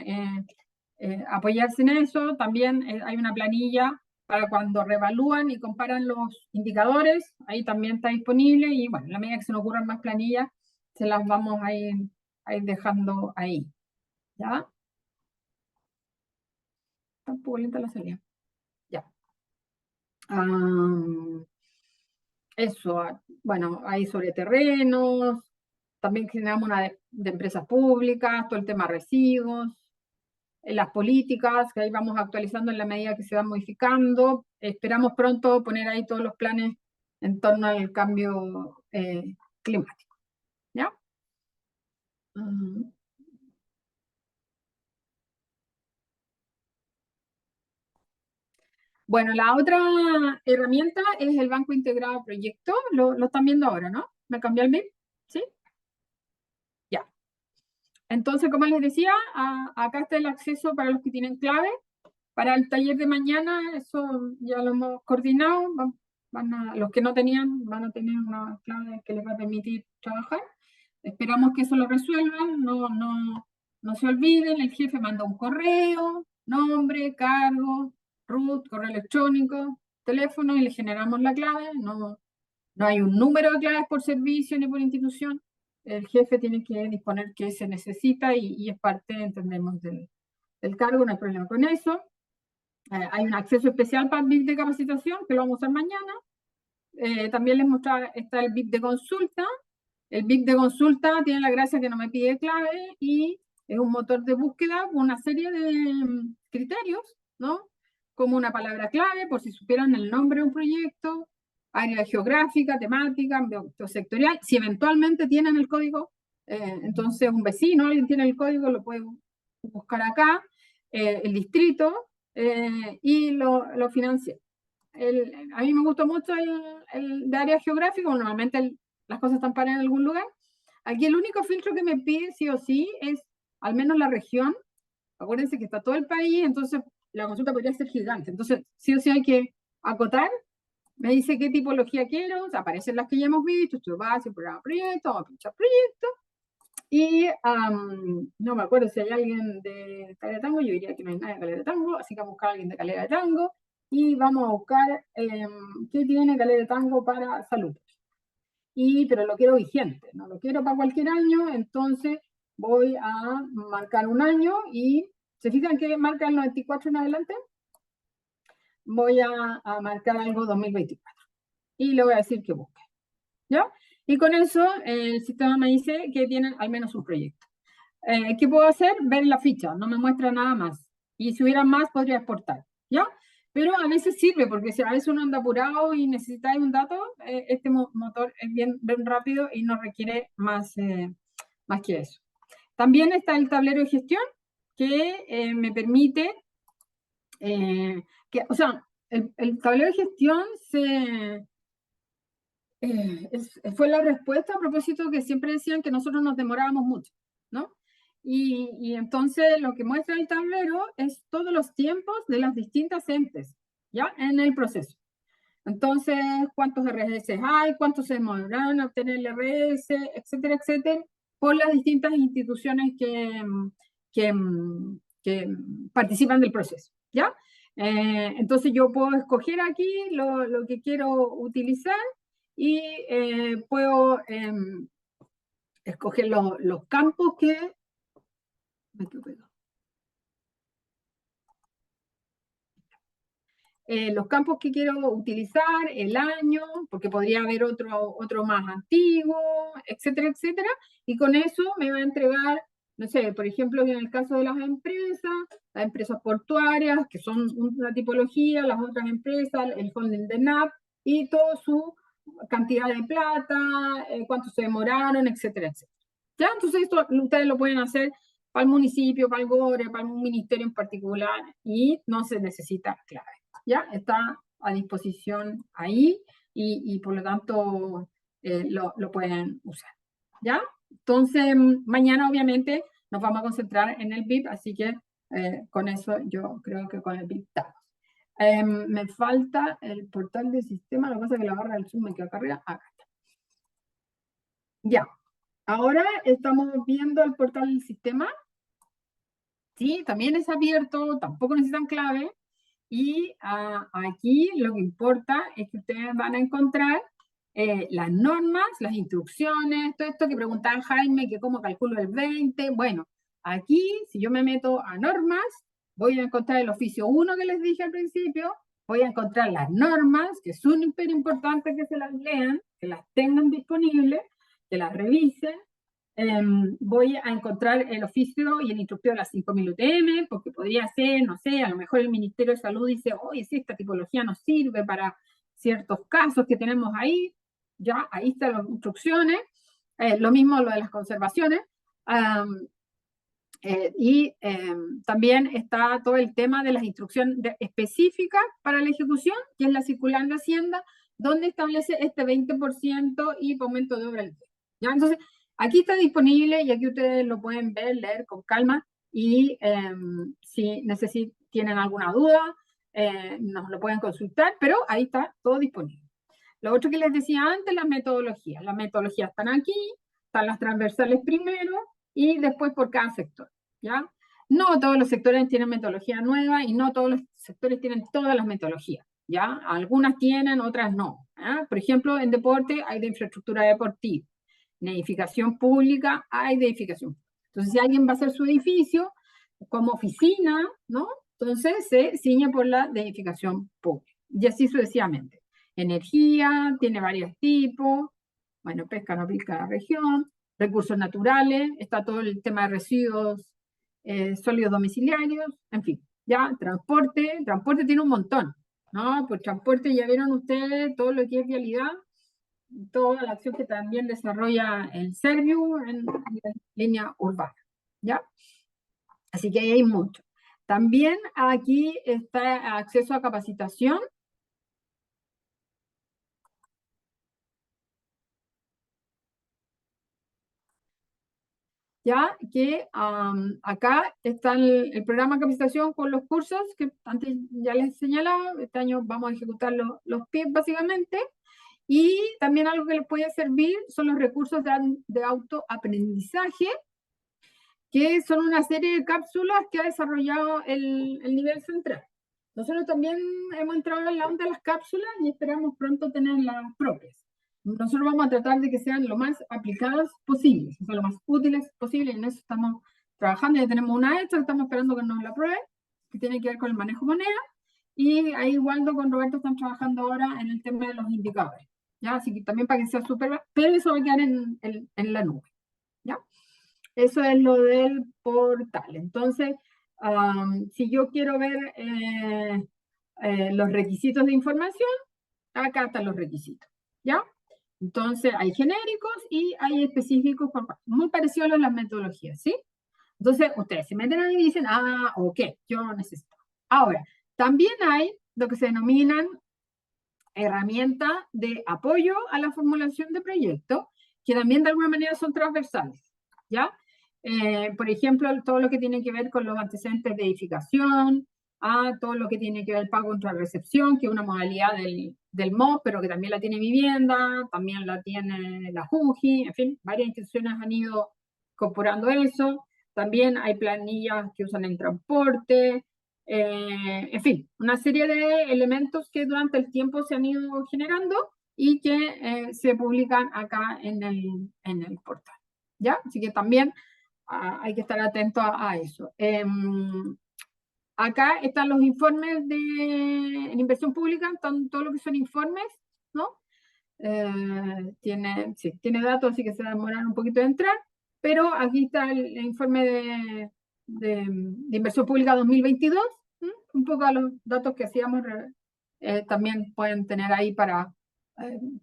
apoyarse en eso. También hay una planilla para cuando revalúan y comparan los indicadores, ahí también está disponible, y bueno, en la medida que se nos ocurran más planillas, se las vamos a ir dejando ahí, ¿ya? Está un poco lenta la salida. Ya. Eso, bueno, hay sobre terrenos, también generamos una de empresas públicas, todo el tema residuos, las políticas, que ahí vamos actualizando en la medida que se van modificando. Esperamos pronto poner ahí todos los planes en torno al cambio climático, ¿ya? Bueno, la otra herramienta es el Banco Integrado Proyecto. Lo están viendo ahora, ¿no? ¿Me cambió el mail? ¿Sí? Ya. Entonces, como les decía, acá está el acceso para los que tienen clave. Para el taller de mañana, eso ya lo hemos coordinado. Los que no tenían van a tener una clave que les va a permitir trabajar. Esperamos que eso lo resuelvan, no se olviden. El jefe manda un correo, nombre, cargo, root, correo electrónico, teléfono, y le generamos la clave. No hay un número de claves por servicio ni por institución. El jefe tiene que disponer que se necesita y es parte, entendemos, del cargo, no hay problema con eso. Hay un acceso especial para el VIP de capacitación, que lo vamos a usar mañana. También les mostraba, está el VIP de consulta. El VIP de consulta tiene la gracia que no me pide clave y es un motor de búsqueda con una serie de criterios, ¿no? Como una palabra clave, por si supieran el nombre de un proyecto, área geográfica, temática, ámbito sectorial. Si eventualmente tienen el código, entonces un vecino, alguien tiene el código, lo puede buscar acá, el distrito y lo financiero. A mí me gustó mucho el de área geográfica, normalmente las cosas están paradas en algún lugar. Aquí el único filtro que me pide sí o sí es al menos la región. Acuérdense que está todo el país, entonces la consulta podría ser gigante. Entonces sí o sí hay que acotar. Me dice qué tipología quiero, o sea, aparecen las que ya hemos visto, estudio básico, programa proyecto, vamos a pinchar proyecto. Y no me acuerdo si hay alguien de Calera de Tango, yo diría que no hay nadie de Calera de Tango, así que vamos a buscar a alguien de Calera de Tango y vamos a buscar qué tiene Calera de Tango para salud. Pero lo quiero vigente, no lo quiero para cualquier año, entonces voy a marcar un año y ¿se fijan que marca el 94 en adelante? Voy a marcar algo 2024 y le voy a decir que busque, ¿ya? Y con eso el sistema me dice que tienen al menos un proyecto. ¿Qué puedo hacer? Ver la ficha, no me muestra nada más. Y si hubiera más, podría exportar, ¿ya? Pero a veces sirve, porque si a veces uno anda apurado y necesita un dato, este motor es bien rápido y no requiere más que eso. También está el tablero de gestión, que me permite, o sea, el tablero de gestión fue la respuesta a propósito que siempre decían que nosotros nos demorábamos mucho, ¿no? Y entonces lo que muestra el tablero es todos los tiempos de las distintas entes, ¿ya? En el proceso. Entonces, cuántos RS hay, cuántos se demoraron en obtener el RS, etcétera, etcétera, por las distintas instituciones que participan del proceso, ¿ya? Entonces yo puedo escoger aquí lo que quiero utilizar y puedo escoger los campos que... los campos que quiero utilizar, el año, porque podría haber otro más antiguo, etcétera, etcétera, y con eso me va a entregar, no sé, por ejemplo, en el caso de las empresas portuarias, que son una tipología, las otras empresas, el holding de NAP, y toda su cantidad de plata, cuánto se demoraron, etcétera, etcétera. ¿Ya? Entonces esto ustedes lo pueden hacer para el municipio, para el GORE, para un ministerio en particular, y no se necesita clave. ¿Ya? Está a disposición ahí y por lo tanto lo pueden usar. ¿Ya? Entonces, mañana obviamente nos vamos a concentrar en el VIP, así que con eso yo creo que con el VIP estamos. Me falta el portal del sistema, lo que pasa es que la barra del Zoom me queda cargada. Acá está. Ya. Ahora estamos viendo el portal del sistema. Sí, también es abierto, tampoco necesitan clave. Y aquí lo que importa es que ustedes van a encontrar las normas, las instrucciones, todo esto que preguntaba Jaime, que cómo calculo el 20. Bueno, aquí, si yo me meto a normas, voy a encontrar el oficio 1 que les dije al principio, voy a encontrar las normas, que son súper importantes que se las lean, que las tengan disponibles, que las revisen. Voy a encontrar el oficio y el instructivo de las 5000 UTM, porque podría ser, no sé, a lo mejor el Ministerio de Salud dice, oye, si esta tipología nos sirve para ciertos casos que tenemos ahí, ya, ahí están las instrucciones, lo mismo lo de las conservaciones, también está todo el tema de las instrucciones específicas para la ejecución, que es la circular de Hacienda, donde establece este 20% y aumento de obra. ¿Ya? Entonces, aquí está disponible y aquí ustedes lo pueden ver, leer con calma y si tienen alguna duda, nos lo pueden consultar, pero ahí está todo disponible. Lo otro que les decía antes, las metodologías. Las metodologías están aquí, están las transversales primero y después por cada sector, ¿ya? No todos los sectores tienen metodología nueva y no todos los sectores tienen todas las metodologías, ¿ya? Algunas tienen, otras no. ¿Ah? Por ejemplo, en deporte hay de infraestructura deportiva. En edificación pública hay de edificación. Entonces, si alguien va a hacer su edificio como oficina, ¿no? Entonces se ciñe por la de edificación pública. Y así sucesivamente. Energía, tiene varios tipos. Bueno, pesca no aplica a la región. Recursos naturales, está todo el tema de residuos sólidos domiciliarios, en fin. Ya, transporte tiene un montón, ¿no? Pues transporte, ya vieron ustedes todo lo que es vialidad, toda la acción que también desarrolla el Serviu en la línea urbana, ¿ya? Así que ahí hay mucho. También aquí está acceso a capacitación. Ya que acá está el programa de capacitación con los cursos que antes ya les señalaba. Este año vamos a ejecutar los PIB básicamente. Y también algo que les puede servir son los recursos de autoaprendizaje, que son una serie de cápsulas que ha desarrollado el nivel central. Nosotros también hemos entrado en la onda de las cápsulas y esperamos pronto tener las propias. Nosotros vamos a tratar de que sean lo más aplicadas posibles, o sea, lo más útiles posibles, y en eso estamos trabajando. Ya tenemos una hecha que estamos esperando que nos la prueben, que tiene que ver con el manejo moneda, y ahí Waldo con Roberto están trabajando ahora en el tema de los indicadores, ¿ya? Así que también para que sea súper, pero eso va a quedar en la nube, ¿ya? Eso es lo del portal. Entonces, si yo quiero ver los requisitos de información, acá están los requisitos, ¿ya? Entonces, hay genéricos y hay específicos, muy parecidos a las metodologías, ¿sí? Entonces, ustedes se meten ahí y dicen, ok, yo necesito. Ahora, también hay lo que se denominan herramientas de apoyo a la formulación de proyectos, que también de alguna manera son transversales, ¿ya? Por ejemplo, todo lo que tiene que ver con los antecedentes de edificación, todo lo que tiene que ver el pago contra recepción, que es una modalidad del MOB, pero que también la tiene vivienda, también la tiene la JUJI, en fin, varias instituciones han ido incorporando eso. También hay planillas que usan en transporte, en fin, una serie de elementos que durante el tiempo se han ido generando y que se publican acá en el portal, ¿ya? Así que también hay que estar atento a eso. Acá están los informes en inversión pública, están todo lo que son informes, ¿no? Tiene datos, así que se va a demorar un poquito de entrar, pero aquí está el informe de inversión pública 2022, ¿m? Un poco a los datos que hacíamos, también pueden tener ahí para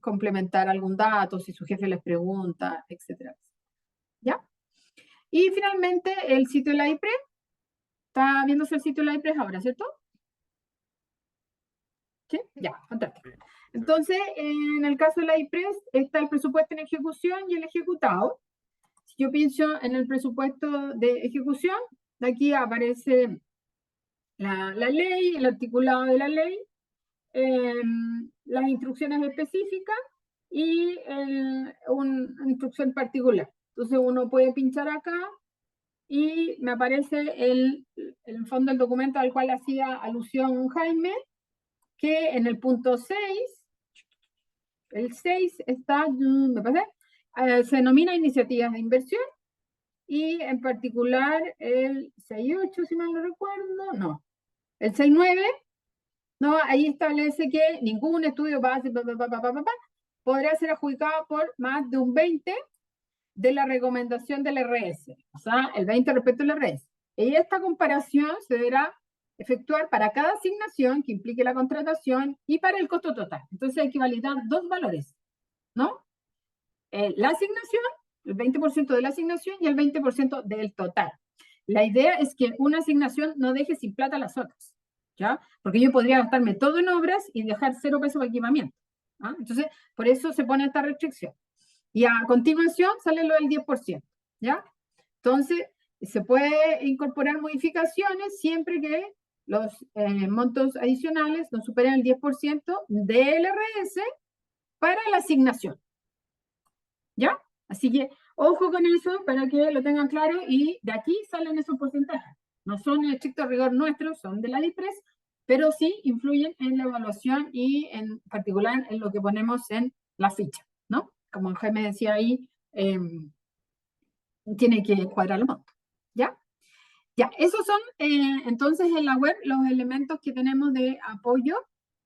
complementar algún dato, si su jefe les pregunta, etcétera. ¿Ya? Y finalmente el sitio de la IPRES. ¿Está viéndose el sitio de la IPRES ahora, cierto? ¿Sí? Ya, fantástico. Entonces, en el caso de la IPRES, está el presupuesto en ejecución y el ejecutado. Si yo pienso en el presupuesto de ejecución, de aquí aparece la ley, el articulado de la ley, las instrucciones específicas y una instrucción particular. Entonces, uno puede pinchar acá y me aparece el fondo del documento al cual hacía alusión Jaime, que en el punto 6, el 6 está, me pasé, se denomina iniciativas de inversión, y en particular el 6.8, si mal no recuerdo, no, el 6.9, no, ahí establece que ningún estudio base podrá ser adjudicado por más de un 20 de la recomendación del RS, o sea, el 20 respecto al RS. Y esta comparación se deberá efectuar para cada asignación que implique la contratación y para el costo total. Entonces hay que validar dos valores, ¿no? La asignación, el 20% de la asignación y el 20% del total. La idea es que una asignación no deje sin plata las otras, ¿ya? Porque yo podría gastarme todo en obras y dejar 0 pesos para equipamiento, ¿ah? Entonces, por eso se pone esta restricción. Y a continuación sale lo del 10%, ¿ya? Entonces, se puede incorporar modificaciones siempre que los montos adicionales no superen el 10% del RS para la asignación, ¿ya? Así que, ojo con eso para que lo tengan claro y de aquí salen esos porcentajes. No son en estricto rigor nuestros, son de la DIPRES, pero sí influyen en la evaluación y en particular en lo que ponemos en la ficha, ¿no? Como Jaime decía ahí, tiene que cuadrar los montos, ¿ya? Ya, esos son entonces en la web los elementos que tenemos de apoyo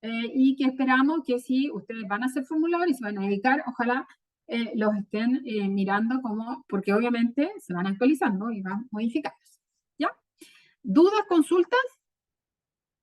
y que esperamos que si ustedes van a hacer formularios y se van a dedicar, ojalá los estén mirando como, porque obviamente se van actualizando y van modificándose, ¿ya? ¿Dudas, consultas?